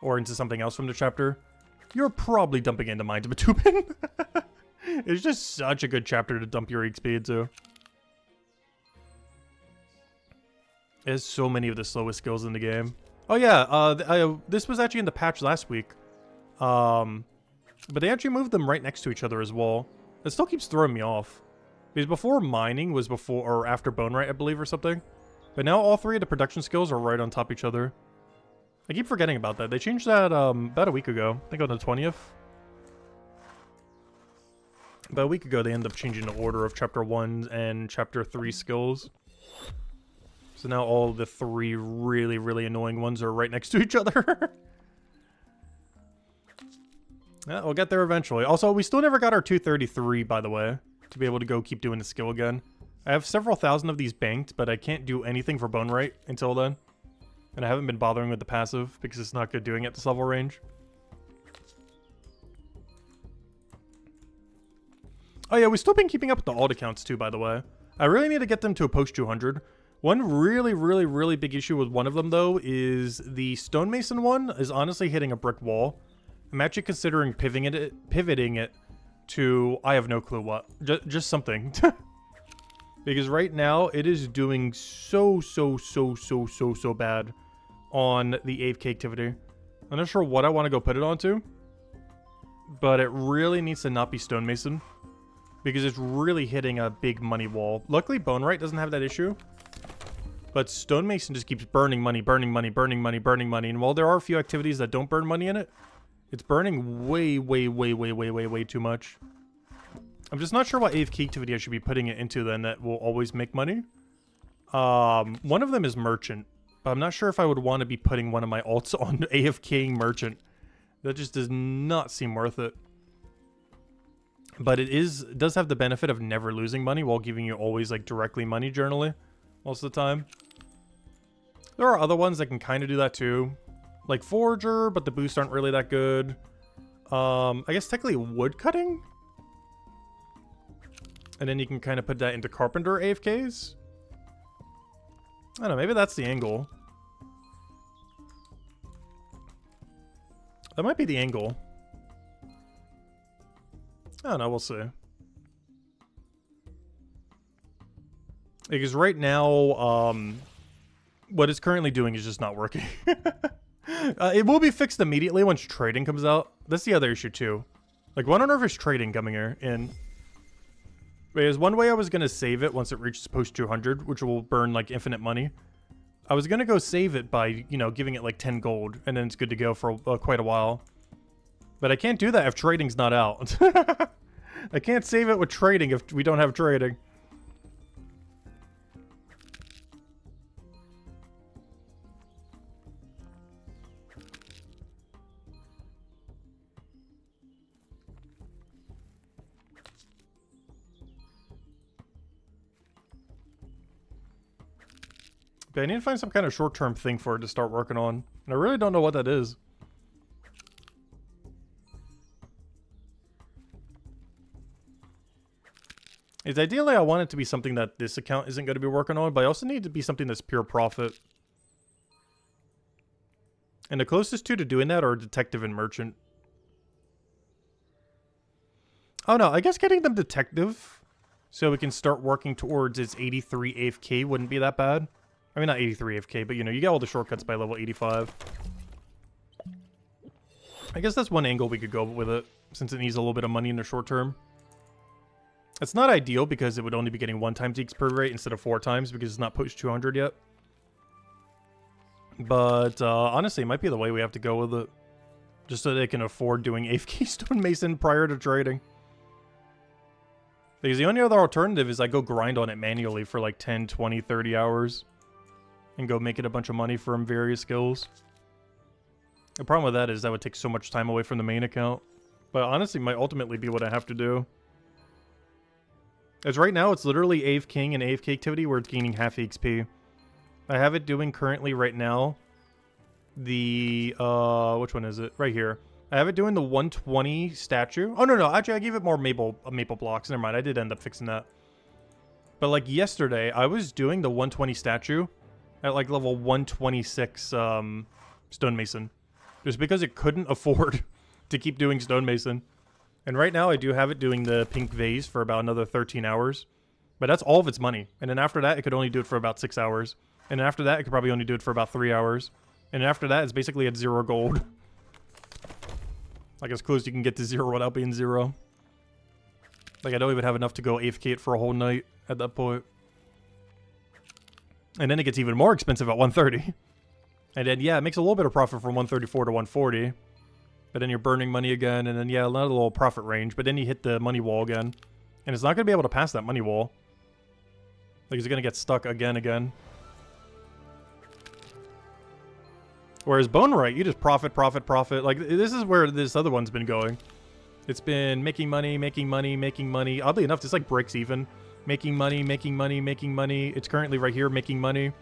or into something else from the chapter, you're probably dumping into Mind of Matubin. It's just such a good chapter to dump your EXP into. There's so many of the slowest skills in the game. Oh yeah, this was actually in the patch last week. But they actually moved them right next to each other as well. It still keeps throwing me off. Because before mining was before or after Bone Right, I believe, or something. But now all 3 of the production skills are right on top of each other. I keep forgetting about that. They changed that about a week ago. I think on the 20th. About a week ago, they ended up changing the order of Chapter 1 and Chapter 3 skills. So now all the 3 really, really annoying ones are right next to each other. Yeah, we'll get there eventually. Also, we still never got our 233, by the way, to be able to go keep doing the skill again. I have several thousand of these banked, but I can't do anything for Bone Right until then. And I haven't been bothering with the passive because it's not good doing it at this level range. Oh yeah, we've still been keeping up with the alt accounts too, by the way. I really need to get them to a post 200. One really, really, really big issue with one of them, though, is the Stonemason one is honestly hitting a brick wall. I'm actually considering pivoting it to, I have no clue what. Just something. Because right now, it is doing so bad on the AFK activity. I'm not sure what I want to go put it onto. But it really needs to not be Stonemason. Because it's really hitting a big money wall. Luckily, Bone Right doesn't have that issue. But Stonemason just keeps burning money. And while there are a few activities that don't burn money in it, it's burning way too much. I'm just not sure what AFK activity I should be putting it into then that will always make money. One of them is Merchant. But I'm not sure if I would want to be putting one of my alts on AFKing Merchant. That just does not seem worth it. But it does have the benefit of never losing money while giving you always like directly money generally most of the time. There are other ones that can kind of do that too. Like Forager, but the boosts aren't really that good. I guess technically Woodcutting. And then you can kind of put that into Carpenter AFKs. I don't know, maybe that's the angle. That might be the angle. I don't know, we'll see. Because right now, what it's currently doing is just not working. It will be fixed immediately once trading comes out. That's the other issue too. Like, I don't know if it's trading coming here in. Because one way I was going to save it once it reaches post 200, which will burn like infinite money. I was going to go save it by, you know, giving it like 10 gold. And then it's good to go for quite a while. But I can't do that if trading's not out. I can't save it with trading if we don't have trading. But I need to find some kind of short-term thing for it to start working on. And I really don't know what that is. It's ideally I want it to be something that this account isn't going to be working on, but I also need it to be something that's pure profit. And the closest two to doing that are Detective and Merchant. Oh no, I guess getting them Detective so we can start working towards its 83 AFK wouldn't be that bad. I mean, not 83 AFK, but you know, you get all the shortcuts by level 85. I guess that's one angle we could go with it, since it needs a little bit of money in the short term. It's not ideal because it would only be getting 1 times the XP rate instead of 4 times because it's not post 200 yet. But honestly, it might be the way we have to go with it. Just so they can afford doing AFK Stonemason prior to trading. Because the only other alternative is I go grind on it manually for like 10, 20, 30 hours. And go make it a bunch of money from various skills. The problem with that is that would take so much time away from the main account. But honestly, might ultimately be what I have to do. As right now, it's literally AFKing and AFK activity where it's gaining half XP. I have it doing currently right now the, which one is it? Right here. I have it doing the 120 statue. Oh, no, actually, I gave it more maple blocks. Never mind, I did end up fixing that. But like yesterday, I was doing the 120 statue at like level 126 Stonemason. Just because it couldn't afford to keep doing Stonemason. And right now I do have it doing the pink vase for about another 13 hours. But that's all of its money. And then after that, it could only do it for about 6 hours. And then after that, it could probably only do it for about 3 hours. And then after that, it's basically at 0 gold. Like as close as you can get to 0 without being 0. Like I don't even have enough to go AFK it for a whole night at that point. And then it gets even more expensive at 130. And then, yeah, it makes a little bit of profit from 134 to 140. But then you're burning money again, and then, yeah, another little profit range. But then you hit the money wall again. And it's not going to be able to pass that money wall. Like, it's going to get stuck again. Whereas Bone Right, you just profit. Like, this is where this other one's been going. It's been making money. Oddly enough, this, like, breaks even. Making money. It's currently right here making money.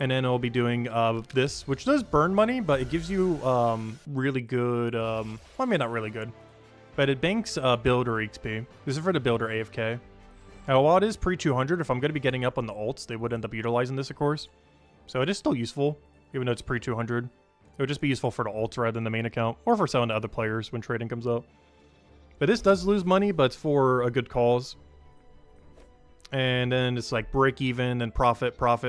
And then it'll be doing this, which does burn money, but it gives you really good... well, I mean, not really good. But it banks Builder XP. This is for the Builder AFK. Now, while it is pre-200, if I'm going to be getting up on the ults, they would end up utilizing this, of course. So it is still useful, even though it's pre-200. It would just be useful for the ults rather than the main account, or for selling to other players when trading comes up. But this does lose money, but it's for a good cause. And then it's like break even and profit. Like,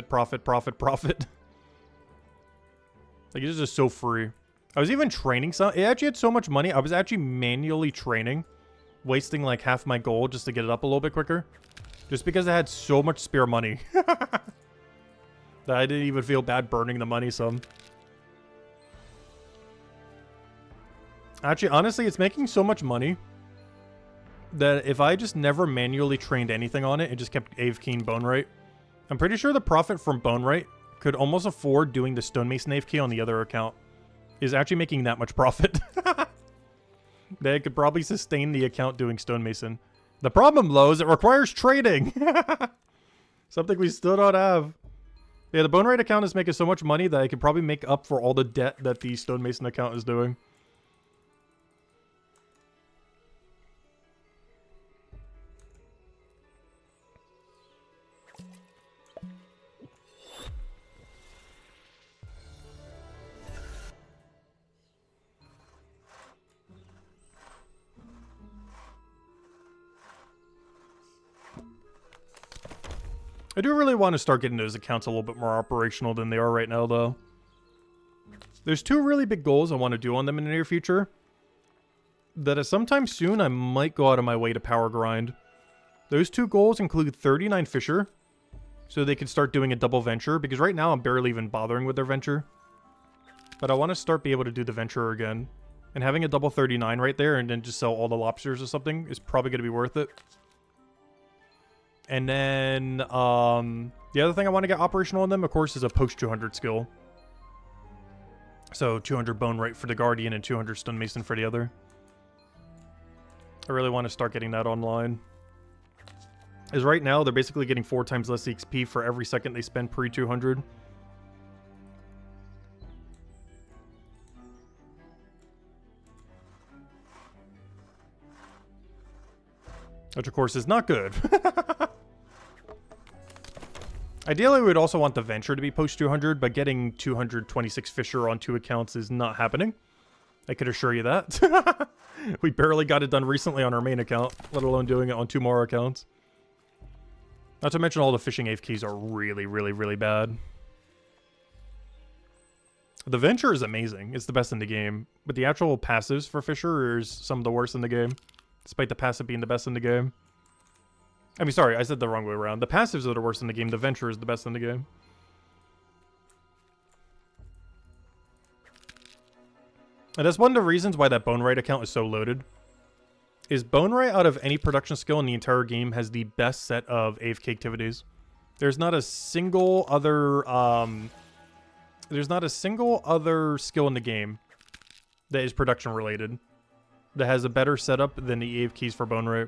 it's just so free. I was even training some. It actually had so much money. I was actually manually training, wasting like half my gold just to get it up a little bit quicker. Just because I had so much spare money. That I didn't even feel bad burning the money some. Actually, honestly, it's making so much money that if I just never manually trained anything on it and just kept AFKing Bone Right, I'm pretty sure the profit from Bone Right could almost afford doing the Stonemason AFK on the other account. Is actually making that much profit. That it could probably sustain the account doing Stonemason. The problem, though, is it requires trading. Something we still don't have. Yeah, the Bone Right account is making so much money that I could probably make up for all the debt that the Stonemason account is doing. I do really want to start getting those accounts a little bit more operational than they are right now, though. There's two really big goals I want to do on them in the near future. That sometime soon I might go out of my way to power grind. Those two goals include 39 Fisher, so they can start doing a double venture, because right now I'm barely even bothering with their venture. But I want to start be able to do the venture again. And having a double 39 right there and then just sell all the lobsters or something is probably going to be worth it. And then, the other thing I want to get operational on them, of course, is a post 200 skill. So 200 Bone Right for the Guardian and 200 Stonemason for the other. I really want to start getting that online. As right now, they're basically getting 4 times less XP for every second they spend pre-200. Which, of course, is not good. Ideally, we would also want the venture to be post 200, but getting 226 Fisher on 2 accounts is not happening. I could assure you that. We barely got it done recently on our main account, let alone doing it on 2 more accounts. Not to mention all the fishing AFKs are really bad. The venture is amazing. It's the best in the game. But the actual passives for Fisher is some of the worst in the game. Despite the passive being the best in the game. I mean, sorry, I said the wrong way around. The passives are the worst in the game. The venture is the best in the game. And that's one of the reasons why that Bone Right account is so loaded. Is Bone Right, out of any production skill in the entire game, has the best set of AFK activities. There's not a single other skill in the game that is production related that has a better setup than the AFKs for Bone Right.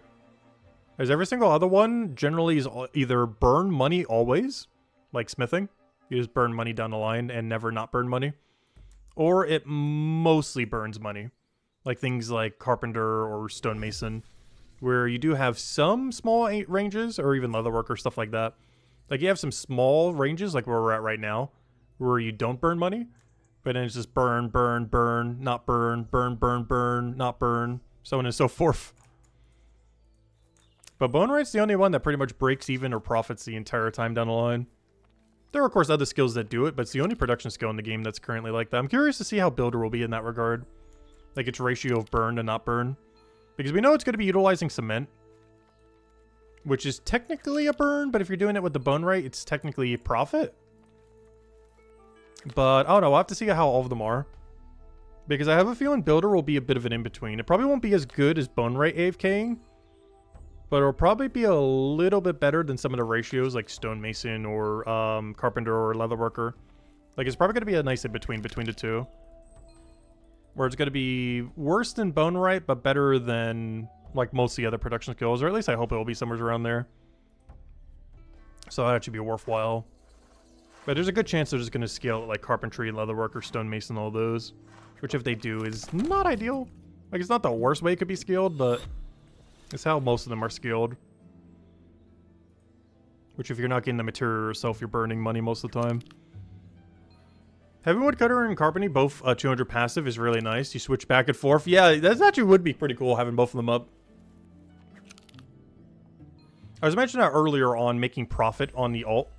As every single other one generally is either burn money always, like smithing. You just burn money down the line and never not burn money. Or it mostly burns money. Like things like Carpenter or Stonemason, where you do have some small ranges, or even Leatherwork or stuff like that. Like you have some small ranges, like where we're at right now, where you don't burn money, but then it's just burn, not burn, not burn, so on and so forth. But Bone Right's the only one that pretty much breaks even or profits the entire time down the line. There are, of course, other skills that do it, but it's the only production skill in the game that's currently like that. I'm curious to see how Builder will be in that regard. Like its ratio of burn to not burn. Because we know it's going to be utilizing cement, which is technically a burn, but if you're doing it with the Bone Right, it's technically a profit. But, I don't know. I'll have to see how all of them are. Because I have a feeling Builder will be a bit of an in-between. It probably won't be as good as Bone Rate AFKing. But it'll probably be a little bit better than some of the ratios like Stonemason or Carpenter or Leatherworker. Like, it's probably going to be a nice in-between between the two. Where it's going to be worse than Bone Rate, but better than, like, most of the other production skills. Or at least I hope it will be somewhere around there. So that should be worthwhile. But there's a good chance they're just going to scale it like Carpentry, Leatherworker, Stonemason, all those. Which, if they do, is not ideal. Like, it's not the worst way it could be scaled, but it's how most of them are scaled. Which, if you're not getting the material yourself, you're burning money most of the time. Heavy Woodcutter and Carpentry, both 200 passive, is really nice. You switch back and forth. Yeah, that actually would be pretty cool, having both of them up. I was mentioning that earlier on making profit on the alt.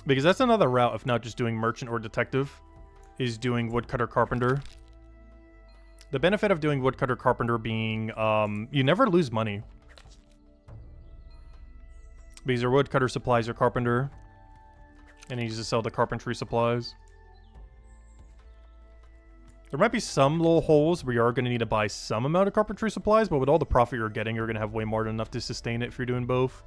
Because that's another route, if not just doing Merchant or Detective, is doing Woodcutter Carpenter. The benefit of doing Woodcutter Carpenter being, you never lose money. Because your Woodcutter supplies your Carpenter. And you just sell the Carpentry supplies. There might be some little holes where you are going to need to buy some amount of Carpentry supplies, but with all the profit you're getting, you're going to have way more than enough to sustain it if you're doing both.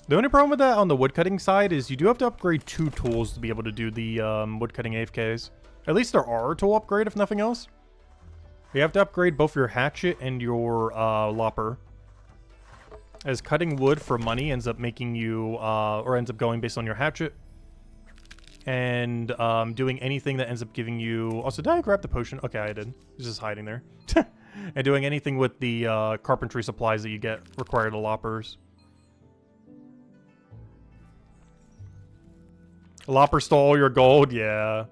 The only problem with that on the woodcutting side is you do have to upgrade 2 tools to be able to do the woodcutting AFKs. At least there are a tool upgrade, if nothing else. You have to upgrade both your hatchet and your lopper. As cutting wood for money ends up making you, or ends up going based on your hatchet. And doing anything that ends up giving you... Also, did I grab the potion? Okay, I did. It's just hiding there. And doing anything with the carpentry supplies that you get require the loppers. Lopper stole all your gold? Yeah.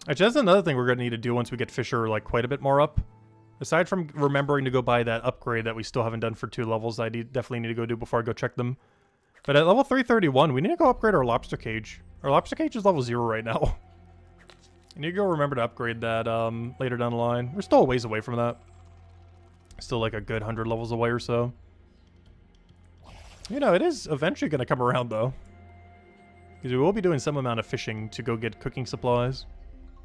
Actually, that's another thing we're going to need to do once we get Fisher, like, quite a bit more up. Aside from remembering to go buy that upgrade that we still haven't done for 2 levels, I definitely need to go do before I go check them. But at level 331, we need to go upgrade our lobster cage. Our lobster cage is level 0 right now. I need to go remember to upgrade that later down the line. We're still a ways away from that. Still like a good 100 levels away or so. You know, it is eventually going to come around, though. Because we will be doing some amount of fishing to go get cooking supplies.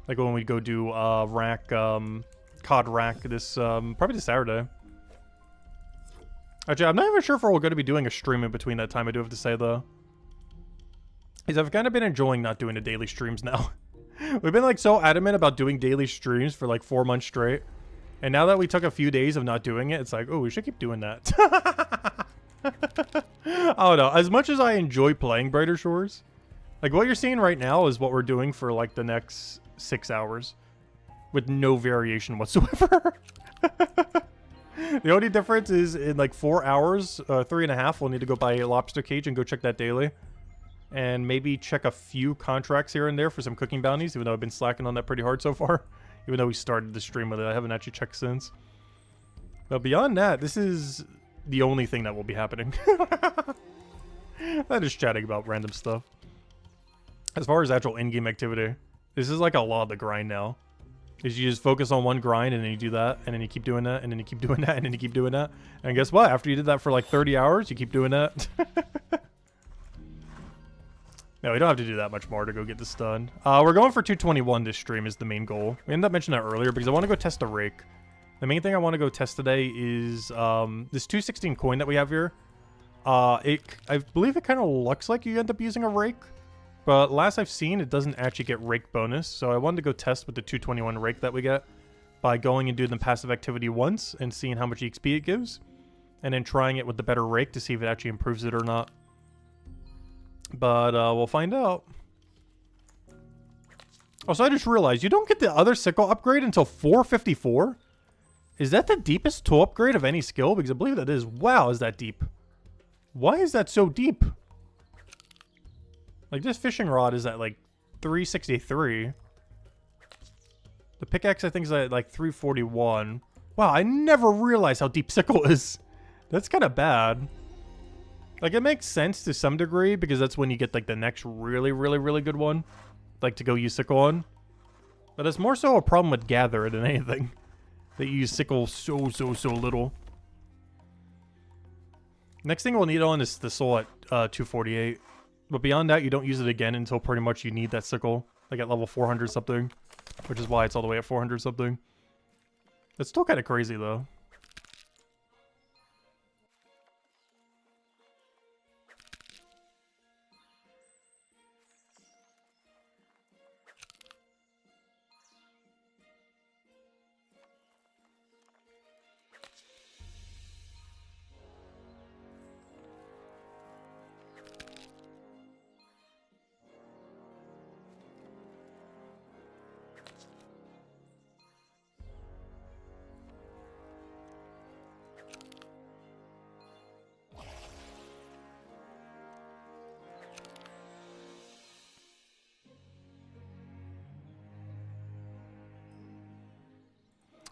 Like when we go do cod rack this, probably this Saturday. Actually, I'm not even sure if we're going to be doing a stream in between that time, I do have to say, though. Because I've kind of been enjoying not doing the daily streams now. We've been, like, so adamant about doing daily streams for, like, 4 months straight. And now that we took a few days of not doing it, it's like, oh, we should keep doing that. I don't know. As much as I enjoy playing Brighter Shores, like, what you're seeing right now is what we're doing for, like, the next 6 hours. With no variation whatsoever. The only difference is in, like, 4 hours, 3.5, we'll need to go buy a lobster cage and go check that daily. And maybe check a few contracts here and there for some cooking bounties, even though I've been slacking on that pretty hard so far. Even though we started the stream with it, I haven't actually checked since. But beyond that, this is the only thing that will be happening. I'm just chatting about random stuff. As far as actual in-game activity, this is like a lot of the grind now. Is you just focus on one grind and then you do that, and then you keep doing that, and then you keep doing that, and then you keep doing that. And guess what? After you did that for like 30 hours, you keep doing that. No, we don't have to do that much more to go get this done. We're going for 221 this stream is the main goal. We ended up mentioning that earlier because I want to go test a rake. The main thing I want to go test today is this 216 coin that we have here. I believe it kind of looks like you end up using a rake. But last I've seen, it doesn't actually get rake bonus. So I wanted to go test with the 221 rake that we get by going and doing the passive activity once and seeing how much EXP it gives. And then trying it with the better rake to see if it actually improves it or not. But we'll find out. Also, I just realized you don't get the other sickle upgrade until 454. Is that the deepest tool upgrade of any skill? Because I believe that is. Wow, is that deep? Why is that so deep? Like, this fishing rod is at, like, 363. The pickaxe, I think, is at, like, 341. Wow, I never realized how deep sickle is. That's kind of bad. Like, it makes sense to some degree, because that's when you get, like, the next really, really, really good one. Like, to go use sickle on. But it's more so a problem with Gather than anything. They use Sickle so little. Next thing we'll need on is the Soul at 248. But beyond that, you don't use it again until pretty much you need that Sickle. Like at level 400 something. Which is why it's all the way at 400 something. It's still kind of crazy though.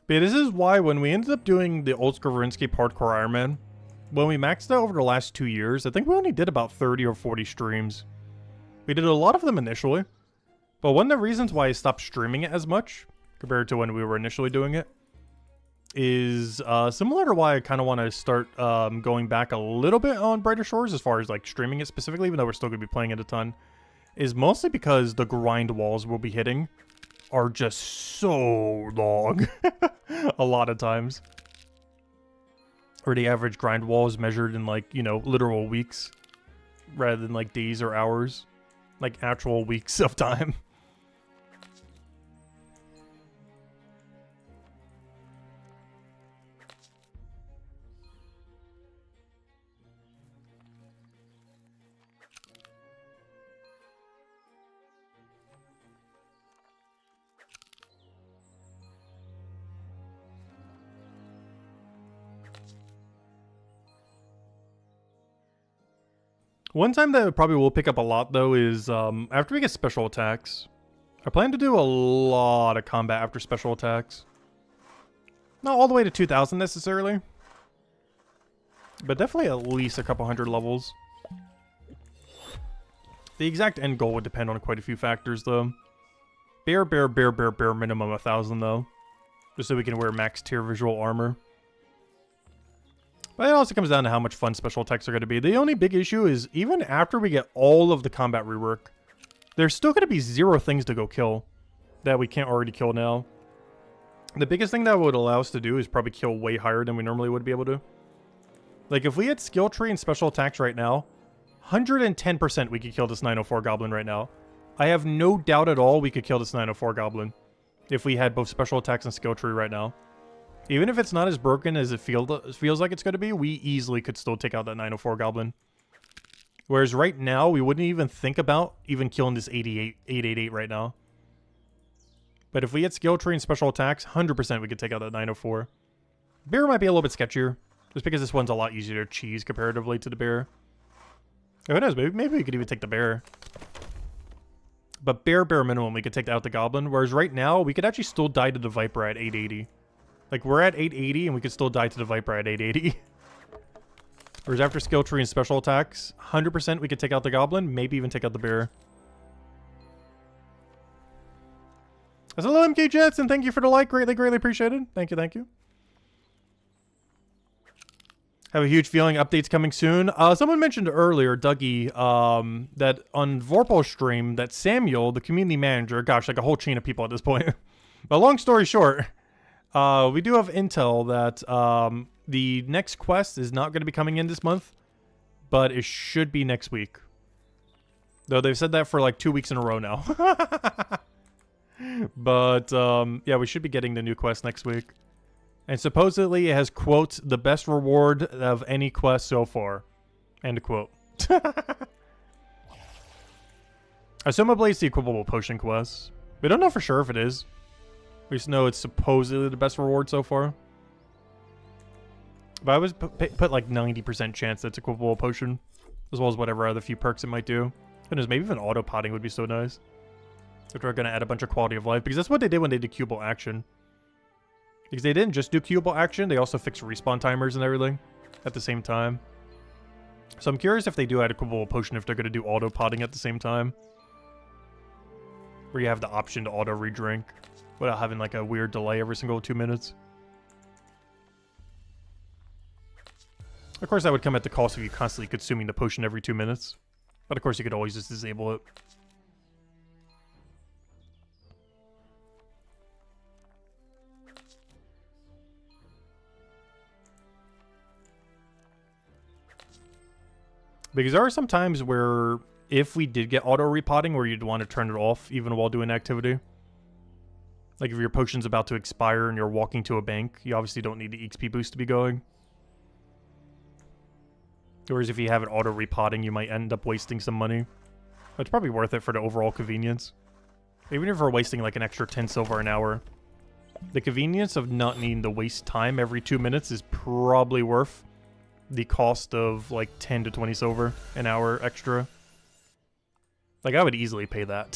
But this is why when we ended up doing the old school RuneScape Hardcore Iron Man, when we maxed out over the last 2 years, I think we only did about 30 or 40 streams. We did a lot of them initially, but one of the reasons why I stopped streaming it as much, compared to when we were initially doing it, is similar to why I kind of want to start going back a little bit on Brighter Shores as far as like streaming it specifically, even though we're still going to be playing it a ton, is mostly because the grind walls we'll be hitting are just so long a lot of times. Or the average grind wall is measured in like, you know, literal weeks rather than like days or hours. Like actual weeks of time. One time that probably will pick up a lot, though, is after we get special attacks. I plan to do a lot of combat after special attacks. Not all the way to 2,000 necessarily. But definitely at least a couple hundred levels. The exact end goal would depend on quite a few factors, though. Bare minimum 1,000, though. Just so we can wear max tier visual armor. But it also comes down to how much fun special attacks are going to be. The only big issue is, even after we get all of the combat rework, there's still going to be 0 things to go kill that we can't already kill now. The biggest thing that would allow us to do is probably kill way higher than we normally would be able to. Like, if we had skill tree and special attacks right now, 110% we could kill this 904 goblin right now. I have no doubt at all we could kill this 904 goblin if we had both special attacks and skill tree right now. Even if it's not as broken as it feels like it's going to be, we easily could still take out that 904 goblin. Whereas right now, we wouldn't even think about even killing this 888 right now. But if we had skill tree and special attacks, 100% we could take out that 904. Bear might be a little bit sketchier, just because this one's a lot easier to cheese comparatively to the bear. Who knows, maybe we could even take the bear. But bare minimum, we could take out the goblin. Whereas right now, we could actually still die to the Viper at 880. Like, we're at 880, and we could still die to the Viper at 880. Whereas after skill tree and special attacks, 100% we could take out the goblin, maybe even take out the bear. Hello, MK Jets, and thank you for the like. Greatly appreciated. Thank you. Have a huge feeling updates coming soon. Someone mentioned earlier, Dougie, that on Vorpal's stream, that Samuel, the community manager, gosh, like a whole chain of people at this point. But long story short, we do have intel that the next quest is not going to be coming in this month, but it should be next week. Though they've said that for like 2 weeks in a row now. But yeah, we should be getting the new quest next week. And supposedly it has, quote, the best reward of any quest so far. End quote. Assumably it's the equipable potion quest. We don't know for sure if it is. We just know it's supposedly the best reward so far. But I was put like 90% chance that's equipable potion. As well as whatever other few perks it might do. Who knows, maybe even auto-potting would be so nice. If we're going to add a bunch of quality of life. Because that's what they did when they did cubable action. Because they didn't just do cubable action, they also fixed respawn timers and everything at the same time. So I'm curious if they do add a equipable potion, if they're going to do auto-potting at the same time. Where you have the option to auto-redrink. without having like a weird delay every single 2 minutes. Of course, that would come at the cost of you constantly consuming the potion every 2 minutes. But of course, you could always just disable it. Because there are some times where if we did get auto repotting where you'd want to turn it off even while doing activity. Like if your potion's about to expire and you're walking to a bank, you obviously don't need the XP boost to be going. Whereas if you have it auto repotting, you might end up wasting some money. But it's probably worth it for the overall convenience. Even if we're wasting like an extra 10 silver an hour. The convenience of not needing to waste time every 2 minutes is probably worth the cost of like 10 to 20 silver an hour extra. Like I would easily pay that.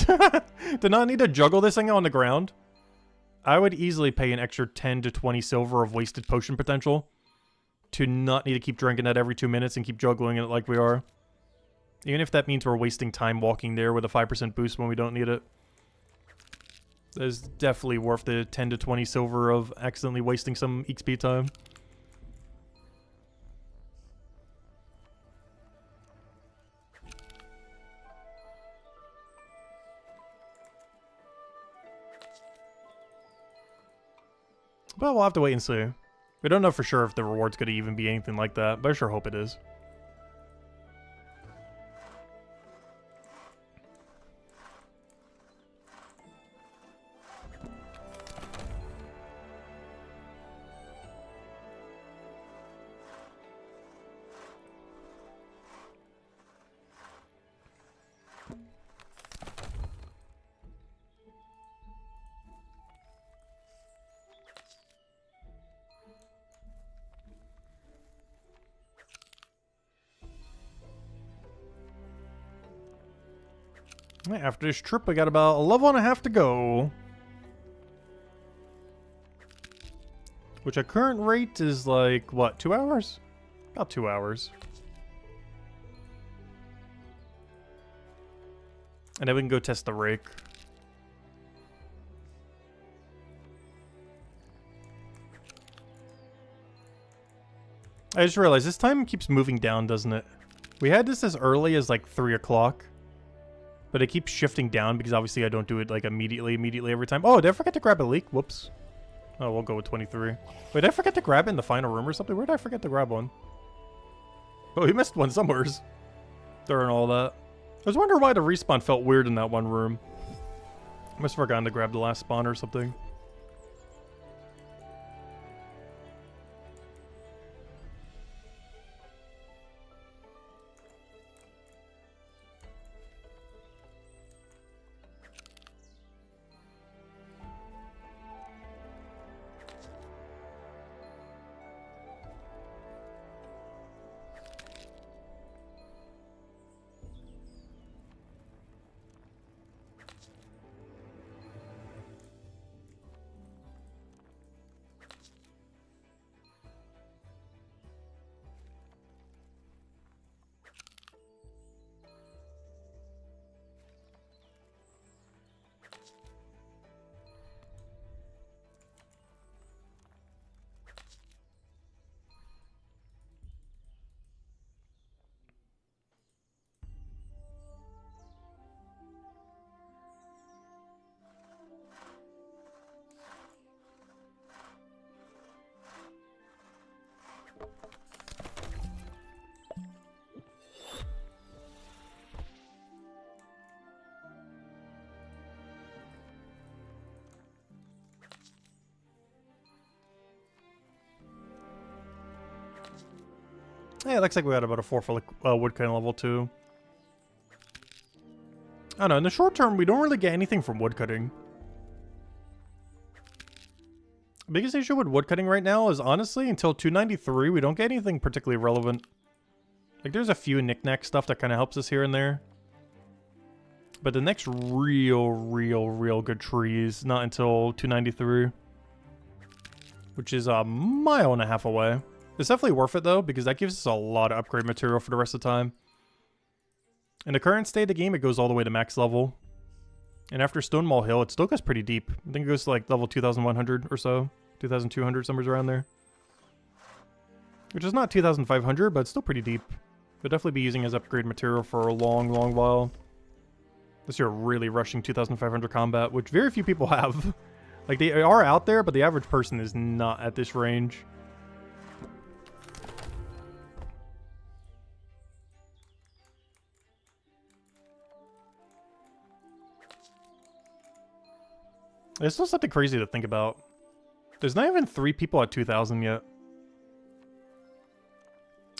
To not need to juggle this thing on the ground, I would easily pay an extra 10 to 20 silver of wasted potion potential to not need to keep drinking that every 2 minutes and keep juggling it like we are. Even if that means we're wasting time walking there with a 5% boost when we don't need it. That is definitely worth the 10 to 20 silver of accidentally wasting some XP time. But we'll have to wait and see. We don't know for sure if the reward's going to even be anything like that, but I sure hope it is. After this trip, we got about a level and a half to go. Which at current rate is like, what, 2 hours? About 2 hours. And then we can go test the rake. I just realized this time keeps moving down, doesn't it? We had this as early as like 3 o'clock. But it keeps shifting down because obviously I don't do it like immediately every time. Oh, did I forget to grab a leak? Whoops. Oh, we'll go with 23. Wait, did I forget to grab it in the final room or something? Where did I forget to grab one? Oh, we missed one somewheres during all that. I was wondering why the respawn felt weird in that one room. I must have forgotten to grab the last spawn or something. Yeah, it looks like we got about a 4 for woodcutting level 2. I don't know, in the short term, we don't really get anything from woodcutting. The biggest issue with woodcutting right now is honestly, until 293, we don't get anything particularly relevant. Like, there's a few knick-knack stuff that kind of helps us here and there. But the next real good tree is not until 293. Which is a mile and a half away. It's definitely worth it though, because that gives us a lot of upgrade material for the rest of the time. In the current state of the game, it goes all the way to max level. And after Stonewall Hill, it still goes pretty deep. I think it goes to like level 2,100 or so. 2,200, somewhere around there. Which is not 2,500, but it's still pretty deep. We'll definitely be using as upgrade material for a long, long while. Unless you're really rushing 2,500 combat, which very few people have. Like, they are out there, but the average person is not at this range. It's still something crazy to think about. There's not even 3 people at 2,000 yet.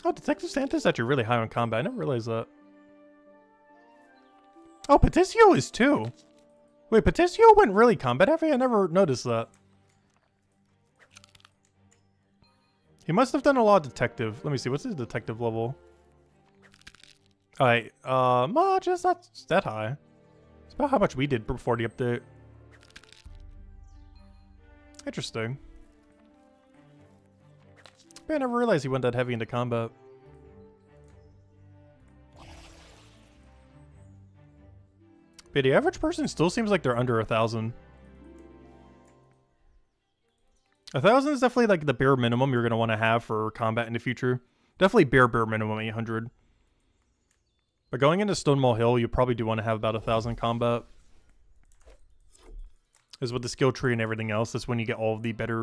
Oh, Detective Santa's actually really high on combat. I never realized that. Oh, Patricio is too. Wait, Patricio went really combat heavy? I never noticed that. He must have done a lot of detective. Let me see, what's his detective level? Alright, just not that high. It's about how much we did before the update. Interesting. Man, I never realized he went that heavy into combat. But the average person still seems like they're under 1,000. 1,000 is definitely like the bare minimum you're going to want to have for combat in the future. Definitely bare minimum 800. But going into Stonewall Hill, you probably do want to have about 1,000 combat. Is with the skill tree and everything else, that's when you get all of the better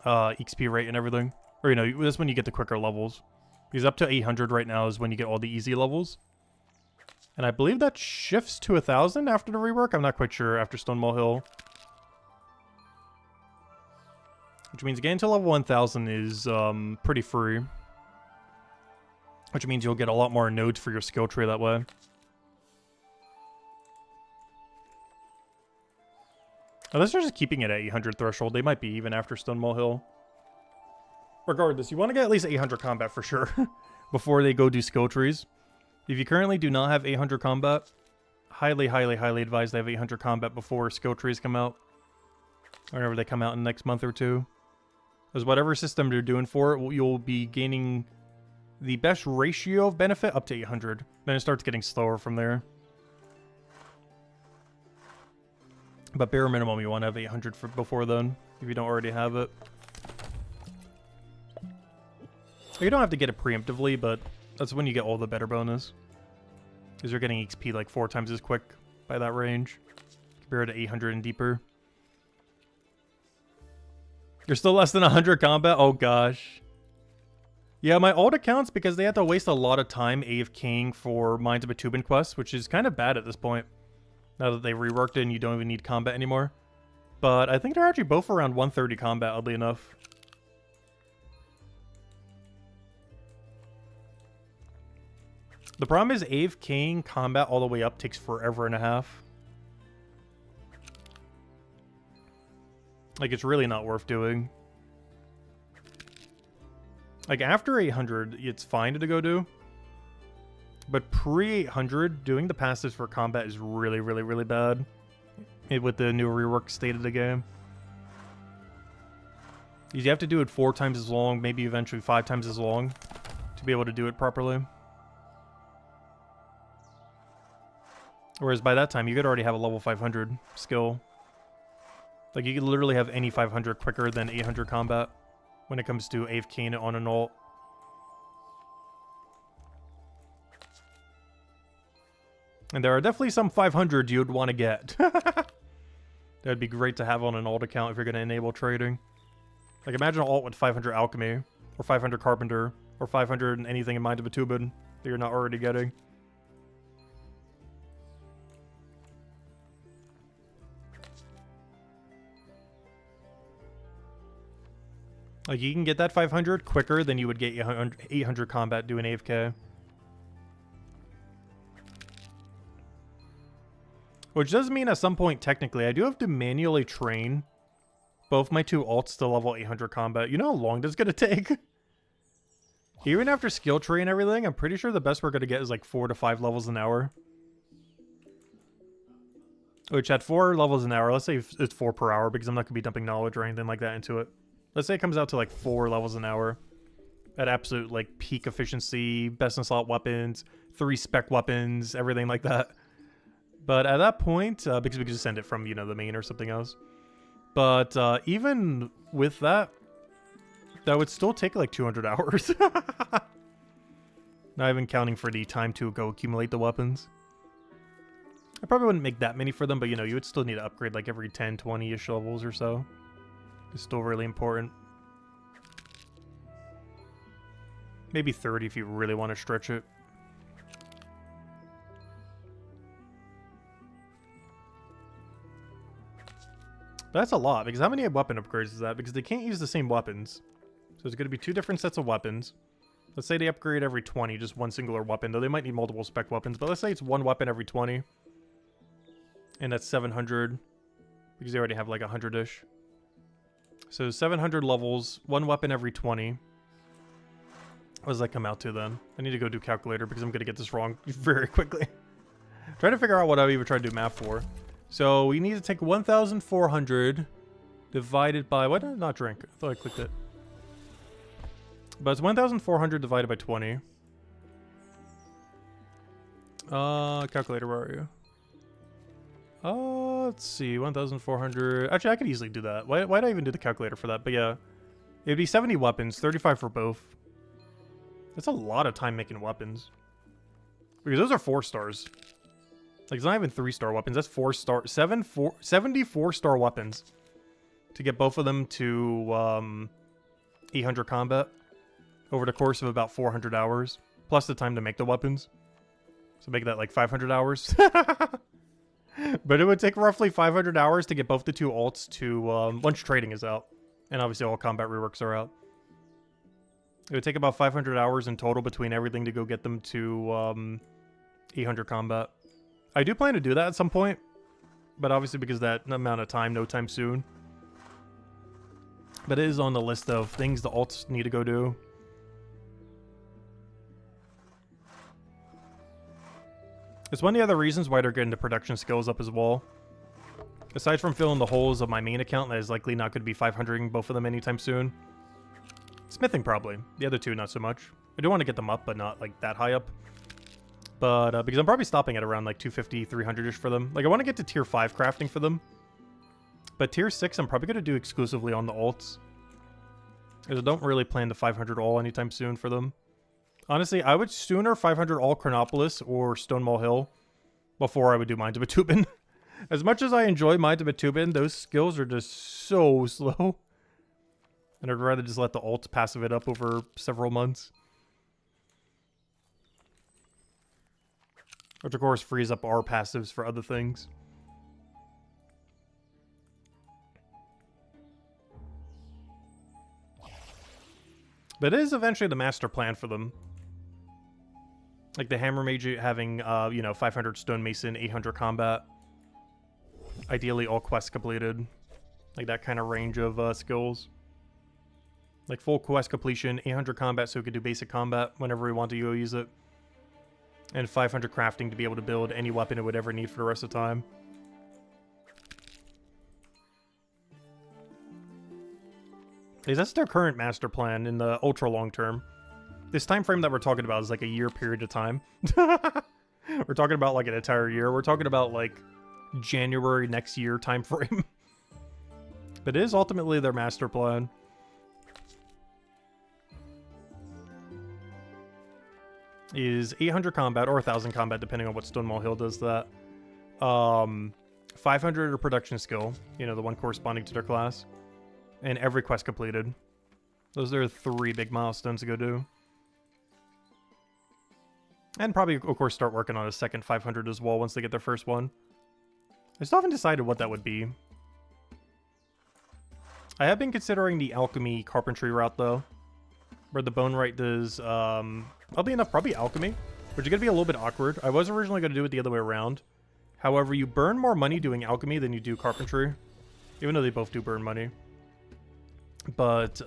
XP rate and everything. Or, you know, that's when you get the quicker levels. Because up to 800 right now is when you get all the easy levels. And I believe that shifts to 1,000 after the rework. I'm not quite sure after Stonewall Hill. Which means getting to level 1,000 is pretty free. Which means you'll get a lot more nodes for your skill tree that way. Unless they're just keeping it at 800 threshold. They might be even after Stonewall Hill. Regardless, you want to get at least 800 combat for sure. Before they go do skill trees. If you currently do not have 800 combat, highly advised to have 800 combat before skill trees come out. Whenever they come out in the next month or two. Because whatever system they're doing for it, you'll be gaining the best ratio of benefit up to 800. Then it starts getting slower from there. But bare minimum, you want to have 800 for before then, if you don't already have it. You don't have to get it preemptively, but that's when you get all the better bonus. Because you're getting XP like 4 times as quick by that range, compared to 800 and deeper. You're still less than 100 combat? Oh gosh. Yeah, my old accounts, because they had to waste a lot of time AFKing for Mines of Bitumen quests, which is kind of bad at this point. Now that they reworked it and you don't even need combat anymore. But I think they're actually both around 130 combat, oddly enough. The problem is AFKing combat all the way up takes forever and a half. Like, it's really not worth doing. Like, after 800, it's fine to go do. But pre-800, doing the passives for combat is really bad. With the new rework state of the game. You have to do it 4 times as long, maybe eventually 5 times as long, to be able to do it properly. Whereas by that time, you could already have a level 500 skill. Like, you could literally have any 500 quicker than 800 combat when it comes to AFKing on an ult. And there are definitely some 500 you'd want to get. That'd be great to have on an alt account if you're going to enable trading. Like, imagine an alt with 500 alchemy, or 500 carpenter, or 500 and anything in Mind of Bitumen that you're not already getting. Like, you can get that 500 quicker than you would get 800 combat doing AFK. Which does mean at some point, technically, I do have to manually train both my 2 alts to level 800 combat. You know how long that's going to take? Even after skill tree and everything, I'm pretty sure the best we're going to get is like 4 to 5 levels an hour. Which at 4 levels an hour, let's say it's 4 per hour because I'm not going to be dumping knowledge or anything like that into it. Let's say it comes out to like 4 levels an hour. At absolute like peak efficiency, best in slot weapons, 3 spec weapons, everything like that. But at that point, because we could just send it from, you know, the main or something else. But even with that, that would still take like 200 hours. Not even counting for the time to go accumulate the weapons. I probably wouldn't make that many for them, but you know, you would still need to upgrade like every 10, 20-ish levels or so. It's still really important. Maybe 30 if you really want to stretch it. But that's a lot, because how many weapon upgrades is that? Because they can't use the same weapons. So there's going to be 2 different sets of weapons. Let's say they upgrade every 20, just one singular weapon, though they might need multiple spec weapons, but let's say it's one weapon every 20. And that's 700, because they already have like 100-ish. So 700 levels, one weapon every 20. What does that come out to then? I need to go do calculator because I'm going to get this wrong very quickly. Trying to figure out what I even tried to do math for. So we need to take 1,400 divided by... Why did I not drink? I thought I clicked it. But it's 1,400 divided by 20. Calculator, where are you? Let's see, 1,400. Actually, I could easily do that. Why did I even do the calculator for that? But yeah, it'd be 70 weapons, 35 for both. That's a lot of time making weapons. Because those are 4 stars. Like, it's not even 3-star weapons. That's 4-star, 74-star weapons to get both of them to 800 combat over the course of about 400 hours, plus the time to make the weapons. So make that like 500 hours. But it would take roughly 500 hours to get both the 2 alts to, once trading is out. And obviously all combat reworks are out. It would take about 500 hours in total between everything to go get them to 800 combat. I do plan to do that at some point. But obviously because that amount of time, no time soon. But it is on the list of things the alts need to go do. It's one of the other reasons why they're getting the production skills up as well. Aside from filling the holes of my main account that is likely not going to be 500ing both of them anytime soon. Smithing probably. The other 2 not so much. I do want to get them up, but not like that high up. But because I'm probably stopping at around like 250, 300-ish for them. Like I want to get to tier 5 crafting for them. But tier 6 I'm probably going to do exclusively on the alts. Because I don't really plan the 500 all anytime soon for them. Honestly, I would sooner 500 all Chronopolis or Stonewall Hill before I would do Mind of Batubin. As much as I enjoy Mind of Batubin, those skills are just so slow. And I'd rather just let the alts passive it up over several months. Which of course frees up our passives for other things. But it is eventually the master plan for them. Like the Hammer Mage having, you know, 500 Stonemason, 800 combat. Ideally all quests completed. Like that kind of range of skills. Like full quest completion, 800 combat so we could do basic combat whenever we want to go use it. And 500 crafting to be able to build any weapon it would ever need for the rest of the time. That's their current master plan in the ultra long term. This time frame that we're talking about is like a year period of time. We're talking about like an entire year. We're talking about like January next year time frame. But it is ultimately their master plan. Is 800 combat or 1,000 combat depending on what Stonewall Hill does that. 500 production skill, you know, the one corresponding to their class. And every quest completed. Those are 3 big milestones to go do. And probably, of course, start working on a second 500 as well once they get their first one. I still haven't decided what that would be. I have been considering the alchemy carpentry route, though. Where the bone right does, oddly enough, probably alchemy. Which is going to be a little bit awkward. I was originally going to do it the other way around. However, you burn more money doing alchemy than you do carpentry. Even though they both do burn money. But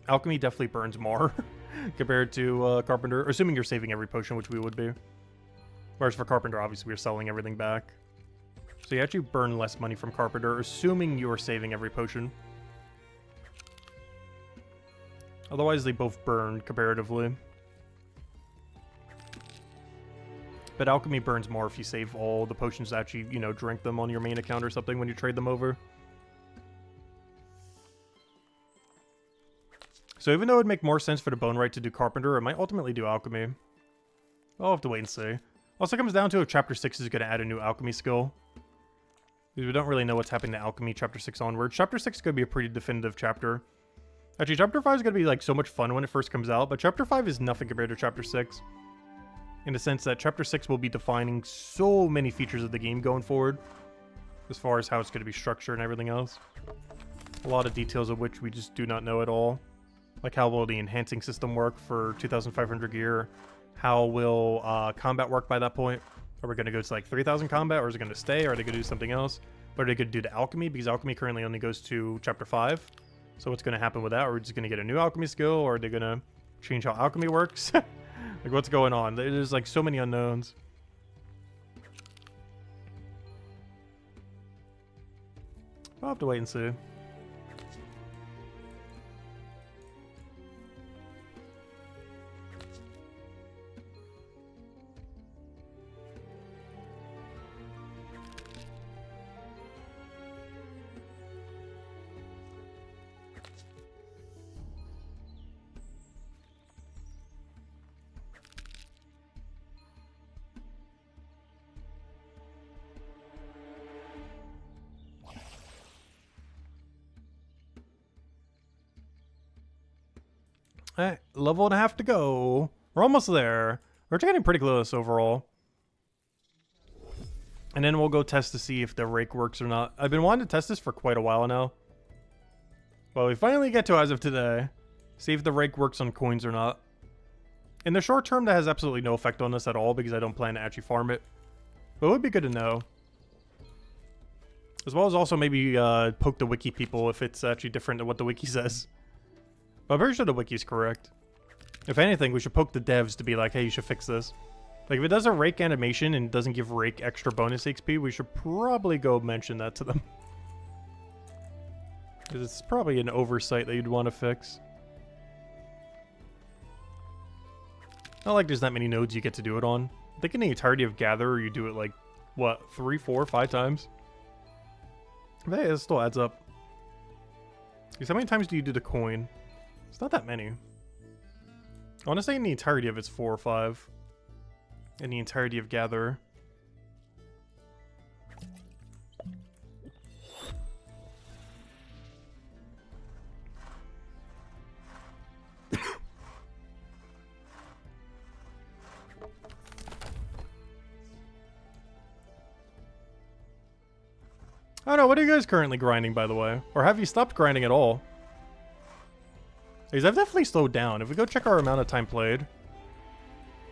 alchemy definitely burns more compared to carpenter, assuming you're saving every potion, which we would be. Whereas for carpenter, obviously, we're selling everything back. So you actually burn less money from carpenter, assuming you're saving every potion. Otherwise, they both burn comparatively. But alchemy burns more if you save all the potions to actually, you know, drink them on your main account or something when you trade them over. So even though it would make more sense for the Bone Right to do Carpenter, it might ultimately do Alchemy. I'll have to wait and see. Also comes down to if Chapter 6 is going to add a new Alchemy skill. Because we don't really know what's happening to Alchemy Chapter 6 onward. Chapter 6 is going to be a pretty definitive chapter. Actually, Chapter 5 is going to be like so much fun when it first comes out, but Chapter 5 is nothing compared to Chapter 6. In the sense that Chapter 6 will be defining so many features of the game going forward. As far as how it's going to be structured and everything else. A lot of details of which we just do not know at all. Like how will the enhancing system work for 2,500 gear? How will combat work by that point? Are we going to go to like 3,000 combat, or is it going to stay? Or are they going to do something else? What are they going to do to alchemy? Because alchemy currently only goes to Chapter 5. So what's going to happen with that? Are we just going to get a new alchemy skill? Or are they going to change how alchemy works? Like what's going on? There's like so many unknowns. I'll have to wait and see. Level and a half to go. We're almost there. We're getting pretty close overall. And then we'll go test to see if the rake works or not. I've been wanting to test this for quite a while now. Well, we finally get to as of today. See if the rake works on coins or not. In the short term, that has absolutely no effect on this at all because I don't plan to actually farm it. But it would be good to know. As well as also maybe poke the wiki people if it's actually different than what the wiki says. But I'm pretty sure the wiki's correct. If anything, we should poke the devs to be like, hey, you should fix this. Like, if it does a rake animation and doesn't give rake extra bonus XP, we should probably go mention that to them. Because it's probably an oversight that you'd want to fix. Not like there's that many nodes you get to do it on. I think in the entirety of Gatherer, you do it like, what, 3, 4, 5 times? But hey, it still adds up. Because how many times do you do the coin? It's not that many. I want to say in the entirety of it's 4 or 5. In the entirety of Gatherer. I don't know, what are you guys currently grinding, by the way? Or have you stopped grinding at all? Because I've definitely slowed down. If we go check our amount of time played.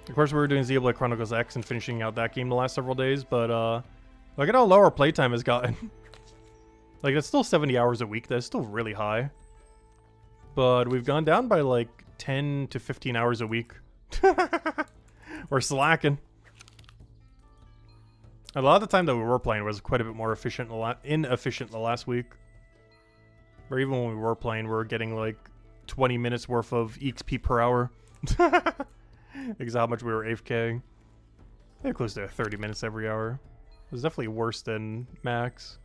Of course, we were doing Xenoblade Chronicles X and finishing out that game the last several days, but look at how low our playtime has gotten. Like, that's still 70 hours a week. That's still really high. But we've gone down by like 10 to 15 hours a week. We're slacking. A lot of the time that we were playing was quite a bit more inefficient the last week. Or even when we were playing, we were getting like 20 minutes worth of XP per hour. Because how much we were AFKing. Maybe close to 30 minutes every hour. It was definitely worse than max.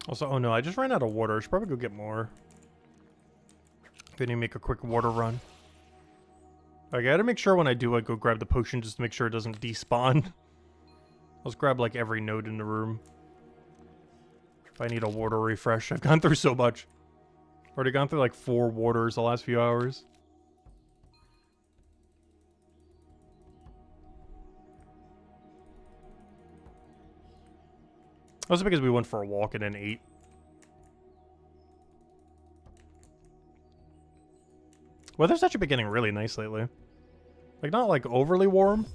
Also, oh no, I just ran out of water. I should probably go get more. Then you make a quick water run. I gotta make sure when I do, I go grab the potion just to make sure it doesn't despawn. Let's grab like every node in the room. If I need a water refresh. I've gone through so much. Already gone through like 4 waters the last few hours. Also because we went for a walk and then ate. Weather's actually been getting really nice lately. Like, not like overly warm.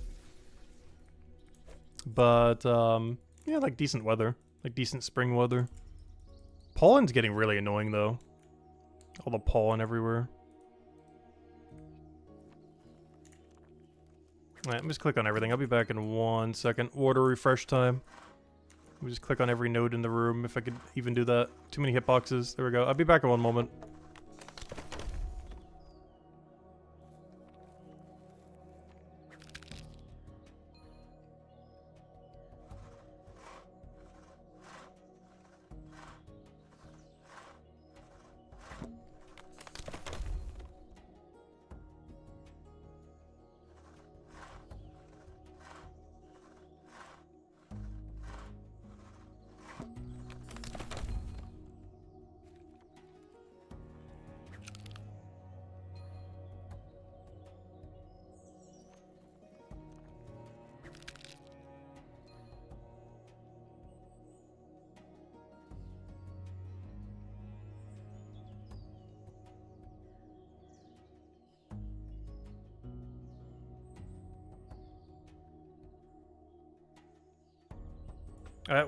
But, yeah, like decent weather. Like decent spring weather. Pollen's getting really annoying though. All the pollen everywhere. Alright, let me just click on everything. I'll be back in 1 second. Water refresh time. Let me just click on every node in the room if I could even do that. Too many hitboxes. There we go. I'll be back in 1 moment.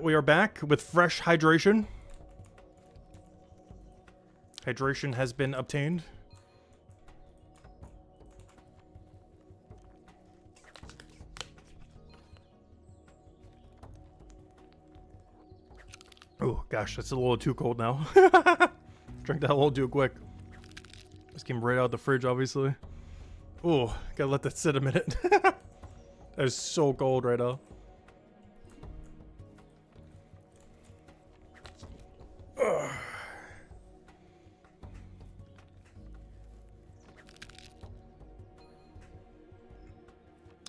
We are back with fresh hydration. Hydration has been obtained. Oh gosh, that's a little too cold now. Drank that a little too quick. This came right out the fridge, obviously. Oh, gotta let that sit a minute. That is so cold right now.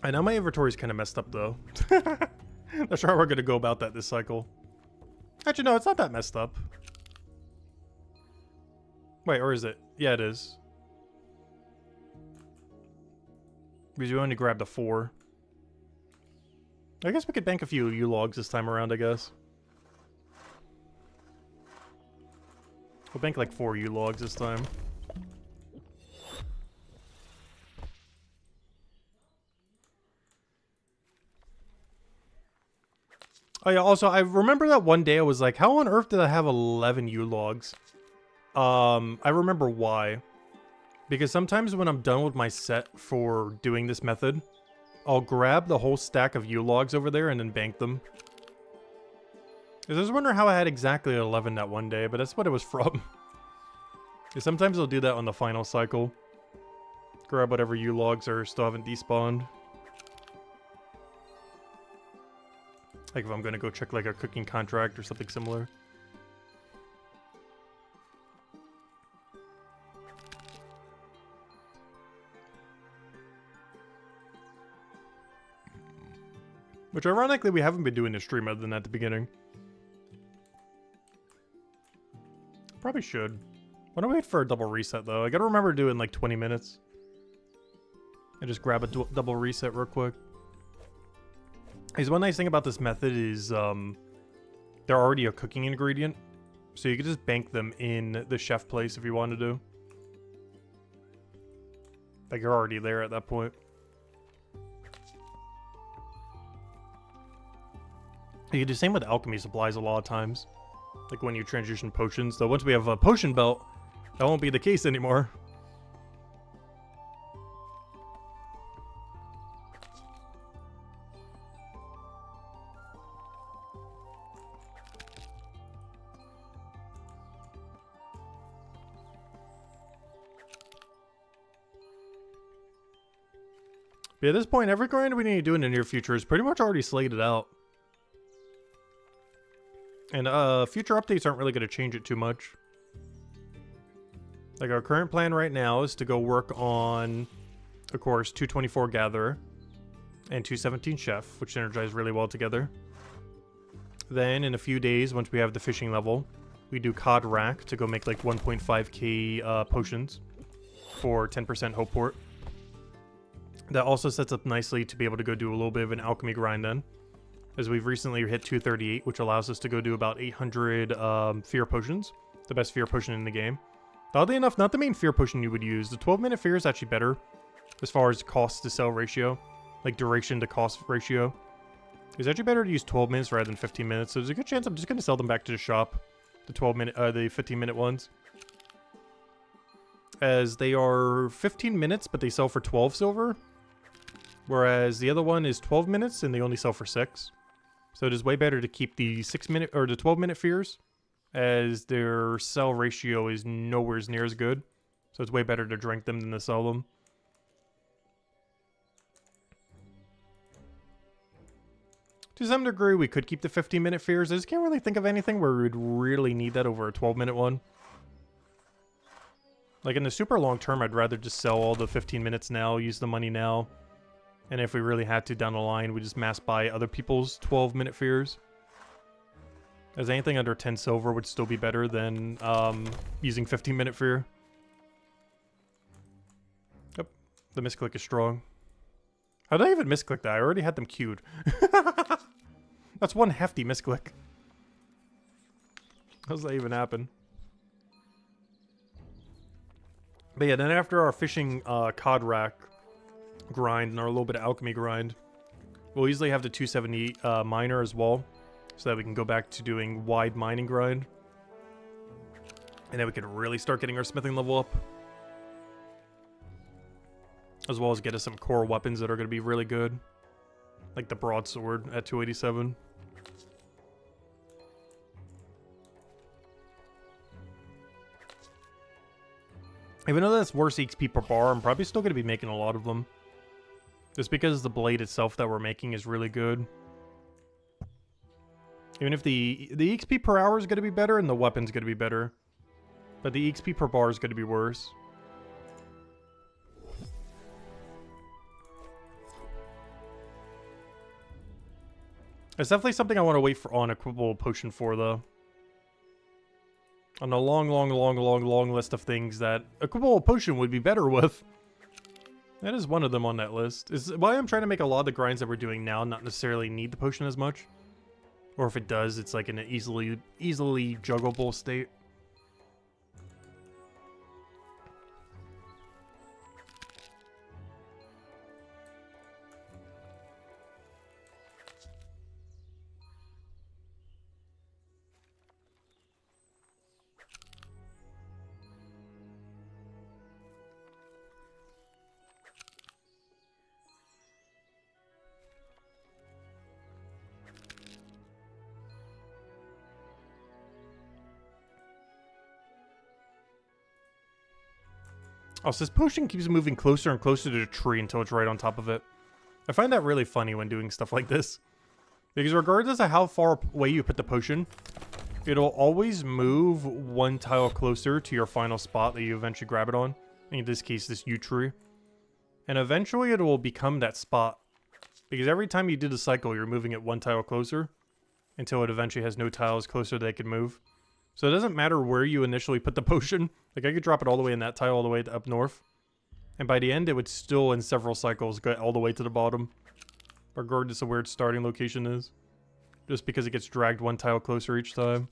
I know my inventory's kind of messed up though. Not sure how we're gonna go about that this cycle. Actually, no, it's not that messed up. Wait, or is it? Yeah, it is. Because we only grabbed the 4. I guess we could bank a few U-logs this time around, I guess. We'll bank like 4 U-logs this time. Oh yeah, also, I remember that one day I was like, how on earth did I have 11 U-logs? I remember why. Because sometimes when I'm done with my set for doing this method, I'll grab the whole stack of U-logs over there and then bank them. Because I was wondering how I had exactly 11 that one day, but that's what it was from. Sometimes I'll do that on the final cycle. Grab whatever U-logs are still haven't despawned. Like if I'm gonna go check like a cooking contract or something similar. Which ironically we haven't been doing this stream other than at the beginning. Probably should. Why don't we wait for a double reset though? I gotta remember to do it in like 20 minutes. And just grab a double reset real quick. Because one nice thing about this method is they're already a cooking ingredient. So you can just bank them in the chef place if you wanted to. Like you're already there at that point. You can do the same with alchemy supplies a lot of times. Like when you transition potions. Though once we have a potion belt, that won't be the case anymore. But at this point, every grind we need to do in the near future is pretty much already slated out. And future updates aren't really going to change it too much. Like our current plan right now is to go work on, of course, 224 Gatherer and 217 Chef, which synergize really well together. Then in a few days, once we have the fishing level, we do cod rack to go make like 1.5k potions for 10% hope port. That also sets up nicely to be able to go do a little bit of an alchemy grind then, as we've recently hit 238, which allows us to go do about 800 fear potions, the best fear potion in the game. Oddly enough, not the main fear potion you would use. The 12-minute fear is actually better as far as cost to sell ratio, like duration to cost ratio. It's actually better to use 12 minutes rather than 15 minutes, so there's a good chance I'm just going to sell them back to the shop, the 15-minute ones. As they are 15 minutes, but they sell for 12 silver, whereas the other one is 12 minutes and they only sell for 6. So it is way better to keep the 6-minute or the 12-minute fears, as their sell ratio is nowhere near as good. So it's way better to drink them than to sell them. To some degree, we could keep the 15-minute fears. I just can't really think of anything where we would really need that over a 12-minute one. Like in the super long term, I'd rather just sell all the 15 minutes now, use the money now. And if we really had to down the line, we just mass buy other people's 12-minute fears. As anything under 10 silver would still be better than using 15-minute fear. Yep, the misclick is strong. How did I even misclick that? I already had them queued. That's one hefty misclick. How does that even happen? But yeah, then after our fishing cod rack grind and our little bit of alchemy grind, we'll easily have the 270 miner as well, so that we can go back to doing wide mining grind. And then we can really start getting our smithing level up. As well as get us some core weapons that are going to be really good. Like the broadsword at 287. Even though that's worse XP per bar, I'm probably still going to be making a lot of them. Just because the blade itself that we're making is really good. Even if the XP per hour is going to be better and the weapon's going to be better. But the XP per bar is going to be worse. It's definitely something I want to wait for on equipable potion for, though. On a long list of things that equipable potion would be better with. That is one of them on that list. Is why I'm trying to make a lot of the grinds that we're doing now not necessarily need the potion as much. Or if it does, it's like in an easily juggable state. Oh, so this potion keeps moving closer and closer to the tree until it's right on top of it. I find that really funny when doing stuff like this. Because regardless of how far away you put the potion, it'll always move one tile closer to your final spot that you eventually grab it on. In this case, this yew tree. And eventually it will become that spot. Because every time you do the cycle, you're moving it one tile closer. Until it eventually has no tiles closer that it can move. So it doesn't matter where you initially put the potion. Like, I could drop it all the way in that tile all the way to up north. And by the end, it would still, in several cycles, go all the way to the bottom. Regardless of where its starting location is. Just because it gets dragged one tile closer each time.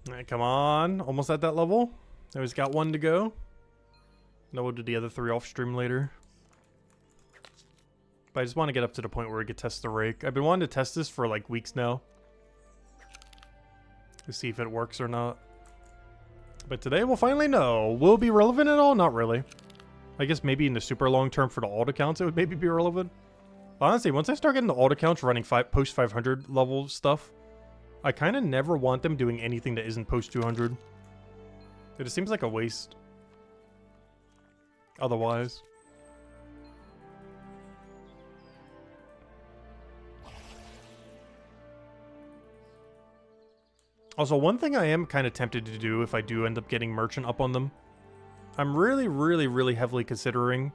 Alright, come on. Almost at that level. Now he's got one to go. Then we'll do the other 3 off stream later. But I just want to get up to the point where we could test the rake. I've been wanting to test this for like weeks now. To see if it works or not. But today we'll finally know. Will it be relevant at all? Not really. I guess maybe in the super long term for the alt accounts it would maybe be relevant. Honestly, once I start getting the alt accounts running post 500 level stuff, I kind of never want them doing anything that isn't post 200. It just seems like a waste. Otherwise. Also, one thing I am kind of tempted to do if I do end up getting merchant up on them, I'm really heavily considering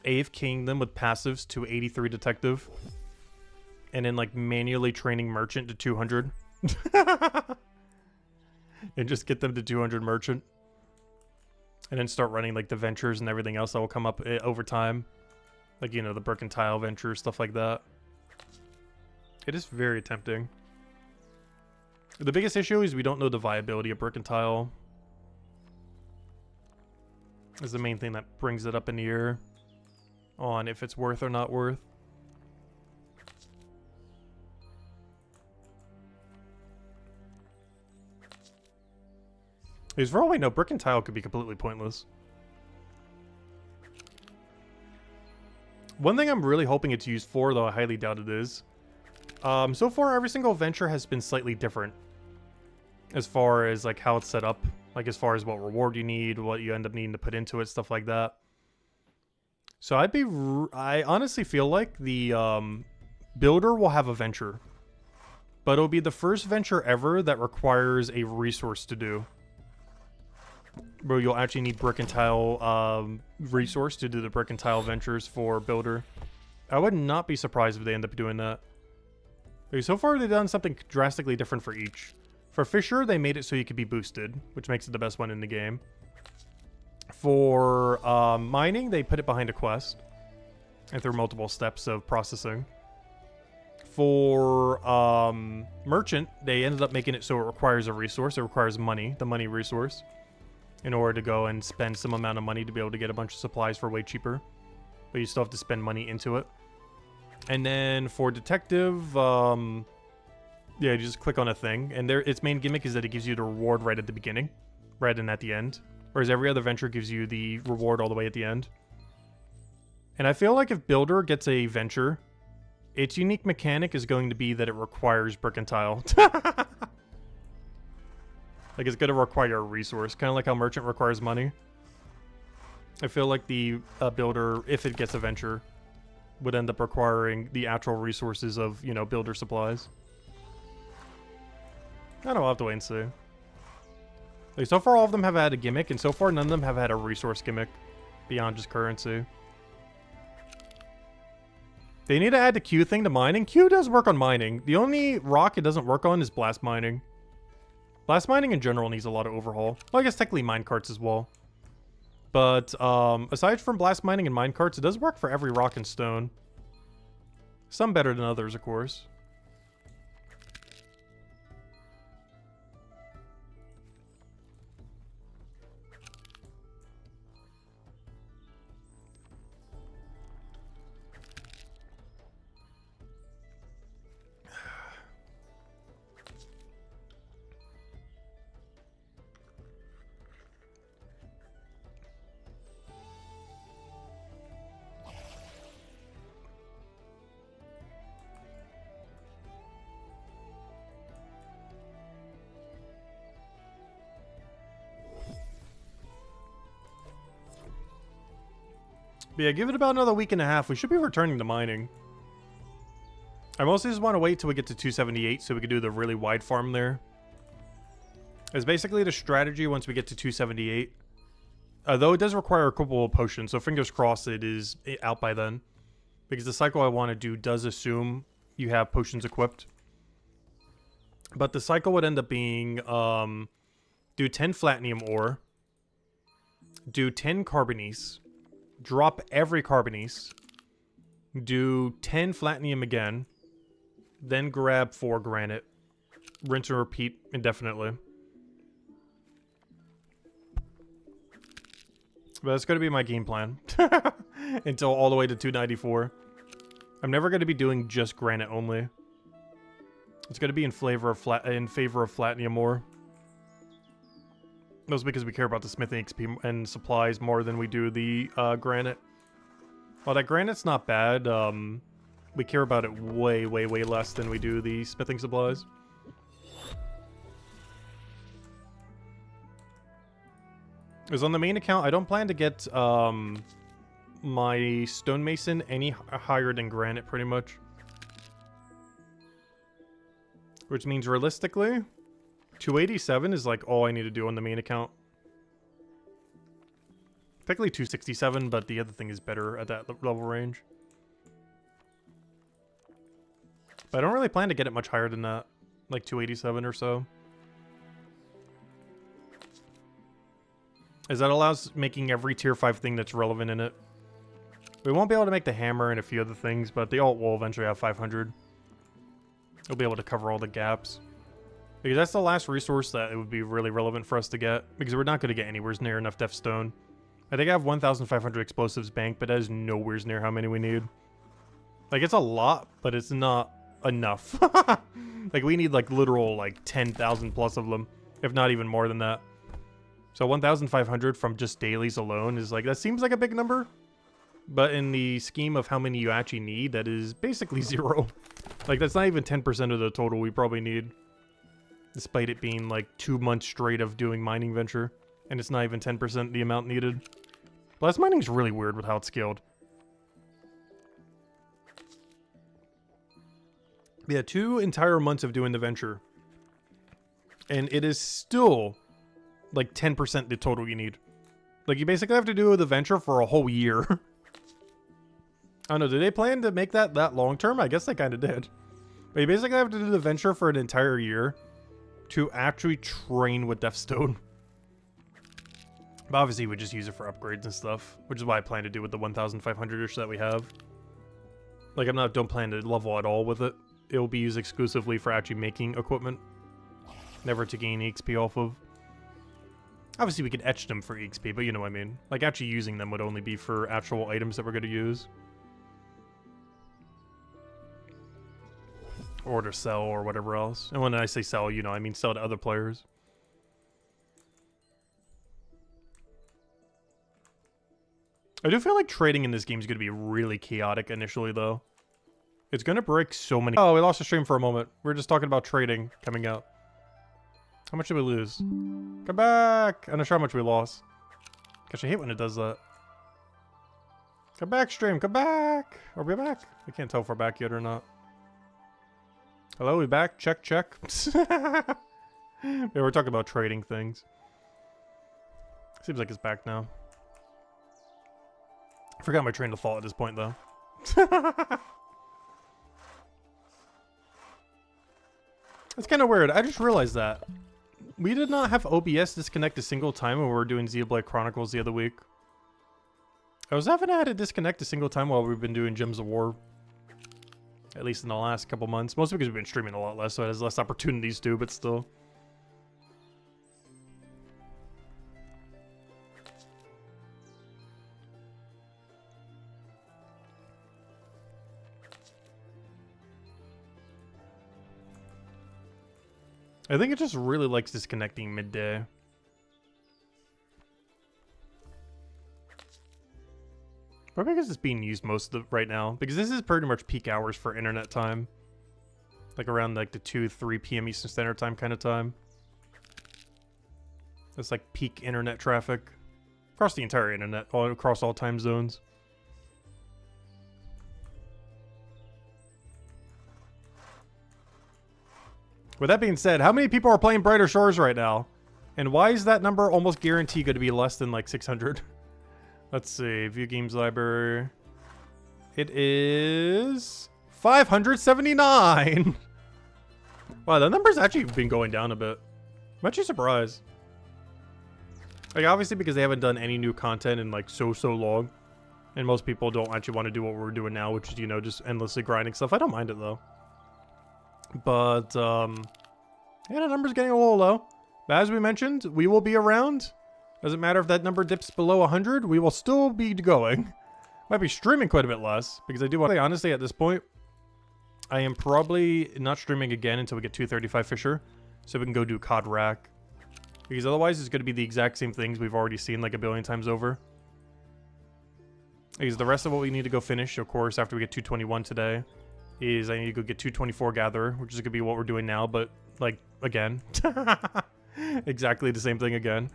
AFKing them with passives to 83 detective, and then like manually training merchant to 200, and just get them to 200 merchant, and then start running like the ventures and everything else that will come up over time, like, you know, the Mercantile ventures, stuff like that. It is very tempting. The biggest issue is we don't know the viability of Mercantile. Is the main thing that brings it up in the air on if it's worth or not worth. Because for all we know, Mercantile could be completely pointless. One thing I'm really hoping it's used for, though I highly doubt it is, so far every single venture has been slightly different. As far as like how it's set up, like as far as what reward you need, what you end up needing to put into it, stuff like that. So I honestly feel like the builder will have a venture, but it'll be the first venture ever that requires a resource to do. Where you'll actually need Mercantile resource to do the Mercantile ventures for builder. I would not be surprised if they end up doing that. Okay, so far they've done something drastically different for each. For Fisher, they made it so you could be boosted, which makes it the best one in the game. For mining, they put it behind a quest, and through multiple steps of processing. For merchant, they ended up making it so it requires a resource. It requires money, the money resource, in order to go and spend some amount of money to be able to get a bunch of supplies for way cheaper. But you still have to spend money into it. And then for detective, yeah, you just click on a thing, and its main gimmick is that it gives you the reward right at the beginning, rather than at the end. Whereas every other venture gives you the reward all the way at the end. And I feel like if Builder gets a venture, its unique mechanic is going to be that it requires Mercantile. Like, it's going to require a resource, kind of like how Merchant requires money. I feel like the Builder, if it gets a venture, would end up requiring the actual resources of, you know, Builder supplies. I don't know, I'll have to wait and see. Like, so far all of them have had a gimmick, and so far none of them have had a resource gimmick beyond just currency. They need to add the Q thing to mining. Q does work on mining. The only rock it doesn't work on is blast mining. Blast mining in general needs a lot of overhaul. Well, I guess technically minecarts as well. But aside from blast mining and minecarts, it does work for every rock and stone. Some better than others, of course. But yeah, give it about another week and a half. We should be returning to mining. I mostly just want to wait till we get to 278 so we can do the really wide farm there. It's basically the strategy once we get to 278. Though it does require a couple of potions, so fingers crossed it is out by then. Because the cycle I want to do does assume you have potions equipped. But the cycle would end up being, do 10 Flatinium ore, do 10 Carbonice, drop every Carbonice, do 10 Flatinium again, then grab 4 Granite, rinse and repeat indefinitely. But that's going to be my game plan until all the way to 294. I'm never going to be doing just granite only. It's going to be in favor of Flatnium more. That's because we care about the smithing XP and supplies more than we do the granite. Well, that granite's not bad. We care about it way, way, way less than we do the smithing supplies. Because on the main account, I don't plan to get my stonemason any higher than granite, pretty much. Which means realistically, 287 is like all I need to do on the main account. Technically 267, but the other thing is better at that level range. But I don't really plan to get it much higher than that. Like 287 or so. As that allows making every tier 5 thing that's relevant in it. We won't be able to make the hammer and a few other things, but the alt will eventually have 500. We'll be able to cover all the gaps. Because that's the last resource that it would be really relevant for us to get. Because we're not going to get anywhere near enough Death Stone. I think I have 1,500 explosives banked, but that is nowhere near how many we need. Like, it's a lot, but it's not enough. Like, we need, like, literal, like, 10,000 plus of them. If not even more than that. So 1,500 from just dailies alone is, like, that seems like a big number. But in the scheme of how many you actually need, that is basically 0. Like, that's not even 10% of the total we probably need. Despite it being, like, 2 months straight of doing mining venture. And it's not even 10% the amount needed. Blast mining's really weird with how it's scaled. Yeah, 2 entire months of doing the venture. And it is still, like, 10% the total you need. Like, you basically have to do the venture for a whole year. I don't know, did they plan to make that long term? I guess they kind of did. But you basically have to do the venture for an entire year to actually train with Deathstone. But obviously we just use it for upgrades and stuff, which is why I plan to do with the 1,500-ish that we have. Like, don't plan to level at all with it. It will be used exclusively for actually making equipment. Never to gain XP off of. Obviously we could etch them for XP, but you know what I mean. Like, actually using them would only be for actual items that we're going to use. Or to sell or whatever else. And when I say sell, you know, I mean sell to other players. I do feel like trading in this game is going to be really chaotic initially, though. It's going to break so many... Oh, we lost the stream for a moment. We were just talking about trading coming out. How much did we lose? Come back! I'm not sure how much we lost. Gosh, I hate when it does that. Come back, stream. Come back! Are we back? I can't tell if we're back yet or not. Hello, we back? Check, check. Yeah, we're talking about trading things. Seems like it's back now. I forgot my train of thought at this point, though. That's kind of weird. I just realized that. We did not have OBS disconnect a single time when we were doing Xenoblade Chronicles the other week. I haven't had it disconnect a single time while we've been doing Gems of War. At least in the last couple months. Mostly because we've been streaming a lot less, so it has less opportunities to, but still. I think it just really likes disconnecting midday. Probably because it's being used most of right now. Because this is pretty much peak hours for internet time. Like around like the 2-3 p.m. Eastern Standard Time kind of time. It's like peak internet traffic. Across the entire internet, across all time zones. With that being said, how many people are playing Brighter Shores right now? And why is that number almost guaranteed going to be less than like 600? Let's see, view games library. It is 579. Wow, that number's actually been going down a bit. I'm actually surprised. Like, obviously because they haven't done any new content in like so long. And most people don't actually want to do what we're doing now, which is, you know, just endlessly grinding stuff. I don't mind it though. But, yeah, the number's getting a little low. But as we mentioned, we will be around. Doesn't matter if that number dips below 100, we will still be going. Might be streaming quite a bit less, because I do want to say, honestly, at this point, I am probably not streaming again until we get 235 Fisher, so we can go do COD Rack. Because otherwise, it's going to be the exact same things we've already seen like a billion times over. Because the rest of what we need to go finish, of course, after we get 221 today, is I need to go get 224 Gatherer, which is going to be what we're doing now, but, like, again. Exactly the same thing again.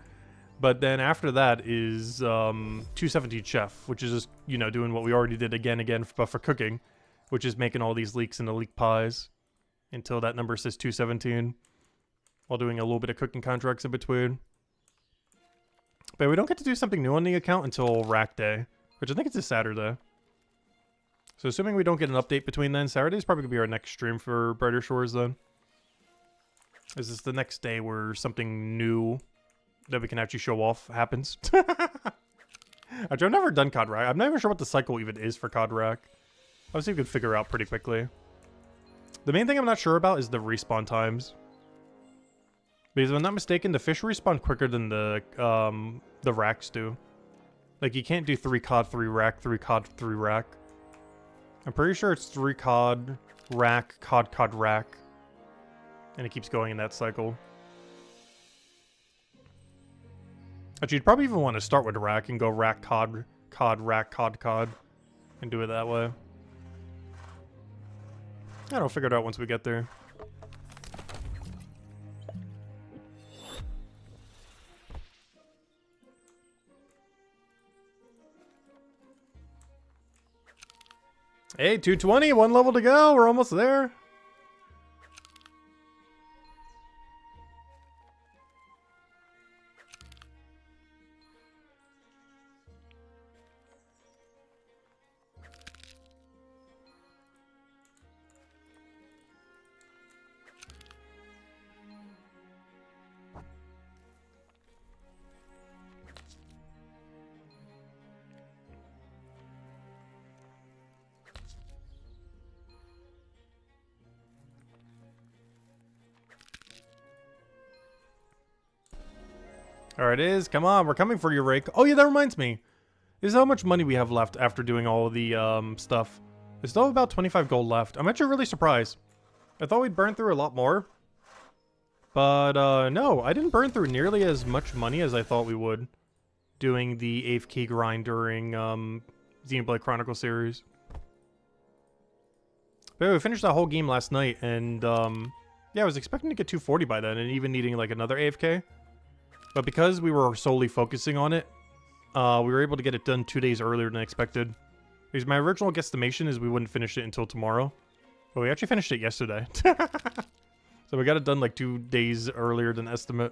But then after that is 217 Chef, which is just, you know, doing what we already did again, but for cooking, which is making all these leeks into leek pies until that number says 217, while doing a little bit of cooking contracts in between. But we don't get to do something new on the account until Rack Day, which I think it's a Saturday. So assuming we don't get an update between then, Saturday is probably going to be our next stream for Brighter Shores then. Is this the next day where something new that we can actually show off happens? Actually, I've never done COD Rack. I'm not even sure what the cycle even is for COD Rack. Obviously, we could figure out pretty quickly. The main thing I'm not sure about is the respawn times. Because if I'm not mistaken, the fish respawn quicker than the racks do. Like, you can't do 3 COD, 3 rack, 3 COD, 3 rack. I'm pretty sure it's 3 COD, rack, COD, COD, rack. And it keeps going in that cycle. Actually, you'd probably even want to start with rack and go rack, COD, COD, rack, COD, COD. And do it that way. I don't know, figure it out once we get there. Hey, 220, 1 level to go. We're almost there. There it is. Come on, we're coming for you, Rake. Oh yeah, that reminds me. This is how much money we have left after doing all of the stuff. There's still about 25 gold left. I'm actually really surprised. I thought we'd burn through a lot more. But no, I didn't burn through nearly as much money as I thought we would doing the 8th key grind during Xenoblade Chronicles series. But we finished that whole game last night, and yeah, I was expecting to get 240 by then, and even needing like another AFK. But because we were solely focusing on it, we were able to get it done 2 days earlier than expected. Because my original guesstimation is we wouldn't finish it until tomorrow. But we actually finished it yesterday. So we got it done like 2 days earlier than estimate.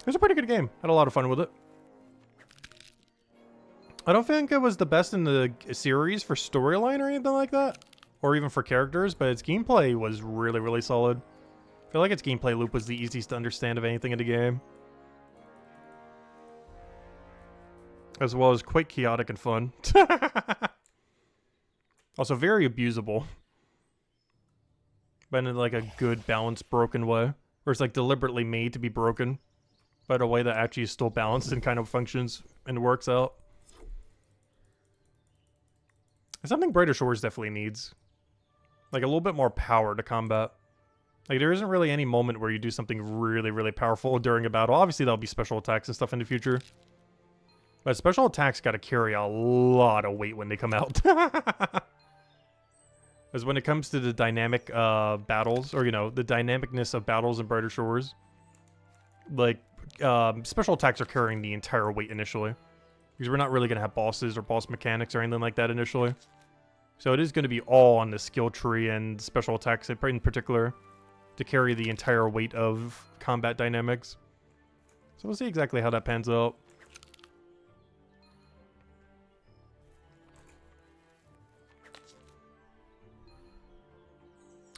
It was a pretty good game. Had a lot of fun with it. I don't think it was the best in the series for storyline or anything like that. Or even for characters, but its gameplay was really, really solid. I feel like its gameplay loop was the easiest to understand of anything in the game. As well as quite chaotic and fun. Also very abusable. But in like a good, balanced, broken way. Where it's like deliberately made to be broken. But a way that actually is still balanced and kind of functions and works out. It's something Brighter Shores definitely needs. Like a little bit more power to combat. Like there isn't really any moment where you do something really, really powerful during a battle. Obviously there'll be special attacks and stuff in the future. But special attacks gotta carry a lot of weight when they come out. As when it comes to the dynamic battles, or you know, the dynamicness of battles in Brighter Shores. Like, special attacks are carrying the entire weight initially. Because we're not really going to have bosses or boss mechanics or anything like that initially. So it is going to be all on the skill tree and special attacks in particular to carry the entire weight of combat dynamics. So we'll see exactly how that pans out.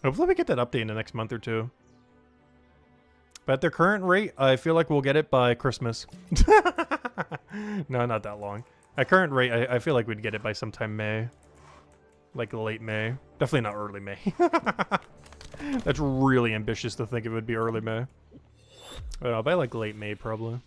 Hopefully we get that update in the next month or two. But at their current rate, I feel like we'll get it by Christmas. No, not that long. At current rate, I feel like we'd get it by sometime May. Like late May. Definitely not early May. That's really ambitious to think it would be early May. But by like late May, probably.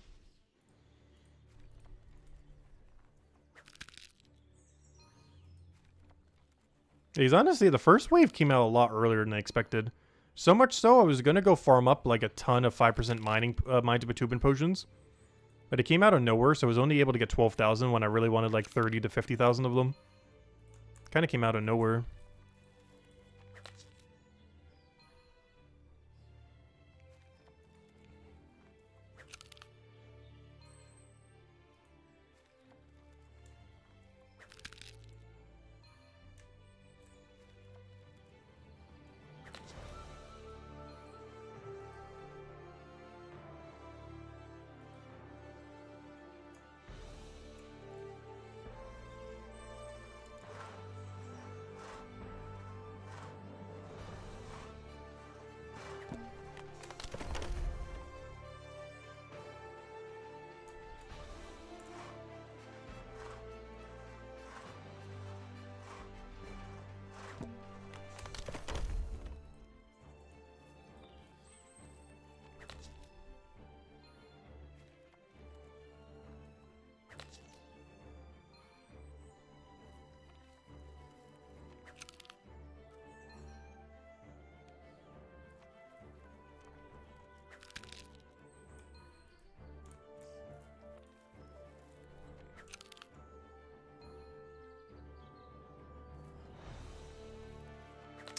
Because honestly, the first wave came out a lot earlier than I expected. So much so, I was going to go farm up like a ton of 5% mining mines of Bitumen potions. But it came out of nowhere, so I was only able to get 12,000 when I really wanted like 30 to 50,000 of them. Kind of came out of nowhere.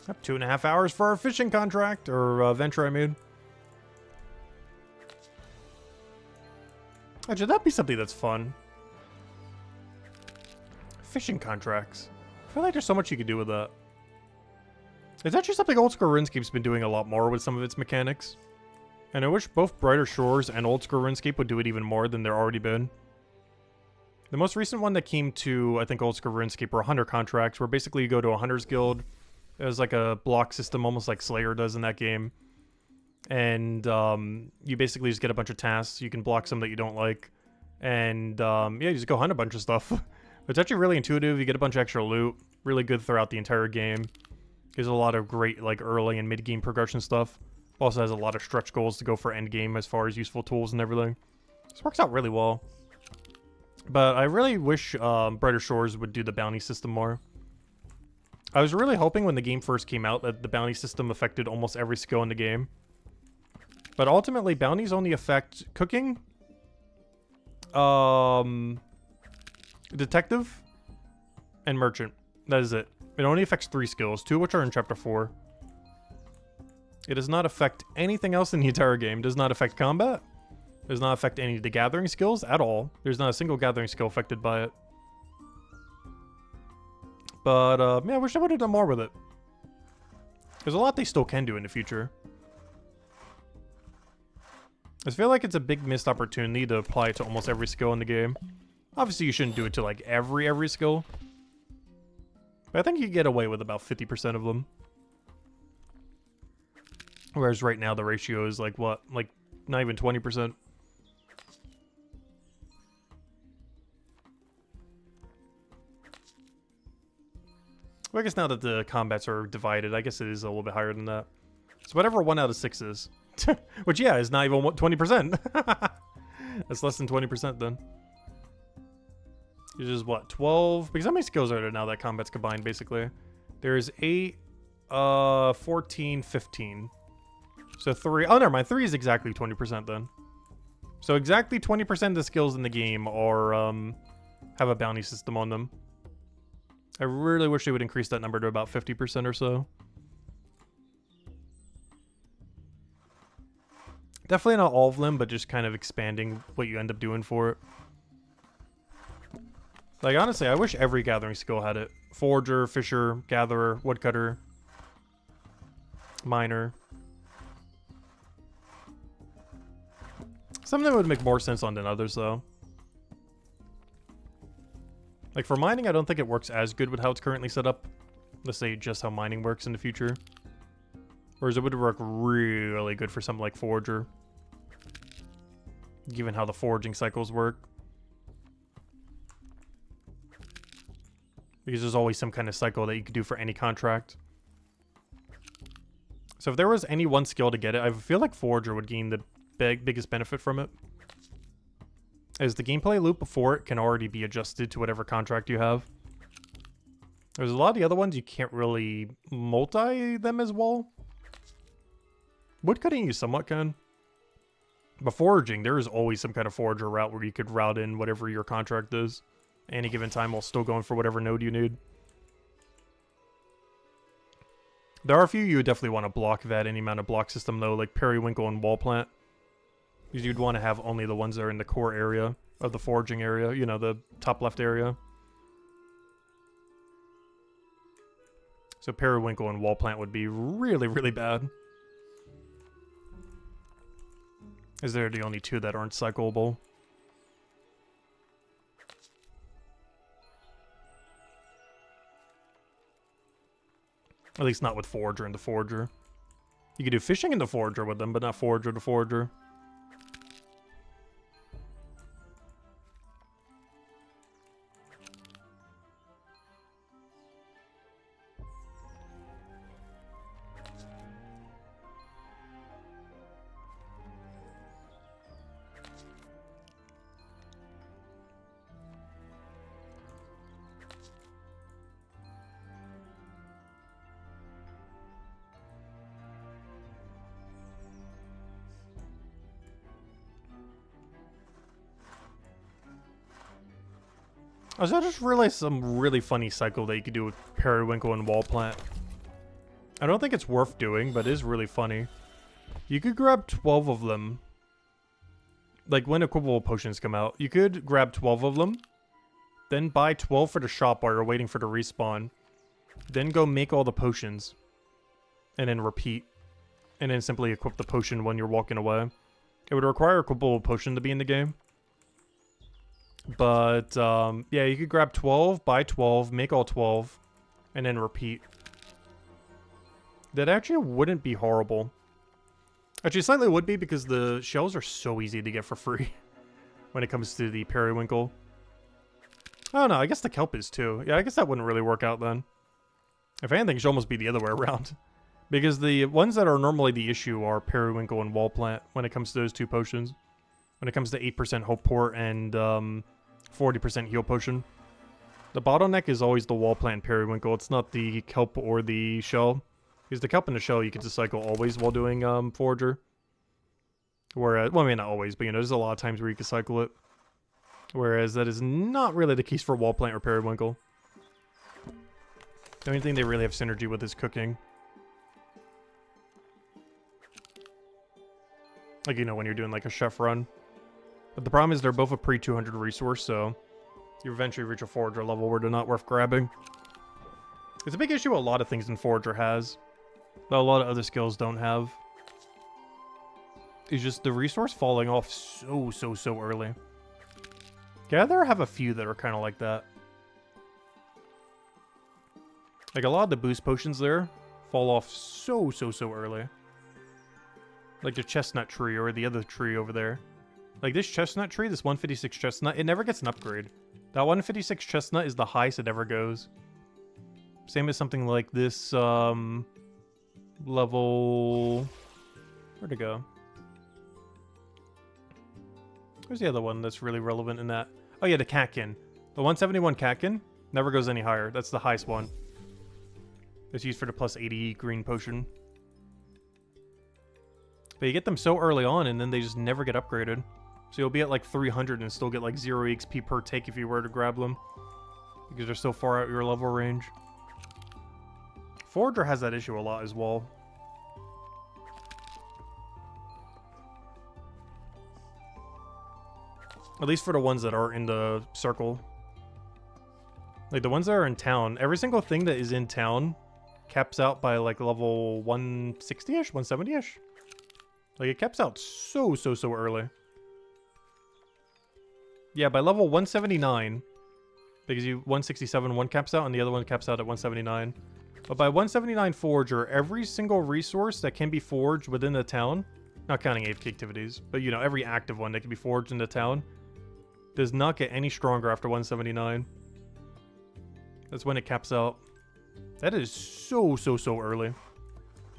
Up 2.5 hours for our fishing contract, or venture I made. Actually, that'd be something that's fun. Fishing contracts. I feel like there's so much you could do with that. It's actually something Old School RuneScape's been doing a lot more with some of its mechanics. And I wish both Brighter Shores and Old School RuneScape would do it even more than they're already been. The most recent one that came to, I think, Old School RuneScape were hunter contracts, where basically you go to a hunter's guild. It was like a block system, almost like Slayer does in that game. And you basically just get a bunch of tasks. You can block some that you don't like. And yeah, you just go hunt a bunch of stuff. It's actually really intuitive. You get a bunch of extra loot. Really good throughout the entire game. Gives a lot of great like early and mid-game progression stuff. Also has a lot of stretch goals to go for end game as far as useful tools and everything. This works out really well. But I really wish Brighter Shores would do the bounty system more. I was really hoping when the game first came out that the bounty system affected almost every skill in the game. But ultimately, bounties only affect cooking, detective, and merchant. That is it. It only affects 3 skills, 2 of which are in Chapter 4. It does not affect anything else in the entire game. It does not affect combat. It does not affect any of the gathering skills at all. There's not a single gathering skill affected by it. But, yeah, I wish I would have done more with it. There's a lot they still can do in the future. I feel like it's a big missed opportunity to apply it to almost every skill in the game. Obviously, you shouldn't do it to, like, every skill. But I think you get away with about 50% of them. Whereas right now, the ratio is, like, what? Like, not even 20%. Well, I guess now that the combats are divided, I guess it is a little bit higher than that. So whatever 1 out of 6 is. Which, yeah, is not even 20%. That's less than 20% then. Which is what, 12? Because how many skills are there now that combat's combined, basically? There's 8, 14, 15. So 3. Oh, never mind. 3 is exactly 20% then. So exactly 20% of the skills in the game are, have a bounty system on them. I really wish they would increase that number to about 50% or so. Definitely not all of them, but just kind of expanding what you end up doing for it. Like, honestly, I wish every gathering skill had it. Forger, Fisher, Gatherer, Woodcutter, Miner. Some of them would make more sense on than others, though. Like, for mining, I don't think it works as good with how it's currently set up. Let's say just how mining works in the future. Whereas it would work really good for something like Forger. Given how the foraging cycles work. Because there's always some kind of cycle that you could do for any contract. So if there was any one skill to get it, I feel like Forger would gain the biggest benefit from it. As the gameplay loop before it can already be adjusted to whatever contract you have. There's a lot of the other ones you can't really multi them as well. Wood cutting you somewhat can. But foraging, there is always some kind of forager route where you could route in whatever your contract is. Any given time while still going for whatever node you need. There are a few you would definitely want to block that any amount of block system though, like periwinkle and wall plant. Because you'd want to have only the ones that are in the core area of the foraging area, you know, the top left area. So periwinkle and wall plant would be really, really bad. As they're the only two that aren't cyclable. At least not with Forager and the Forager. You could do fishing in the Forager with them, but not Forager to Forager. I just realized some really funny cycle that you could do with periwinkle and wall plant. I don't think it's worth doing, but it is really funny. You could grab 12 of them. Like when equipable potions come out, you could grab 12 of them. Then buy 12 for the shop while you're waiting for the respawn. Then go make all the potions. And then repeat. And then simply equip the potion when you're walking away. It would require equipable potion to be in the game. But, yeah, you could grab 12, buy 12, make all 12, and then repeat. That actually wouldn't be horrible. Actually, slightly would be because the shells are so easy to get for free when it comes to the periwinkle. I don't know, I guess the kelp is too. Yeah, I guess that wouldn't really work out then. If anything, it should almost be the other way around. Because the ones that are normally the issue are periwinkle and wall plant when it comes to those two potions. When it comes to 8% hope port and 40% heal potion. The bottleneck is always the wall plant periwinkle. It's not the kelp or the shell. Because the kelp and the shell you can just cycle always while doing Forager. Whereas, well, I mean not always, but you know, there's a lot of times where you can cycle it. Whereas that is not really the case for wall plant or periwinkle. The only thing they really have synergy with is cooking. Like, you know, when you're doing like a chef run. But the problem is they're both a pre-200 resource, so you eventually reach a Forager level where they're not worth grabbing. It's a big issue a lot of things in Forager has, that a lot of other skills don't have. It's just the resource falling off so early. Yeah, there have a few that are kind of like that. Like a lot of the boost potions there fall off so early. Like the chestnut tree or the other tree over there. Like this chestnut tree, this 156 chestnut, it never gets an upgrade. That 156 chestnut is the highest it ever goes. Same as something like this, level... Where'd it go? Where's the other one that's really relevant in that? Oh yeah, the catkin. The 171 catkin never goes any higher. That's the highest one. It's used for the plus 80 green potion. But you get them so early on, and then they just never get upgraded. So you'll be at like 300 and still get like 0 XP per take if you were to grab them. Because they're so far out your level range. Forager has that issue a lot as well. At least for the ones that are in the circle. Like the ones that are in town, every single thing that is in town caps out by like level 160-ish, 170-ish. Like it caps out so early. Yeah, by level 179, because 167, one caps out and the other one caps out at 179. But by 179 Forager, every single resource that can be forged within the town, not counting AFK activities, but you know, every active one that can be forged in the town, does not get any stronger after 179. That's when it caps out. That is so early.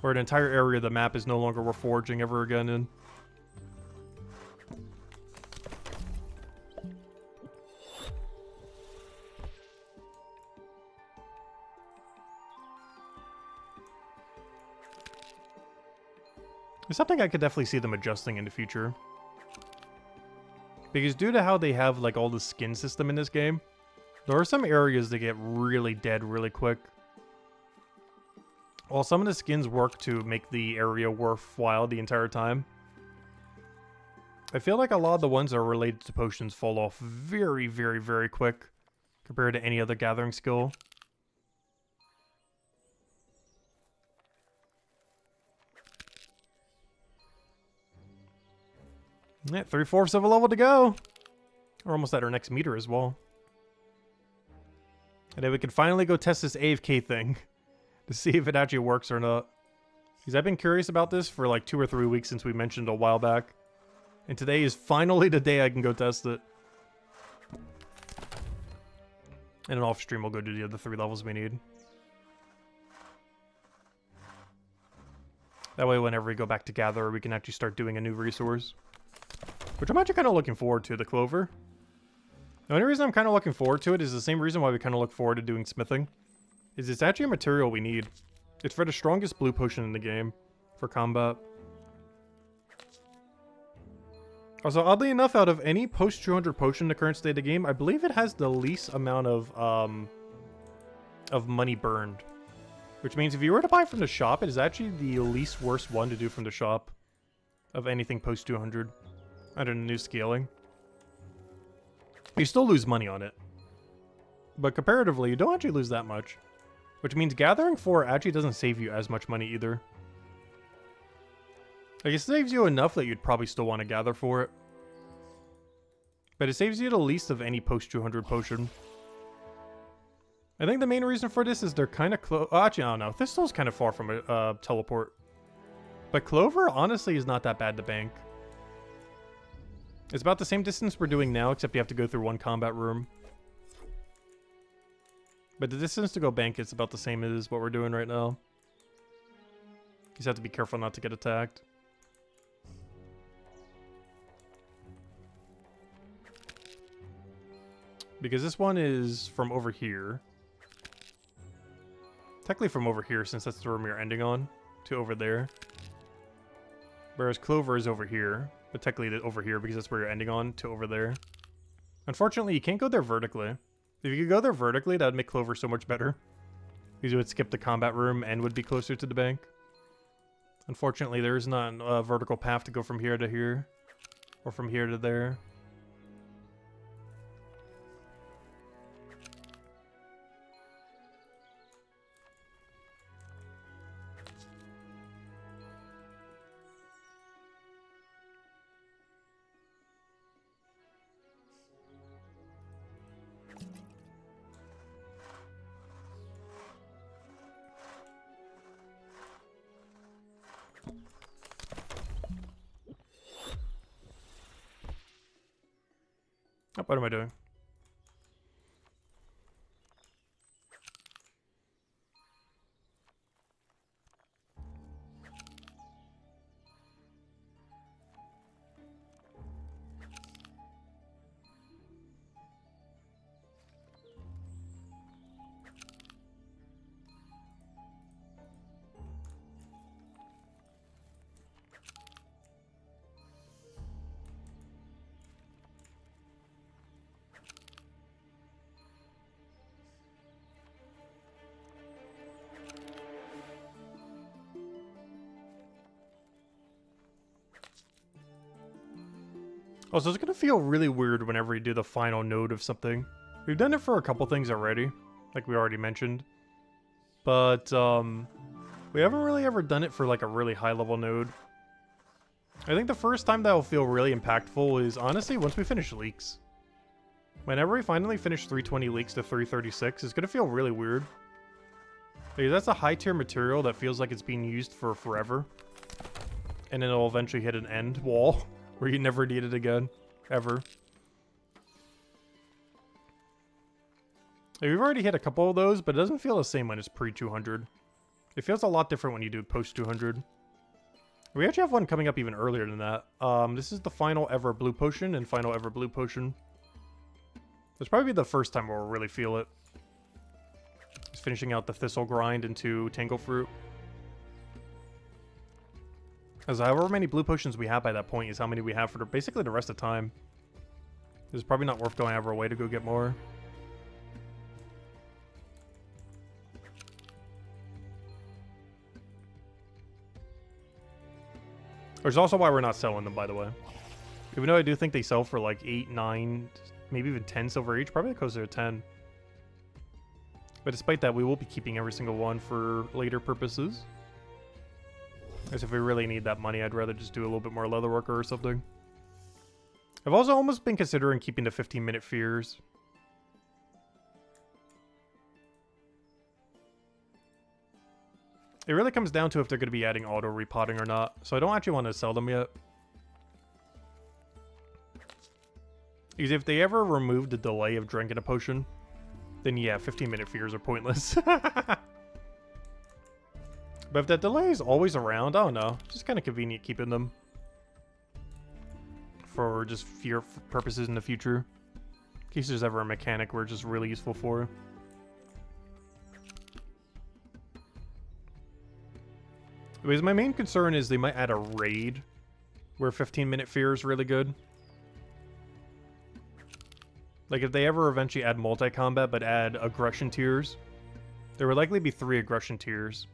Where an entire area of the map is no longer worth foraging ever again in. It's something I could definitely see them adjusting in the future. Because due to how they have like all the skin system in this game, there are some areas that get really dead really quick. While some of the skins work to make the area worthwhile the entire time, I feel like a lot of the ones that are related to potions fall off very, very, very quick compared to any other gathering skill. Yeah, 3/4 of a level to go. We're almost at our next meter as well. And then we can finally go test this AFK thing to see if it actually works or not. Because I've been curious about this for like 2 or 3 weeks since we mentioned a while back. And today is finally the day I can go test it. And then off stream we'll go do the other 3 levels we need. That way whenever we go back to Gatherer, we can actually start doing a new resource. Which I'm actually kind of looking forward to, the Clover. The only reason I'm kind of looking forward to it is the same reason why we kind of look forward to doing smithing. Is it's actually a material we need. It's for the strongest blue potion in the game for combat. Also, oddly enough, out of any post 200 potion in the current state of the game, I believe it has the least amount of money burned. Which means if you were to buy from the shop, it is actually the least worst one to do from the shop of anything post 200 under the new scaling. You still lose money on it, but comparatively, you don't actually lose that much. Which means gathering 4 actually doesn't save you as much money either. Like, it saves you enough that you'd probably still want to gather for it. But it saves you the least of any post 200 potion. I think the main reason for this is they're kind of close. Oh, actually, I don't know. Thistle's kind of far from a teleport. But Clover, honestly, is not that bad to bank. It's about the same distance we're doing now, except you have to go through 1 combat room. But the distance to go bank is about the same as what we're doing right now. You just have to be careful not to get attacked. Because this one is from over here. Technically from over here, since that's the room you're ending on, to over there. Whereas Clover is over here. But technically over here, because that's where you're ending on, to over there. Unfortunately, you can't go there vertically. If you could go there vertically, that would make Clover so much better. Because you would skip the combat room and would be closer to the bank. Unfortunately, there is not a vertical path to go from here to here. Or from here to there. Oh, what am I doing? Also, it's gonna feel really weird whenever we do the final node of something. We've done it for a couple things already, like we already mentioned. But, we haven't really ever done it for like a really high level node. I think the first time that will feel really impactful is honestly once we finish leaks. Whenever we finally finish 320 leaks to 336, it's gonna feel really weird. Because that's a high tier material that feels like it's being used for forever. And then it'll eventually hit an end wall. Where you never need it again. Ever. Like, we've already hit a couple of those, but it doesn't feel the same when it's pre-200. It feels a lot different when you do post-200. We actually have one coming up even earlier than that. This is the final ever blue potion and final ever blue potion. This probably be the first time where we'll really feel it. Just finishing out the thistle grind into Tangle Fruit. As however many blue potions we have by that point is how many we have for basically the rest of time. It's probably not worth going out of our way to go get more. Which is also why we're not selling them, by the way. Even though I do think they sell for like 8, 9, maybe even 10 silver each. Probably closer to 10. But despite that, we will be keeping every single one for later purposes. As if we really need that money, I'd rather just do a little bit more leatherworker or something. I've also almost been considering keeping the 15-minute fears. It really comes down to if they're going to be adding auto repotting or not. So I don't actually want to sell them yet. Because if they ever remove the delay of drinking a potion, then yeah, 15-minute fears are pointless. But if that delay is always around, I don't know. It's just kind of convenient keeping them. For just fear purposes in the future. In case there's ever a mechanic where it's just really useful for. Because my main concern is they might add a raid where 15-minute fear is really good. Like if they ever eventually add multi-combat but add aggression tiers, there would likely be 3 aggression tiers.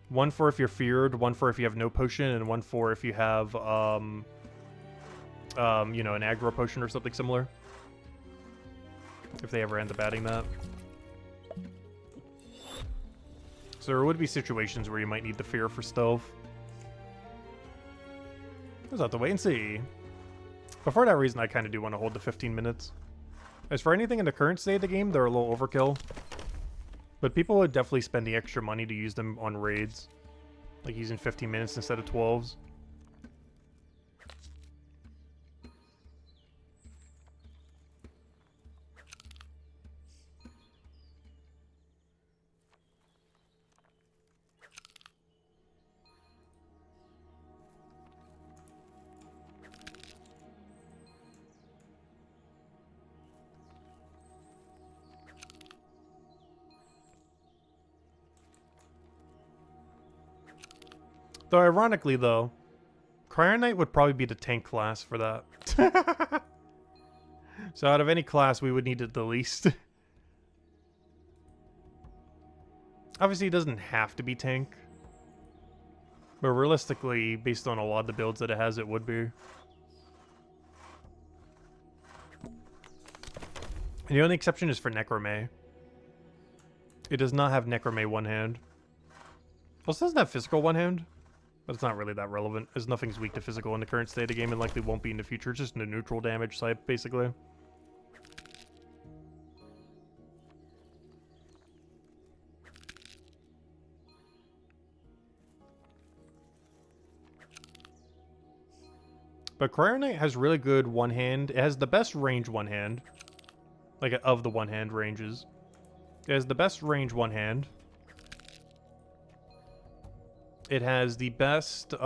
One for if you're feared, one for if you have no potion, and one for if you have, you know, an aggro potion or something similar. If they ever end up adding that. So there would be situations where you might need the fear for stealth. We'll have to wait and see. But for that reason, I kind of do want to hold the 15 minutes. As for anything in the current state of the game, they're a little overkill. But people would definitely spend the extra money to use them on raids. Like using 15 minutes instead of 12s. Though ironically though, Cryonite would probably be the tank class for that. So out of any class, we would need it the least. Obviously, it doesn't have to be tank. But realistically, based on a lot of the builds that it has, it would be. And the only exception is for Necromay. It does not have Necromay one-hand. Also, doesn't have physical one-hand. But it's not really that relevant, as nothing's weak to physical in the current state of the game and likely won't be in the future. It's just a neutral damage type, basically. But Cryonite has really good one-hand. It has the best range one-hand. Like, of the one-hand ranges. It has the best range one-hand. It has the best, it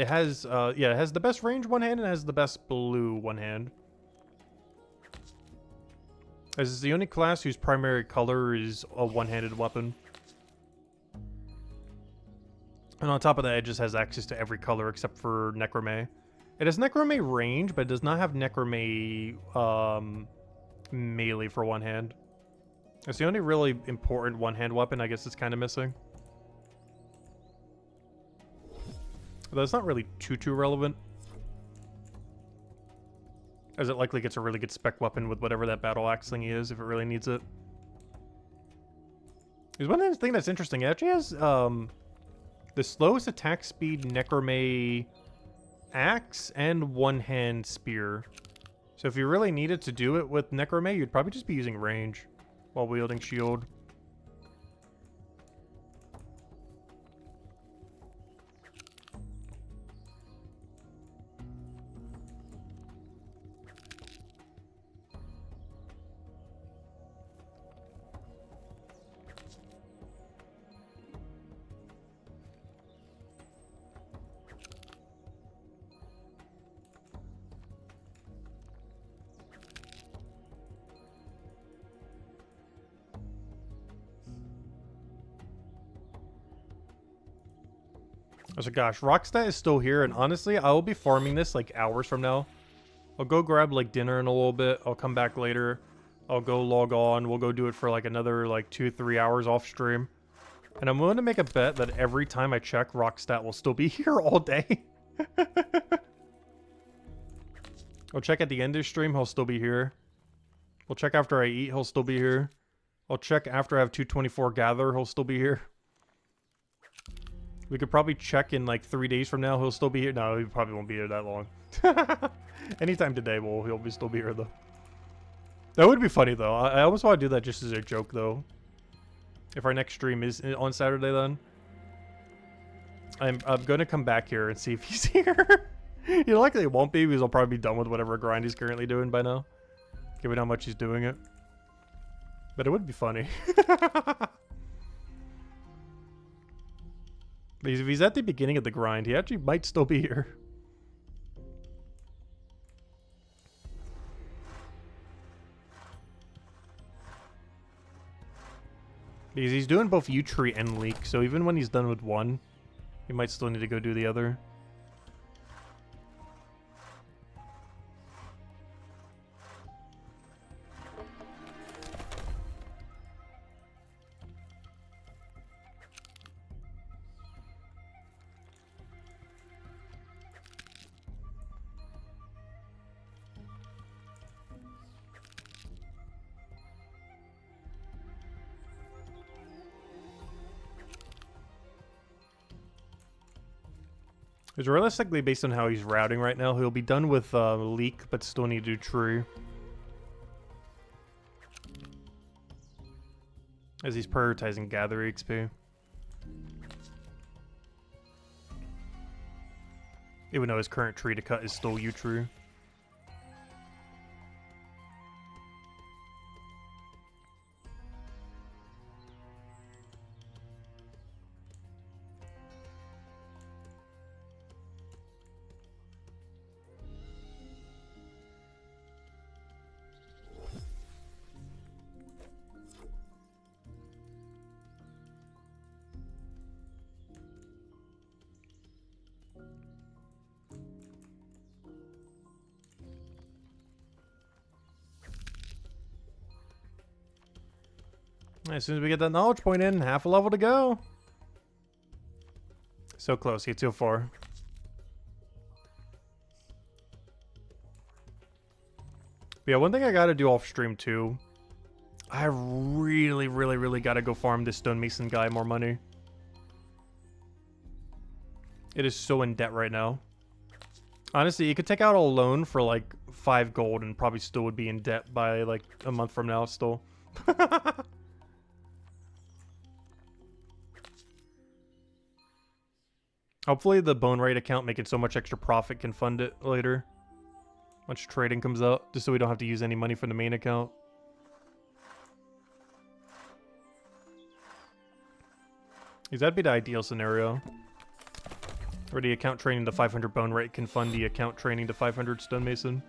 has the best range one hand and has the best blue one hand. As it's the only class whose primary color is a one-handed weapon. And on top of that, it just has access to every color except for Necromay. It has Necromay range, but it does not have Necromay, melee for one hand. It's the only really important one-hand weapon I guess it's kind of missing. Though it's not really too relevant. As it likely gets a really good spec weapon with whatever that battle axe thingy is, if it really needs it. There's one thing that's interesting. It actually has the slowest attack speed Necromay axe and one-hand spear. So if you really needed to do it with Necromay, you'd probably just be using range while wielding shield. So gosh, Rockstat is still here, and honestly, I will be farming this like hours from now. I'll go grab like dinner in a little bit. I'll come back later. I'll go log on. We'll go do it for like another like 2-3 hours off stream. And I'm willing to make a bet that every time I check, Rockstat will still be here all day. I'll check at the end of the stream, he'll still be here. We'll check after I eat, he'll still be here. I'll check after I have 224 gather, he'll still be here. We could probably check in like 3 days from now, he'll still be here. No, he probably won't be here that long. Anytime today, he'll still be here though. That would be funny though. I almost want to do that just as a joke though. If our next stream is on Saturday then. I'm gonna come back here and see if he's here. You know, likely it won't be because I'll probably be done with whatever grind he's currently doing by now. Given how much he's doing it. But it would be funny. Because if he's at the beginning of the grind, he actually might still be here. Because he's doing both U-Tree and Leak, so even when he's done with one, he might still need to go do the other. Because realistically, based on how he's routing right now, he'll be done with Leak, but still need to do Tree. As he's prioritizing Gather XP. Even though his current tree to cut is still U-Tree. As soon as we get that knowledge point in, half a level to go. So close, he 204. But yeah, one thing I gotta do off stream too. I really gotta go farm this stonemason guy more money. It is so in debt right now. Honestly, you could take out a loan for like 5 gold and probably still would be in debt by like a month from now still. Hopefully the Bone Raid account making so much extra profit can fund it later. Once trading comes out, just so we don't have to use any money from the main account. Because that'd be the ideal scenario. Where the account training to 500 Bone Raid can fund the account training to 500 Stonemason.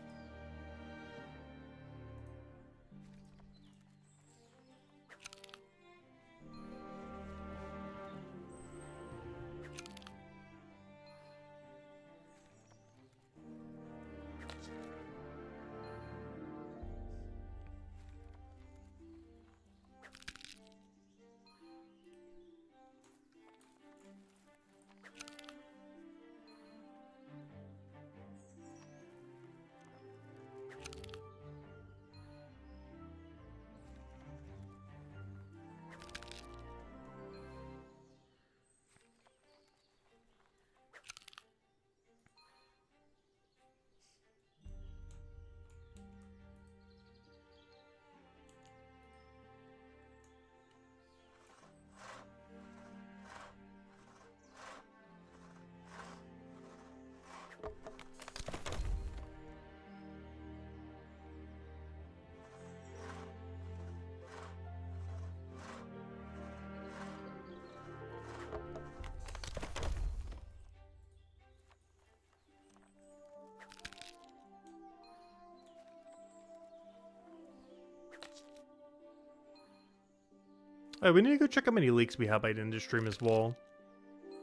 Hey, we need to go check how many leaks we have by the end of stream as well.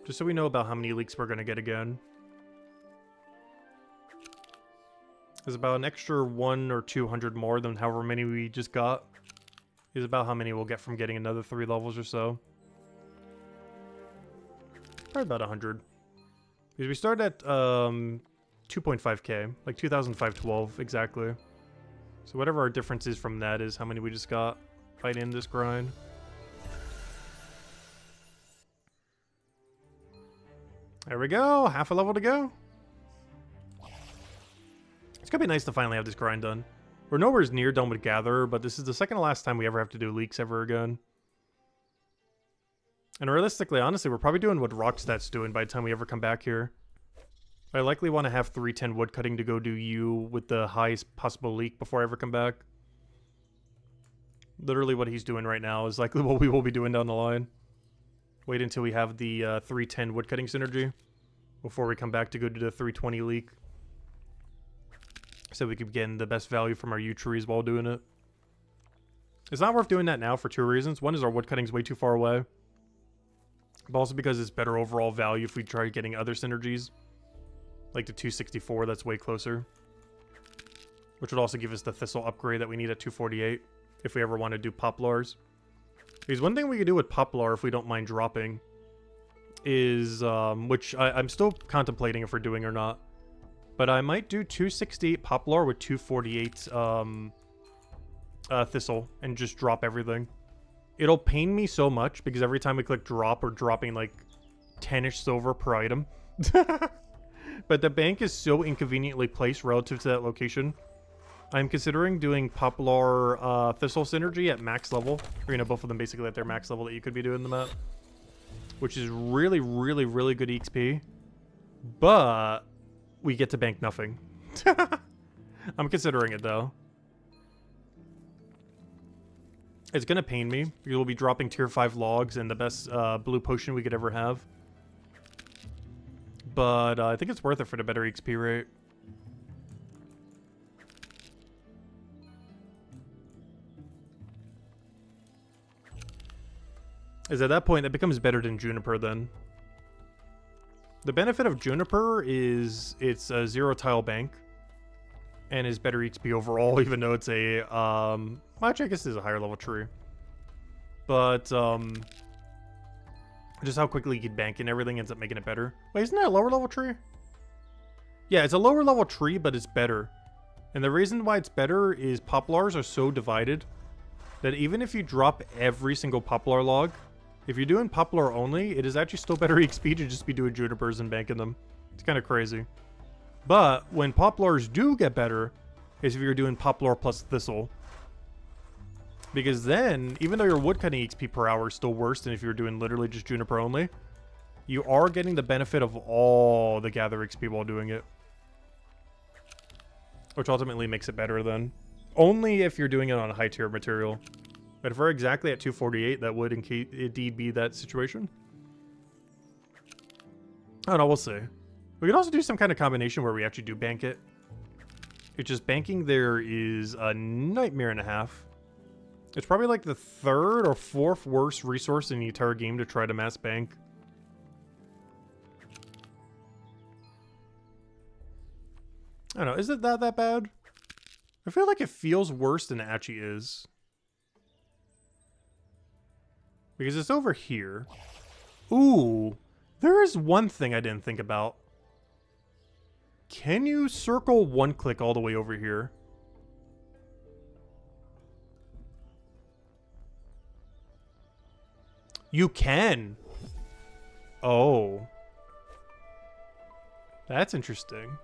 Just so we know about how many leaks we're going to get again. There's about an extra 100 or 200 more than however many we just got. Is about how many we'll get from getting another 3 levels or so. Probably about 100. Because we started at 2.5k, like 2,512 exactly. So whatever our difference is from that is how many we just got right in this grind. There we go, half a level to go. It's gonna be nice to finally have this grind done. We're nowhere near done with Gatherer, but this is the second to last time we ever have to do leaks ever again. And realistically, honestly, we're probably doing what Rockstat's doing by the time we ever come back here. I likely want to have 310 woodcutting to go do you with the highest possible leak before I ever come back. Literally what he's doing right now is likely what we will be doing down the line. Wait until we have the 310 woodcutting synergy before we come back to go do the 320 leak. So we can get the best value from our yew trees while doing it. It's not worth doing that now for 2 reasons. One is our woodcutting's way too far away. But also because it's better overall value if we try getting other synergies. Like the 264, that's way closer. Which would also give us the thistle upgrade that we need at 248 if we ever want to do poplars. Because one thing we could do with poplar if we don't mind dropping is, which I'm still contemplating if we're doing or not. But I might do 268 poplar with 248 thistle and just drop everything. It'll pain me so much because every time we click drop, we're dropping like 10-ish silver per item. But the bank is so inconveniently placed relative to that location. I'm considering doing poplar thistle synergy at max level. Or, you know, both of them basically at their max level that you could be doing them at. Which is really, really, really good EXP. But we get to bank nothing. I'm considering it though. It's gonna pain me. We'll be dropping tier 5 logs and the best blue potion we could ever have. But I think it's worth it for the better XP rate. Is at that point, it becomes better than Juniper then. The benefit of Juniper is it's a 0-tile bank. And is better XP overall, even though it's a, actually I guess it's a higher level tree. But, just how quickly you can bank and everything ends up making it better. Wait, isn't that a lower level tree? Yeah, it's a lower level tree, but it's better. And the reason why it's better is poplars are so divided that even if you drop every single poplar log, if you're doing poplar only, it is actually still better XP to just be doing junipers and banking them. It's kind of crazy. But when poplars do get better, is if you're doing poplar plus thistle. Because then, even though your woodcutting XP per hour is still worse than if you're doing literally just juniper only, you are getting the benefit of all the gather XP while doing it. Which ultimately makes it better then. Only if you're doing it on a high tier material. But if we're exactly at 248, that would indeed be that situation. I don't know, we'll see. We could also do some kind of combination where we actually do bank it. It's just banking there is a nightmare and a half. It's probably like the 3rd or 4th worst resource in the entire game to try to mass bank. I don't know, is it that bad? I feel like it feels worse than it actually is. Because it's over here. Ooh, there is one thing I didn't think about. Can you circle one click all the way over here? You can. Oh. That's interesting.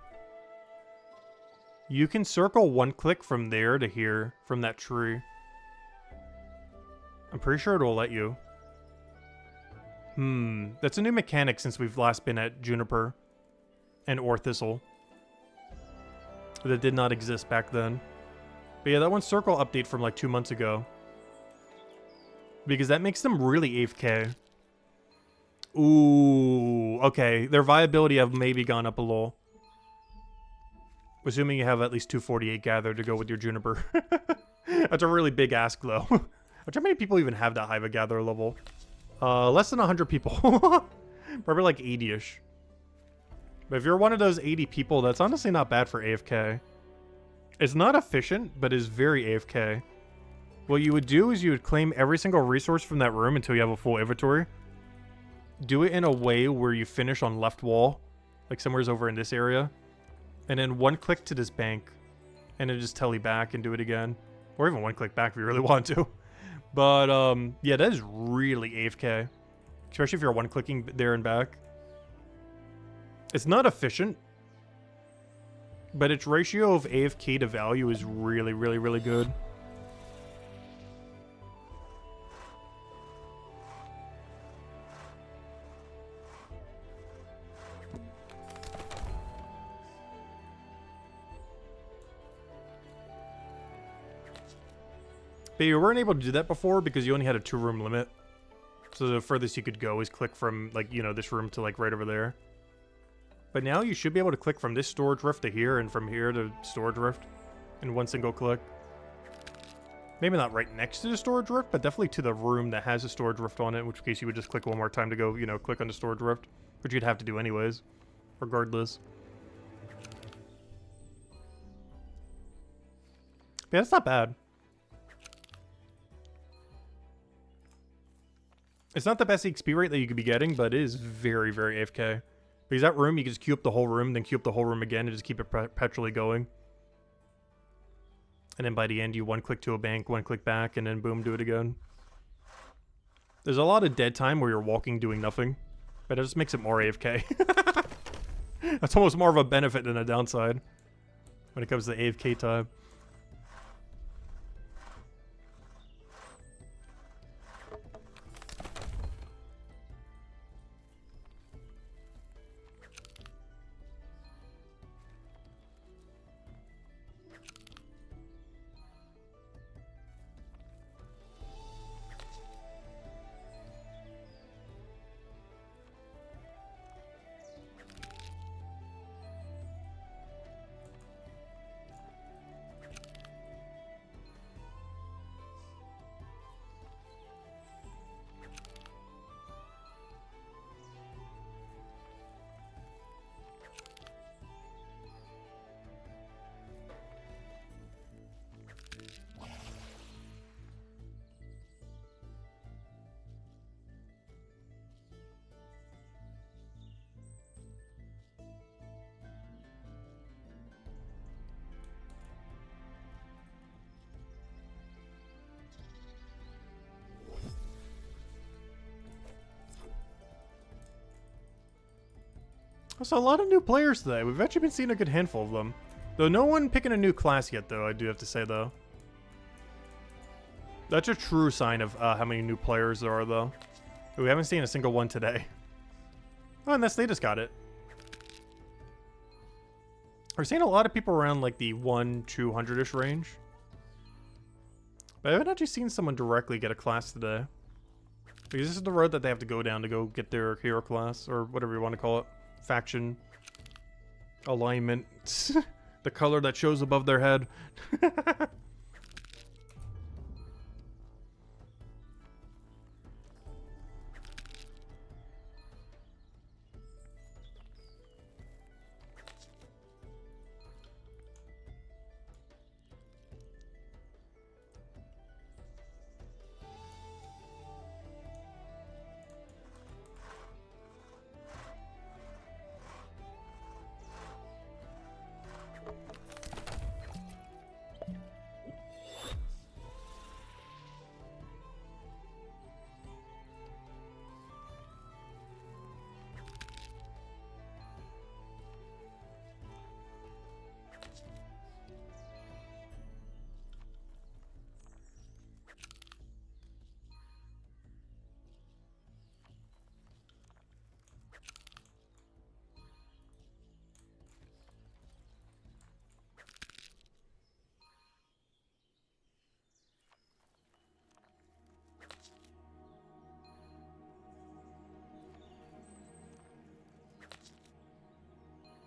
You can circle one click from there to here, from that tree. I'm pretty sure it will let you. That's a new mechanic since we've last been at Juniper and or Thistle. That did not exist back then. But yeah, that one circle update from like 2 months ago. Because that makes them really AFK. Ooh, okay. Their viability have maybe gone up a little. Assuming you have at least 248 gathered to go with your Juniper. That's a really big ask though. How many people even have that high of a gather level? Less than 100 people. Probably like 80-ish. But if you're one of those 80 people, that's honestly not bad for AFK. It's not efficient, but is very AFK. What you would do is you would claim every single resource from that room until you have a full inventory. Do it in a way where you finish on left wall, like somewhere's over in this area. And then one click to this bank, and then just tele back and do it again. Or even one click back if you really want to. But, yeah, that is really AFK. Especially if you're one clicking there and back. It's not efficient, but its ratio of AFK to value is really, really, really good. But you weren't able to do that before because you only had a 2-room limit. So the furthest you could go is click from, like, you know, this room to, like, right over there. But now you should be able to click from this storage rift to here and from here to storage rift in one single click. Maybe not right next to the storage rift, but definitely to the room that has a storage rift on it, in which case you would just click one more time to go, you know, click on the storage rift, which you'd have to do anyways, regardless. Yeah, that's not bad. It's not the best XP rate that you could be getting, but it is very, very AFK. Because that room, you can just queue up the whole room, then queue up the whole room again, and just keep it perpetually going. And then by the end, you one click to a bank, one click back, and then boom, do it again. There's a lot of dead time where you're walking doing nothing, but it just makes it more AFK. That's almost more of a benefit than a downside when it comes to AFK time. So a lot of new players today. We've actually been seeing a good handful of them. Though no one picking a new class yet, though, I do have to say, though. That's a true sign of how many new players there are, though. We haven't seen a single one today. Oh, and that's they just got it. We're seeing a lot of people around, like, the 1-200-ish range. But I haven't actually seen someone directly get a class today. Because this is the road that they have to go down to go get their hero class, or whatever you want to call it. Faction. Alignment. The color that shows above their head.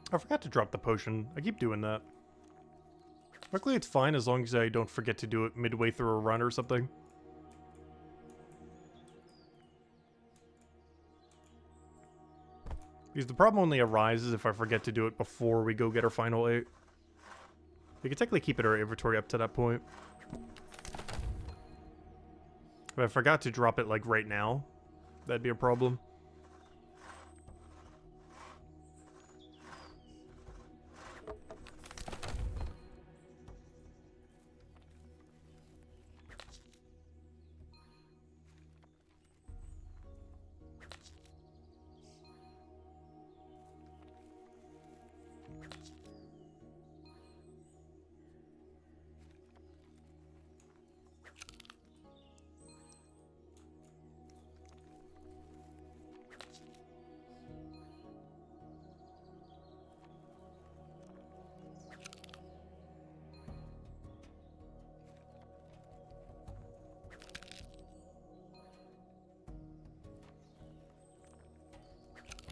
I forgot to drop the potion. I keep doing that. Luckily it's fine as long as I don't forget to do it midway through a run or something. Because the problem only arises if I forget to do it before we go get our final 8. We can technically keep it our inventory up to that point. If I forgot to drop it like right now, that'd be a problem.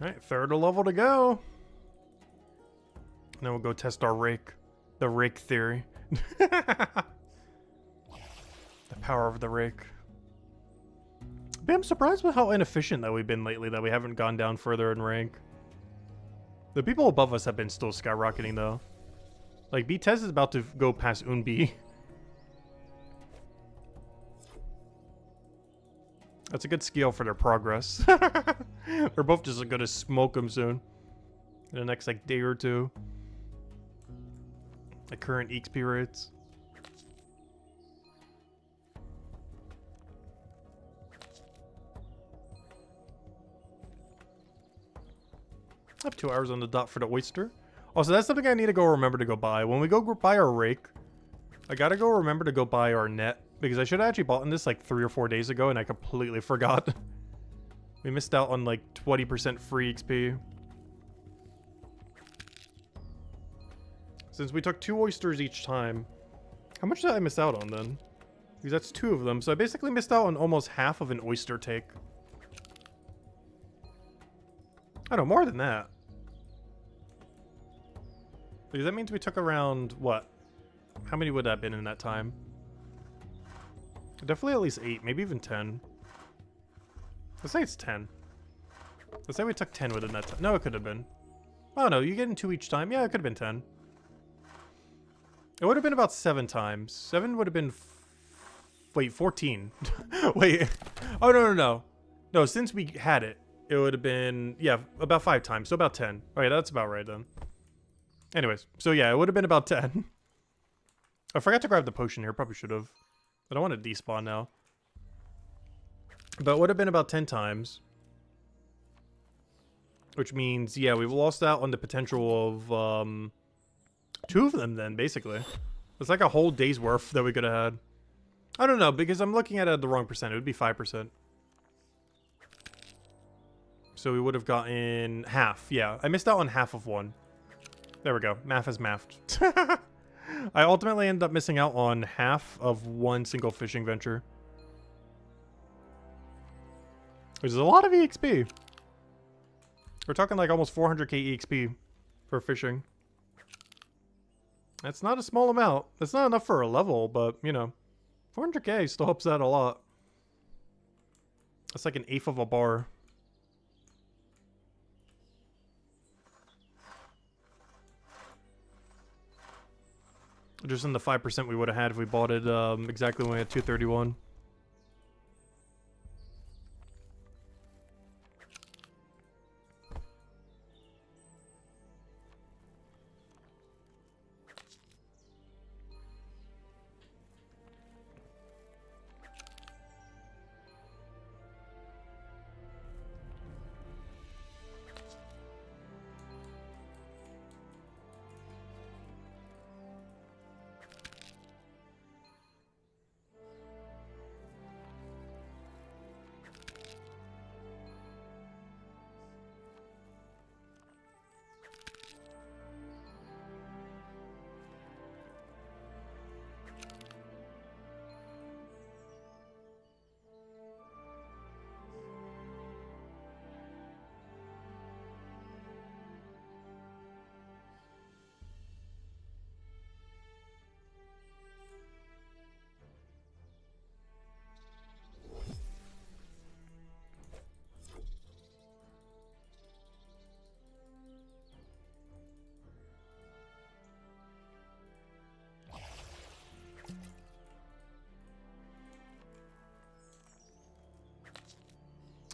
Alright, third level to go. Then we'll go test our rake. The rake theory. The power of the rake. But I'm surprised with how inefficient that we've been lately, that we haven't gone down further in rank. The people above us have been still skyrocketing though. Like, B-Tez is about to go past Unbi. That's a good scale for their progress. We're both just gonna smoke them soon. In the next, like, day or two. At current XP rates. I have 2 hours on the dot for the oyster. Also, that's something I need to go remember to go buy. When we go buy our rake, I gotta go remember to go buy our net. Because I should have actually bought this like 3 or 4 days ago and I completely forgot. We missed out on like 20% free XP. Since we took 2 oysters each time, how much did I miss out on then? Because that's 2 of them, so I basically missed out on almost half of an oyster take. I don't know, more than that. Because that means we took around, what? How many would that have been in that time? Definitely at least 8, maybe even 10. Let's say it's 10. Let's say we took 10 within that time. No, it could have been. Oh no, you getting 2 each time? Yeah, it could have been 10. It would have been about 7 times. 7 would have been... Wait, 14. Wait. Oh, no. No, since we had it, it would have been... Yeah, about 5 times. So about 10. Okay, that's about right then. Anyways, so yeah, it would have been about 10. I forgot to grab the potion here. Probably should have. I don't want to despawn now. But it would have been about 10 times. Which means, yeah, we've lost out on the potential of 2 of them then, basically. It's like a whole day's worth that we could have had. I don't know, because I'm looking at it the wrong percent. It would be 5%. So we would have gotten half. Yeah, I missed out on half of one. There we go. Math is mathed. I ultimately ended up missing out on half of one single fishing venture. Which is a lot of EXP. We're talking like almost 400k EXP for fishing. That's not a small amount. That's not enough for a level, but, you know, 400k still helps out a lot. That's like an eighth of a bar. Just in the 5% we would have had if we bought it exactly when we had 231.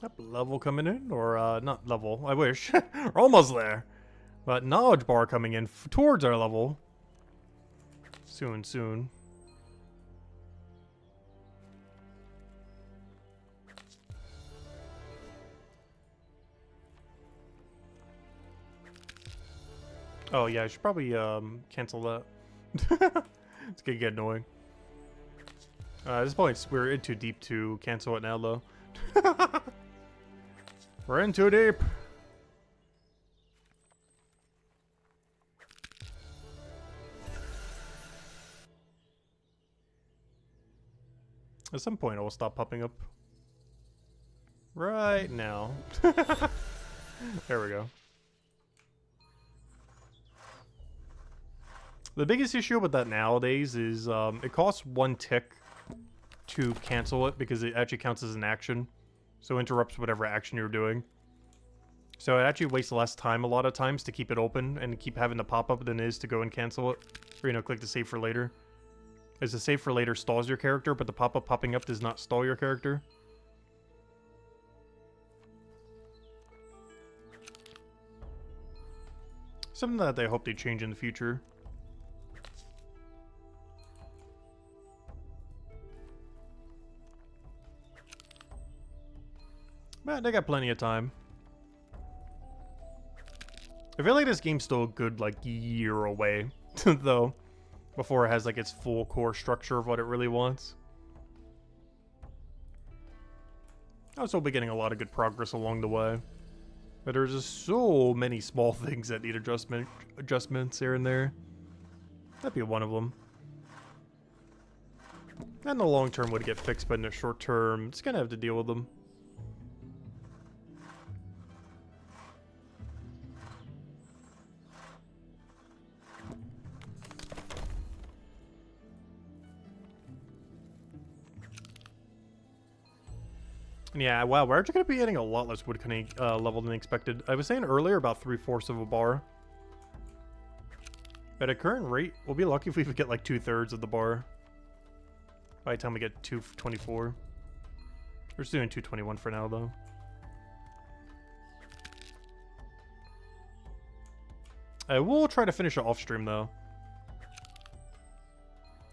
Yep, level coming in, or not level, I wish. We're almost there. But knowledge bar coming in towards our level. Soon, soon. Oh yeah, I should probably cancel that. It's gonna get annoying. At this point, we're in too deep to cancel it now, though. We're in too deep. At some point, it will stop popping up. Right now. There we go. The biggest issue with that nowadays is it costs 1 tick to cancel it because it actually counts as an action. So it interrupts whatever action you're doing. So it actually wastes less time a lot of times to keep it open and keep having the pop-up than it is to go and cancel it. Or, you know, click the save for later. As the save for later stalls your character, but the pop-up popping up does not stall your character. Something that I hope they change in the future. But they got plenty of time. I feel like this game's still a good, like, year away, though, before it has, like, its full core structure of what it really wants. I was hoping getting a lot of good progress along the way. But there's just so many small things that need adjustments here and there. That'd be one of them. And the long term would get fixed, but in the short term, it's gonna have to deal with them. Yeah, wow, we're actually going to be getting a lot less wood cutting level than expected. I was saying earlier about 3/4 of a bar. At a current rate, we'll be lucky if we get like 2/3 of the bar. By the time we get 224. We're just doing 221 for now, though. I will try to finish it off stream, though.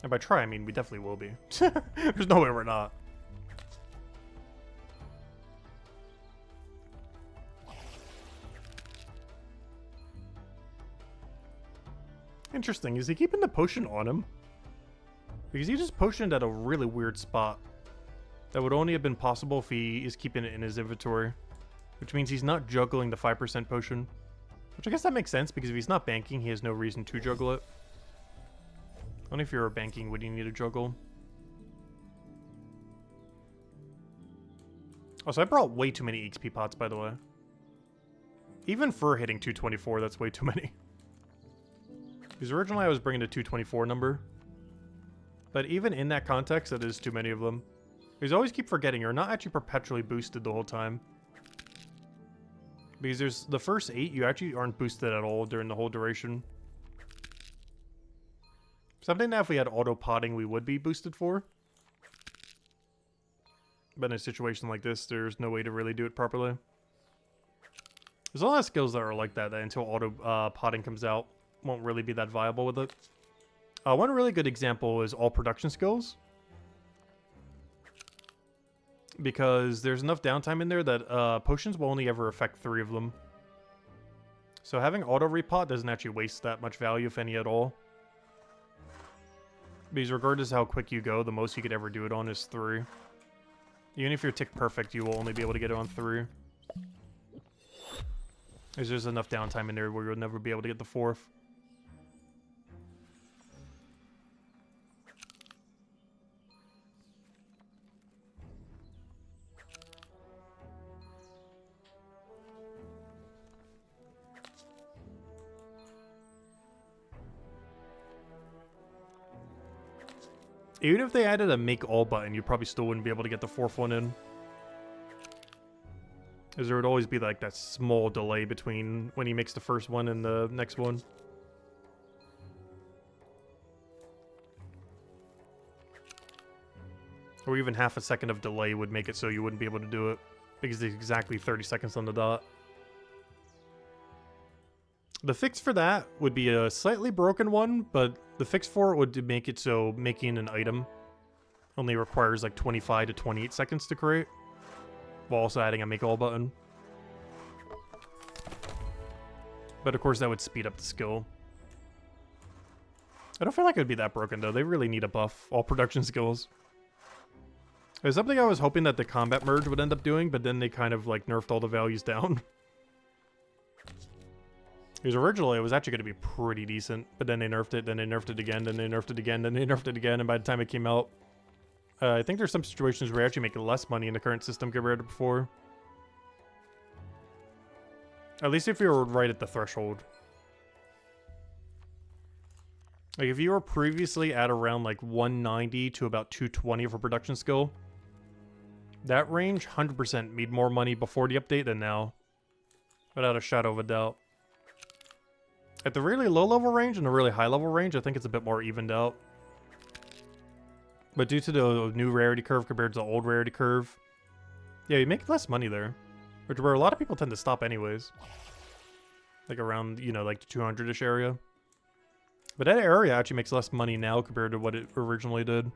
And by try, I mean we definitely will be. There's no way we're not. Interesting. Is he keeping the potion on him? Because he just potioned at a really weird spot. That would only have been possible if he is keeping it in his inventory. Which means he's not juggling the 5% potion. Which I guess that makes sense, because if he's not banking, he has no reason to juggle it. Only if you're banking would you need to juggle. Also, I brought way too many XP pots, by the way. Even for hitting 224, that's way too many. Because originally I was bringing the 224 number. But even in that context, that is too many of them. Because I always keep forgetting you're not actually perpetually boosted the whole time. Because there's the first 8, you actually aren't boosted at all during the whole duration. Something that if we had auto-potting, we would be boosted for. But in a situation like this, there's no way to really do it properly. There's a lot of skills that are like that until auto-potting comes out, won't really be that viable with it. One really good example is all production skills. Because there's enough downtime in there that potions will only ever affect 3 of them. So having auto-repot doesn't actually waste that much value, if any at all. Because regardless of how quick you go, the most you could ever do it on is 3. Even if you're tick perfect, you will only be able to get it on 3. Because there's enough downtime in there where you'll never be able to get the 4th. Even if they added a make all button, you probably still wouldn't be able to get the 4th one in. Because there would always be like that small delay between when he makes the first one and the next one. Or even half a second of delay would make it so you wouldn't be able to do it. because it's exactly 30 seconds on the dot. The fix for that would be a slightly broken one, but the fix for it would make it so making an item only requires like 25 to 28 seconds to create, while also adding a make all button. But of course that would speed up the skill. I don't feel like it would be that broken though. They really need a buff all production skills. It was something I was hoping that the combat merge would end up doing, but then they kind of like nerfed all the values down. Because originally it was actually going to be pretty decent, but then they nerfed it, then they nerfed it again, then they nerfed it again, then they nerfed it again, and by the time it came out, I think there's some situations where you're actually making less money in the current system compared to before. At least if you were right at the threshold. Like if you were previously at around like 190 to about 220 for production skill, that range 100% made more money before the update than now. Without a shadow of a doubt. At the really low level range and the really high level range, I think it's a bit more evened out. But due to the new rarity curve compared to the old rarity curve, yeah, you make less money there. Which where a lot of people tend to stop anyways. Like around, you know, like the 200-ish area. But that area actually makes less money now compared to what it originally did.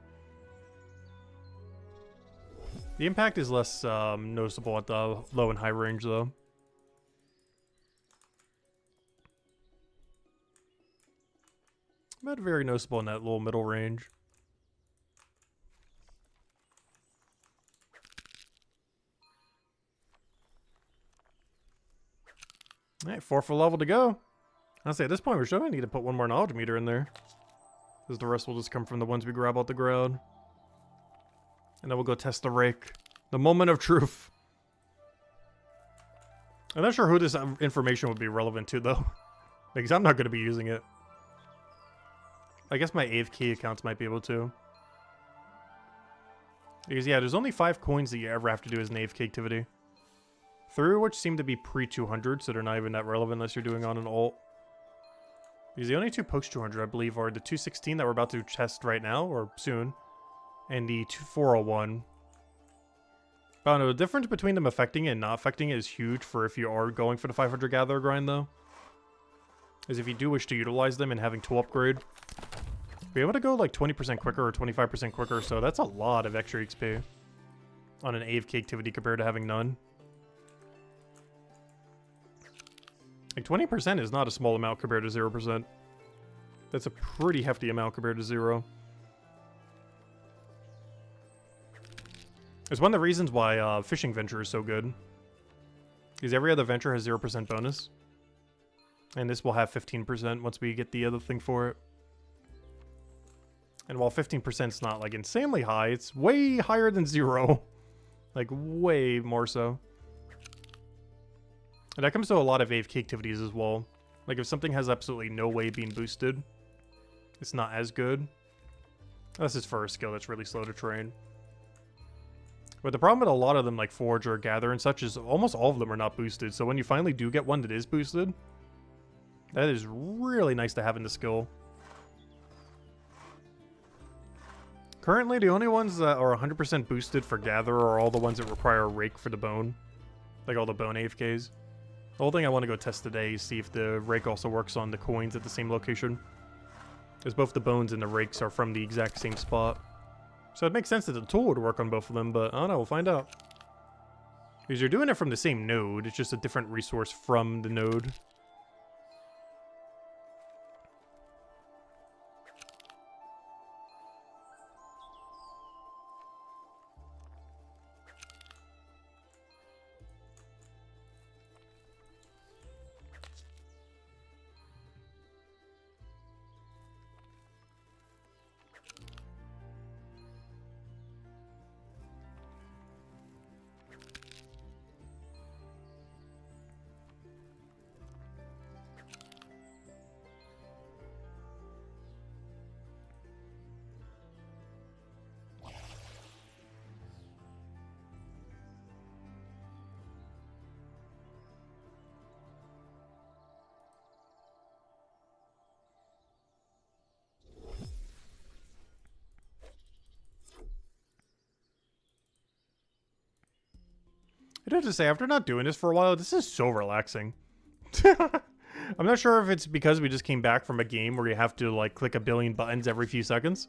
The impact is less noticeable at the low and high range though. But very noticeable in that little middle range. Alright, 4th level to go. Honestly, at this point, we're sure I need to put one more knowledge meter in there. Because the rest will just come from the ones we grab out the ground. And then we'll go test the rake. The moment of truth. I'm not sure who this information would be relevant to, though. Because I'm not going to be using it. I guess my AFK accounts might be able to. Because, yeah, there's only 5 coins that you ever have to do as an AFK activity. 3 of which seem to be pre-200, so they're not even that relevant unless you're doing on an alt. Because the only 2 post-200, I believe, are the 216 that we're about to test right now, or soon, and the 401. I don't know, the difference between them affecting it and not affecting it is huge for if you are going for the 500 Gatherer grind, though. Is if you do wish to utilize them and having tool upgrade, be able to go like 20% quicker or 25% quicker, so that's a lot of extra XP on an AFK activity compared to having none. Like 20% is not a small amount compared to 0%. That's a pretty hefty amount compared to 0. It's one of the reasons why Fishing Venture is so good. Because every other venture has 0% bonus. And this will have 15% once we get the other thing for it. And while 15% is not like insanely high, it's way higher than 0. Like way more so. And that comes to a lot of AFK activities as well. Like if something has absolutely no way being boosted, it's not as good. Unless it's for a skill that's really slow to train. But the problem with a lot of them, like Forge or Gather and such, is almost all of them are not boosted. So when you finally do get one that is boosted, that is really nice to have in the skill. Currently, the only ones that are 100% boosted for Gather are all the ones that require a rake for the bone. Like all the bone AFKs. The whole thing I want to go test today is see if the rake also works on the coins at the same location. Because both the bones and the rakes are from the exact same spot. So it makes sense that the tool would work on both of them, but I don't know, we'll find out. Because you're doing it from the same node, it's just a different resource from the node. But I have to say, after not doing this for a while, this is so relaxing. I'm not sure if it's because we just came back from a game where you have to, like, click a billion buttons every few seconds.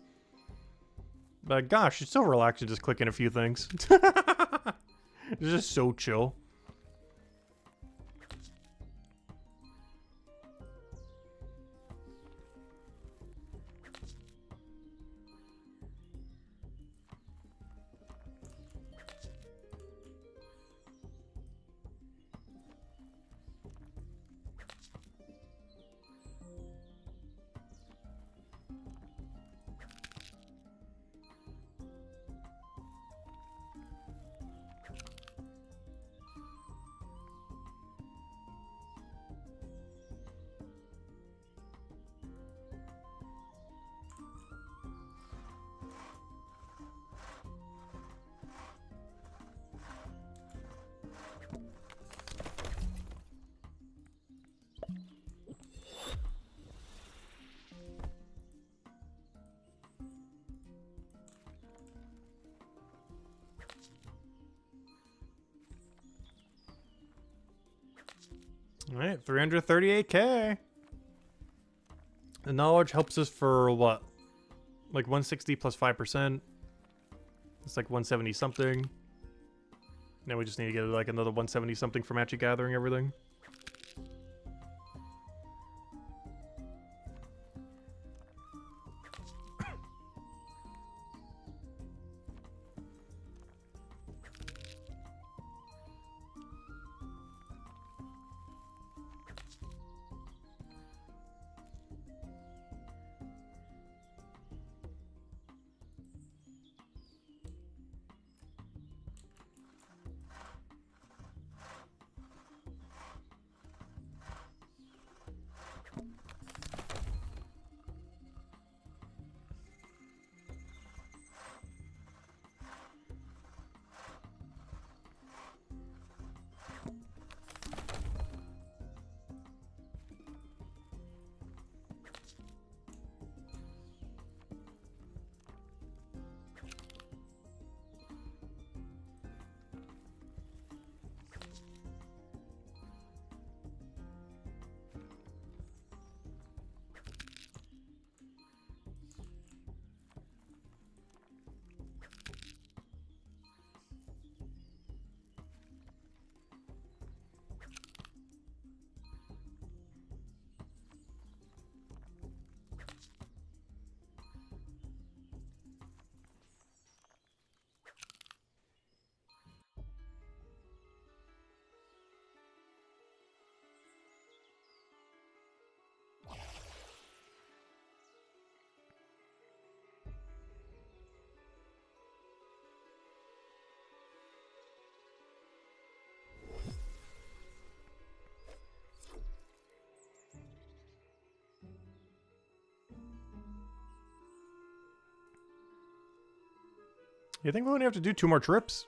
But gosh, it's so relaxing just clicking a few things. It's just so chill. Alright, 338k. The knowledge helps us for what? Like 160 plus 5%. It's like 170 something. Now we just need to get like another 170 something from actually gathering everything. You think we only have to do 2 more trips?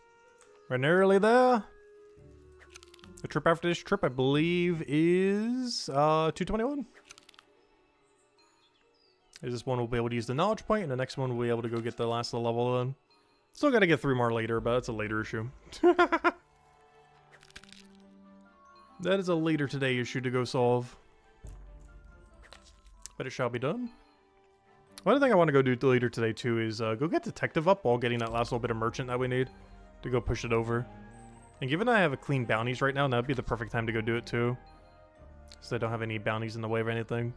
We're nearly there. The trip after this trip, I believe, is 221. This one will be able to use the knowledge point, and the next one will be able to go get the last of the level in. Still got to get 3 more later, but that's a later issue. That is a later today issue to go solve. But it shall be done. One thing I want to go do later today too is go get Detective up while getting that last little bit of merchant that we need to go push it over. And given I have a clean bounties right now, that'd be the perfect time to go do it too. So I don't have any bounties in the way of anything.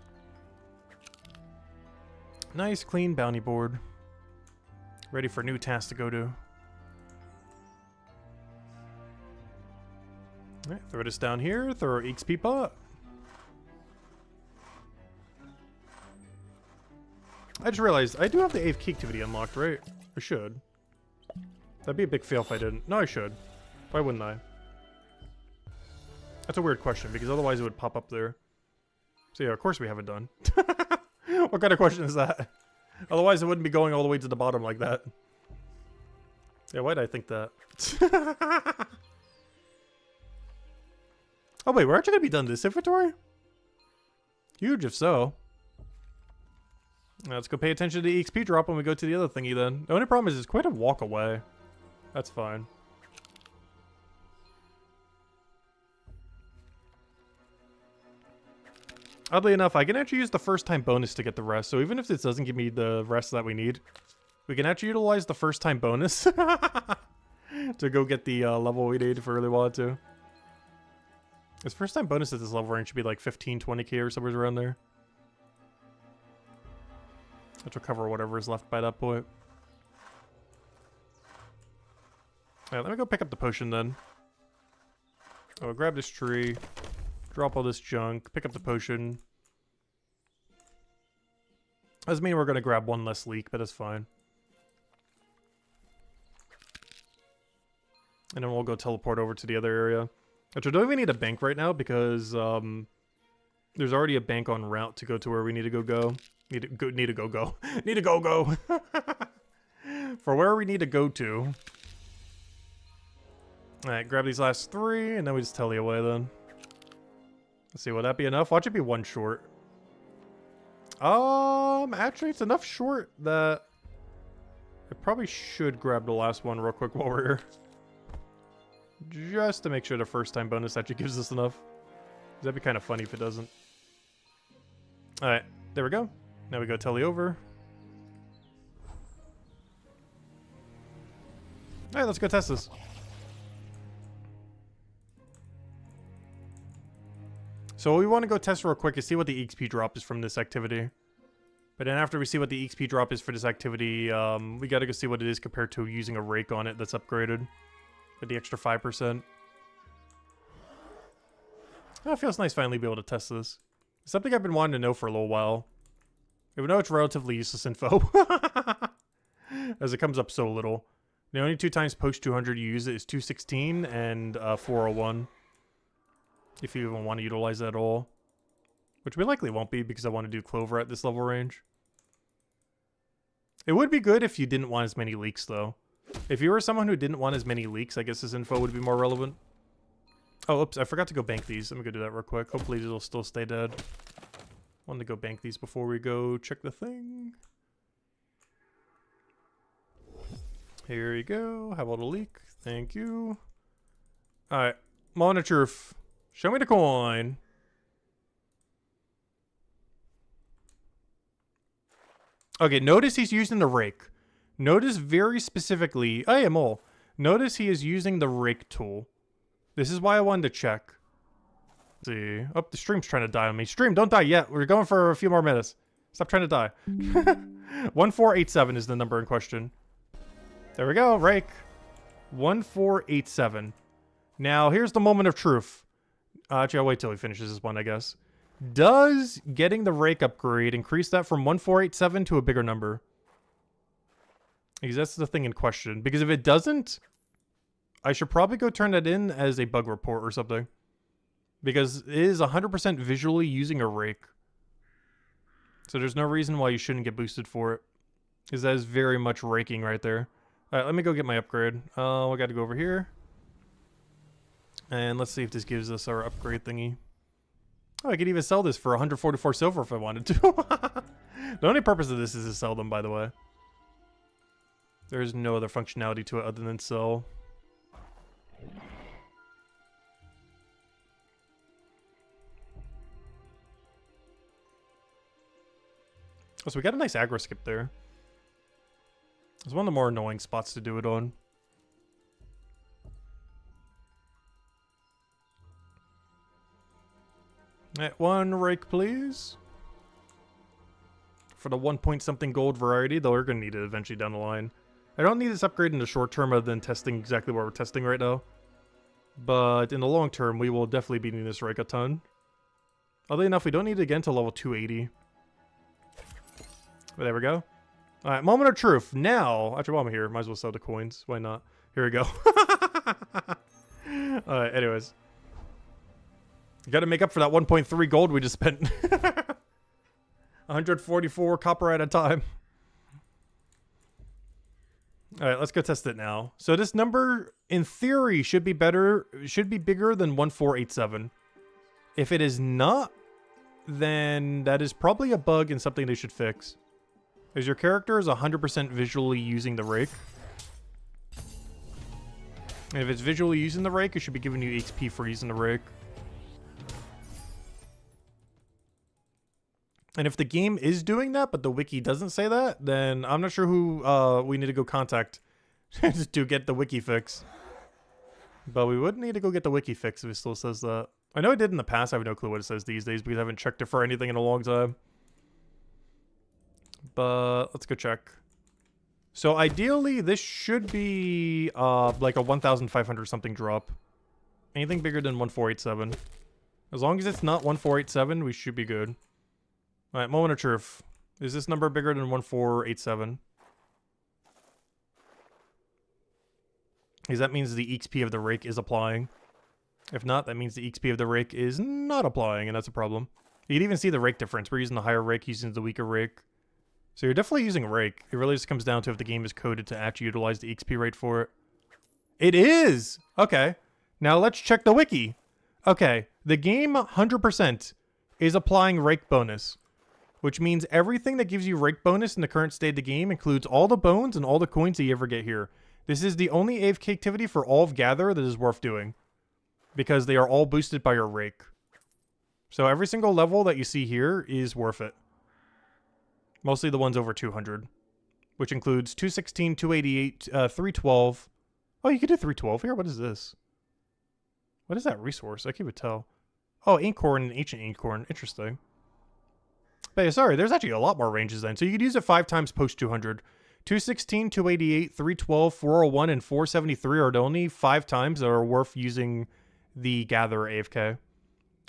Nice clean bounty board. Ready for new tasks to go do. Alright, throw this down here, throw our XP pot. I just realized I do have the AFK activity unlocked, right? I should. That'd be a big fail if I didn't. No, I should. Why wouldn't I? That's a weird question, because otherwise it would pop up there. So yeah, of course we have it done. What kind of question is that? Otherwise it wouldn't be going all the way to the bottom like that. Yeah, why'd I think that? Oh wait, we're actually gonna be done this inventory? Huge if so. Let's go pay attention to the XP drop when we go to the other thingy then. The only problem is it's quite a walk away. That's fine. Oddly enough, I can actually use the first time bonus to get the rest. So even if this doesn't give me the rest that we need, we can actually utilize the first time bonus to go get the level we need if we really wanted to. This first time bonus at this level range should be like 15, 20k or somewhere around there. Which will cover whatever is left by that point. Alright, let me go pick up the potion then. Oh, grab this tree. Drop all this junk. Pick up the potion. Doesn't mean we're going to grab one less leak, but that's fine. And then we'll go teleport over to the other area. Which I don't even need a bank right now because there's already a bank en route to go to where we need to go. Need to go. For where we need to go to. Alright, grab these last 3, and then we just tele away then. Let's see, will that be enough? Watch it be 1 short. Actually, it's enough short that I probably should grab the last one real quick while we're here. Just to make sure the first time bonus actually gives us enough. That'd be kind of funny if it doesn't. Alright, there we go. Now we go tele over. Alright, let's go test this. So we want to go test real quick to see what the EXP drop is from this activity. But then after we see what the EXP drop is for this activity, we gotta go see what it is compared to using a rake on it that's upgraded. With the extra 5%. Oh, it feels nice finally be able to test this. It's something I've been wanting to know for a little while. Even though it's relatively useless info. As it comes up so little. The only 2 times post 200 you use it is 216 and 401. If you even want to utilize that at all. Which we likely won't be because I want to do Clover at this level range. It would be good if you didn't want as many leaks though. If you were someone who didn't want as many leaks, I guess this info would be more relevant. Oh, oops, I forgot to go bank these. Let me go do that real quick. Hopefully these will still stay dead. Wanted to go bank these before we go check the thing. Here you go. Have all the leak. Thank you. Alright. Moment of truth. Show me the coin. Okay, notice he's using the rake. Notice very specifically, I am all. Notice he is using the rake tool. This is why I wanted to check. Let's see. Oh, the stream's trying to die on me. Stream, don't die yet. We're going for a few more minutes. Stop trying to die. 1487 is the number in question. There we go, rake. 1487. Now, here's the moment of truth. Actually, I'll wait till he finishes this one, I guess. Does getting the rake upgrade increase that from 1487 to a bigger number? Because that's the thing in question. Because if it doesn't, I should probably go turn that in as a bug report or something. Because it is 100% visually using a rake. So there's no reason why you shouldn't get boosted for it. Because that is very much raking right there. Alright, let me go get my upgrade. We gotta go over here. And let's see if this gives us our upgrade thingy. Oh, I could even sell this for 144 silver if I wanted to. The only purpose of this is to sell them, by the way. There's no other functionality to it other than sell. Oh, so we got a nice aggro skip there. It's one of the more annoying spots to do it on. One rake, please. For the 1 point something gold variety, though we're going to need it eventually down the line. I don't need this upgrade in the short term other than testing exactly what we're testing right now. But in the long term, we will definitely be needing this rake a ton. Oddly enough, we don't need it again until level 280. But there we go. Alright, moment of truth. Now, actually, while I'm here, might as well sell the coins. Why not? Here we go. Alright, anyways. You gotta make up for that 1.3 gold we just spent. 144 copper at a time. Alright, let's go test it now. So this number, in theory, should be bigger than 1487. If it is not, then that is probably a bug and something they should fix. Because your character is 100% visually using the rake. And if it's visually using the rake, it should be giving you XP for using the rake. And if the game is doing that, but the wiki doesn't say that, then I'm not sure who we need to go contact to get the wiki fix. But we would need to go get the wiki fix if it still says that. I know it did in the past. I have no clue what it says these days because I haven't checked it for anything in a long time. But let's go check. So ideally, this should be like a 1,500 something drop. Anything bigger than 1487. As long as it's not 1487, we should be good. Alright, moment of truth. Is this number bigger than 1487? Because that means the XP of the rake is applying. If not, that means the XP of the rake is not applying, and that's a problem. You can even see the rake difference. We're using the higher rake, he's using the weaker rake. So you're definitely using a rake. It really just comes down to if the game is coded to actually utilize the XP rate for it. It is! Okay. Now let's check the wiki. Okay, the game 100% is applying rake bonus. Which means everything that gives you rake bonus in the current state of the game includes all the bones and all the coins that you ever get here. This is the only AFK activity for all of Gather that is worth doing. Because they are all boosted by your rake. So every single level that you see here is worth it. Mostly the ones over 200. Which includes 216, 288, 312. Oh, you could do 312 here? What is this? What is that resource? I can't even tell. Oh, Inkhorn and Ancient Inkhorn. Interesting. But yeah, sorry, there's actually a lot more ranges then. So you could use it 5 times post 200. 216, 288, 312, 401, and 473 are the only 5 times that are worth using the Gather AFK.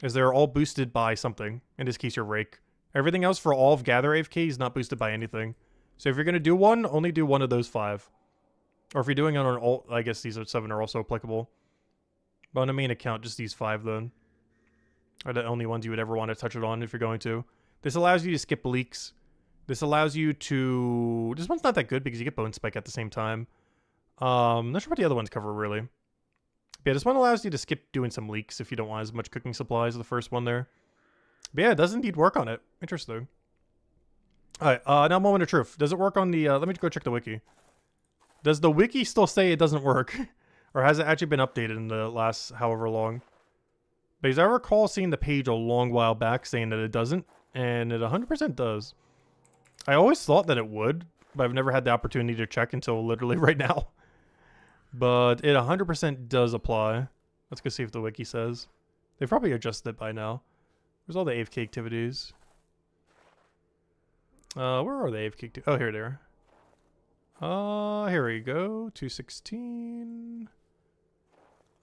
As they're all boosted by something. In this case, your Rake. Everything else for all of Gather AFK is not boosted by anything. So if you're going to do one, only do one of those 5. Or if you're doing it on an alt, I guess these 7 are also applicable. But on a main account, just these 5 then. Are the only ones you would ever want to touch it on if you're going to. This allows you to skip leaks. This allows you to... This one's not that good because you get Bone Spike at the same time. Not sure what the other ones cover, really. But yeah, this one allows you to skip doing some leaks if you don't want as much cooking supplies as the first one there. But yeah, it does indeed work on it. Interesting. Alright, now moment of truth. Does it work on the... let me go check the wiki. Does the wiki still say it doesn't work? Or has it actually been updated in the last however long? Because I recall seeing the page a long while back saying that it doesn't. And it 100% does. I always thought that it would, but I've never had the opportunity to check until literally right now. But it 100% does apply. Let's go see if the wiki says. They've probably adjusted it by now. Where's all the AFK activities? Where are the AFK activities? Oh, here they are. Here we go. 216.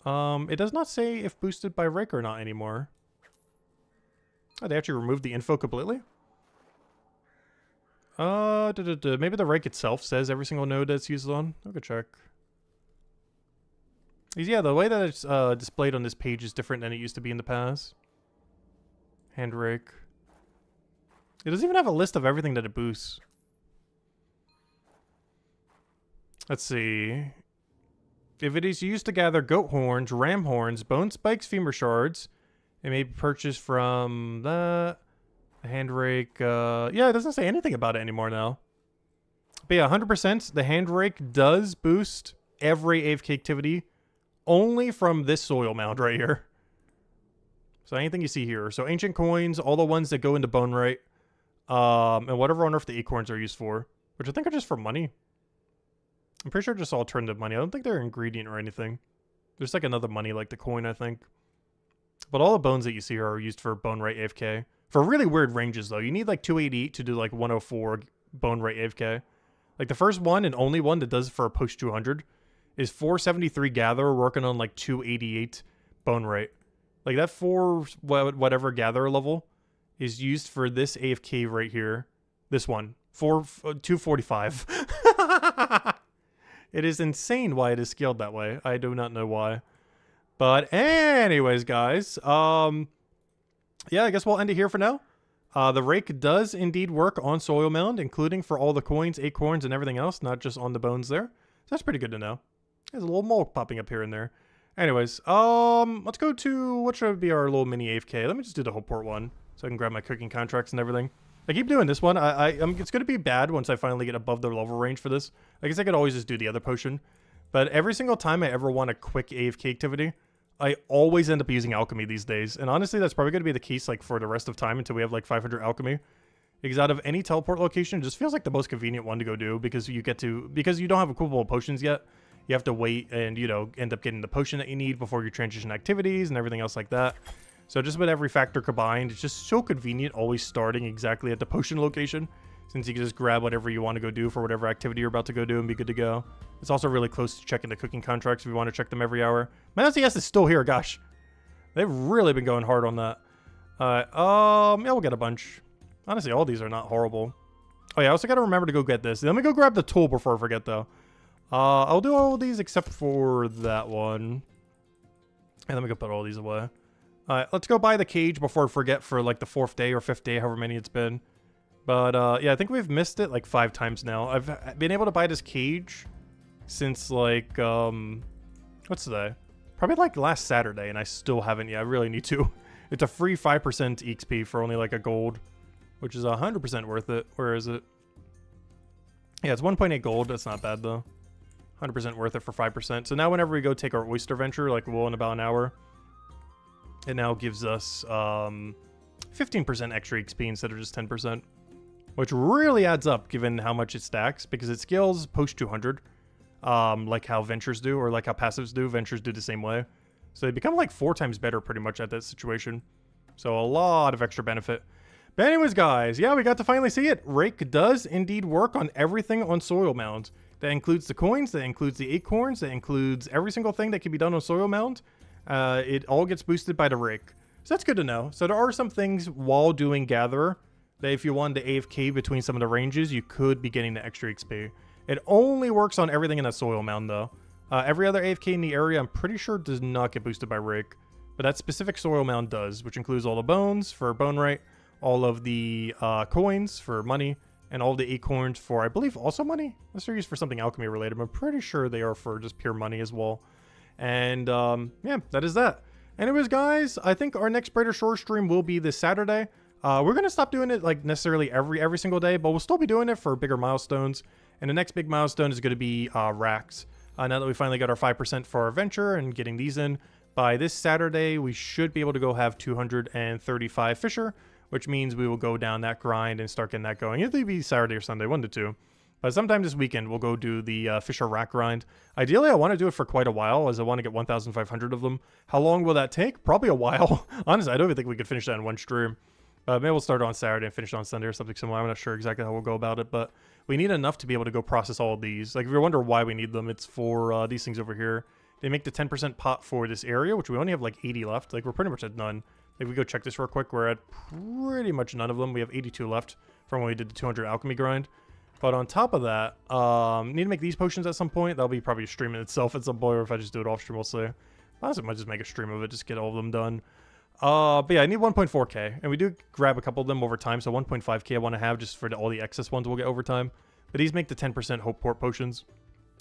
It does not say if boosted by Rake or not anymore. Oh, they actually removed the info completely? Maybe the Rake itself says every single node that's used on. I'll go check. Yeah, the way that it's displayed on this page is different than it used to be in the past. Hand Rake. It doesn't even have a list of everything that it boosts. Let's see. If it is used to gather goat horns, ram horns, bone spikes, femur shards, it may be purchased from that. Hand Rake, yeah, it doesn't say anything about it anymore now. But yeah, 100%, the Hand Rake does boost every AFK activity only from this soil mound right here. So anything you see here. So ancient coins, all the ones that go into Bone Right, and whatever on earth the acorns are used for, which I think are just for money. I'm pretty sure just alternative money. I don't think they're ingredient or anything. There's like another money like the coin, I think. But all the bones that you see here are used for Bone Right AFK. For really weird ranges, though. You need like 288 to do like 104 Bone Right AFK. Like the first one and only one that does it for a post 200 is 473 Gather working on like 288 Bone Right. Like that 4 whatever Gather level is used for this AFK right here. This one. 245. It is insane why it is scaled that way. I do not know why. But anyways, guys, yeah, I guess we'll end it here for now. The Rake does indeed work on Soil Mound, including for all the coins, acorns, and everything else, not just on the bones there. So that's pretty good to know. There's a little mole popping up here and there. Anyways, let's go to, what should be our little mini AFK? Let me just do the whole port one, so I can grab my cooking contracts and everything. I keep doing this one. It's going to be bad once I finally get above the level range for this. I guess I could always just do the other potion. But every single time I ever want a quick AFK activity, I always end up using alchemy these days. And honestly, that's probably going to be the case like for the rest of time until we have like 500 alchemy. Because out of any teleport location, it just feels like the most convenient one to go do because you don't have equipable potions yet. You have to wait and, you know, end up getting the potion that you need before you transition activities and everything else like that. So just about every factor combined, it's just so convenient always starting exactly at the potion location, since you can just grab whatever you want to go do for whatever activity you're about to go do and be good to go. It's also really close to checking the cooking contracts if you want to check them every hour. My LCS is still here, gosh. They've really been going hard on that. Yeah, we'll get a bunch. Honestly, all these are not horrible. Oh yeah, I also got to remember to go get this. Let me go grab the tool before I forget, though. I'll do all of these except for that one. And let me go put all these away. Alright, let's go buy the cage before I forget for like the 4th day or 5th day, however many it's been. But yeah, I think we've missed it like 5 times now. I've been able to buy this cage since like, what's today? Probably like last Saturday, and I still haven't yet. I really need to. It's a free 5% XP for only like a gold, which is 100% worth it. Where is it? Yeah, it's 1.8 gold. That's not bad though. 100% worth it for 5%. So now whenever we go take our oyster venture, like we'll in about an hour, it now gives us 15% extra XP instead of just 10%, which really adds up given how much it stacks because it scales post 200, like how ventures do or like how passives do. Ventures do the same way. So they become like 4 times better pretty much at that situation. So a lot of extra benefit. But anyways, guys, yeah, we got to finally see it. Rake does indeed work on everything on Soil Mound. That includes the coins, that includes the acorns, that includes every single thing that can be done on Soil Mound. It all gets boosted by the Rake. So that's good to know. So there are some things while doing Gatherer that if you wanted to AFK between some of the ranges, you could be getting the extra XP. It only works on everything in that Soil Mound, though. Every other AFK in the area, I'm pretty sure, does not get boosted by Rake. But that specific Soil Mound does, which includes all the bones for bone rate, all of the coins for money, and all the acorns for, I believe, also money? Unless they're used for something alchemy related. I'm pretty sure they are for just pure money as well. And yeah, that is that. Anyways, guys, I think our next Brighter Shore stream will be this Saturday. We're going to stop doing it like necessarily every single day, but we'll still be doing it for bigger milestones. And the next big milestone is going to be racks. Now that we finally got our 5% for our venture and getting these in, by this Saturday, we should be able to go have 235 Fisher, which means we will go down that grind and start getting that going. It'll be Saturday or Sunday, 1 to 2. But sometime this weekend, we'll go do the Fisher rack grind. Ideally, I want to do it for quite a while, as I want to get 1,500 of them. How long will that take? Probably a while. Honestly, I don't even think we could finish that in one stream. Maybe we'll start on Saturday and finish on Sunday or something similar. I'm not sure exactly how we'll go about it, but we need enough to be able to go process all of these. Like, if you wonder why we need them, it's for these things over here. They make the 10% pot for this area, which we only have like 80 left. Like, we're pretty much at none. Like, we go check this real quick. We're at pretty much none of them. We have 82 left from when we did the 200 alchemy grind. But on top of that, need to make these potions at some point. That'll be probably a stream in itself at some point, or if I just do it off stream, we'll see. Honestly, I might just make a stream of it, just get all of them done. But yeah, I need 1.4k, and we do grab a couple of them over time, so 1.5k I want to have just for all the excess ones we'll get over time. But these make the 10% Hope Port potions,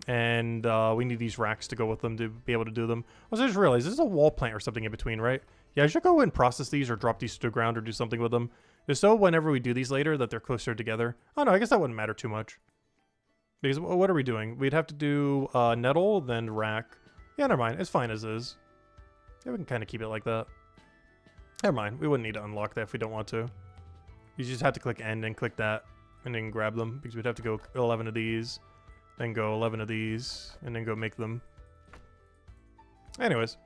and we need these racks to go with them to be able to do them. Also, I just realized this is a wall plant or something in between, right? Yeah, I should go and process these or drop these to the ground or do something with them. Just so whenever we do these later that they're closer together. Oh no, I guess that wouldn't matter too much. Because what are we doing? We'd have to do nettle, then rack. Yeah, never mind. It's fine as is. Yeah, we can kind of keep it like that. Never mind. We wouldn't need to unlock that if we don't want to. You just have to click end and click that and then grab them. Because we'd have to go 11 of these, then go 11 of these, and then go make them. Anyways.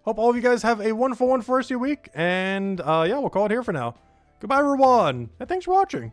Hope all of you guys have a wonderful one for us your week. And yeah, we'll call it here for now. Goodbye, everyone. And thanks for watching.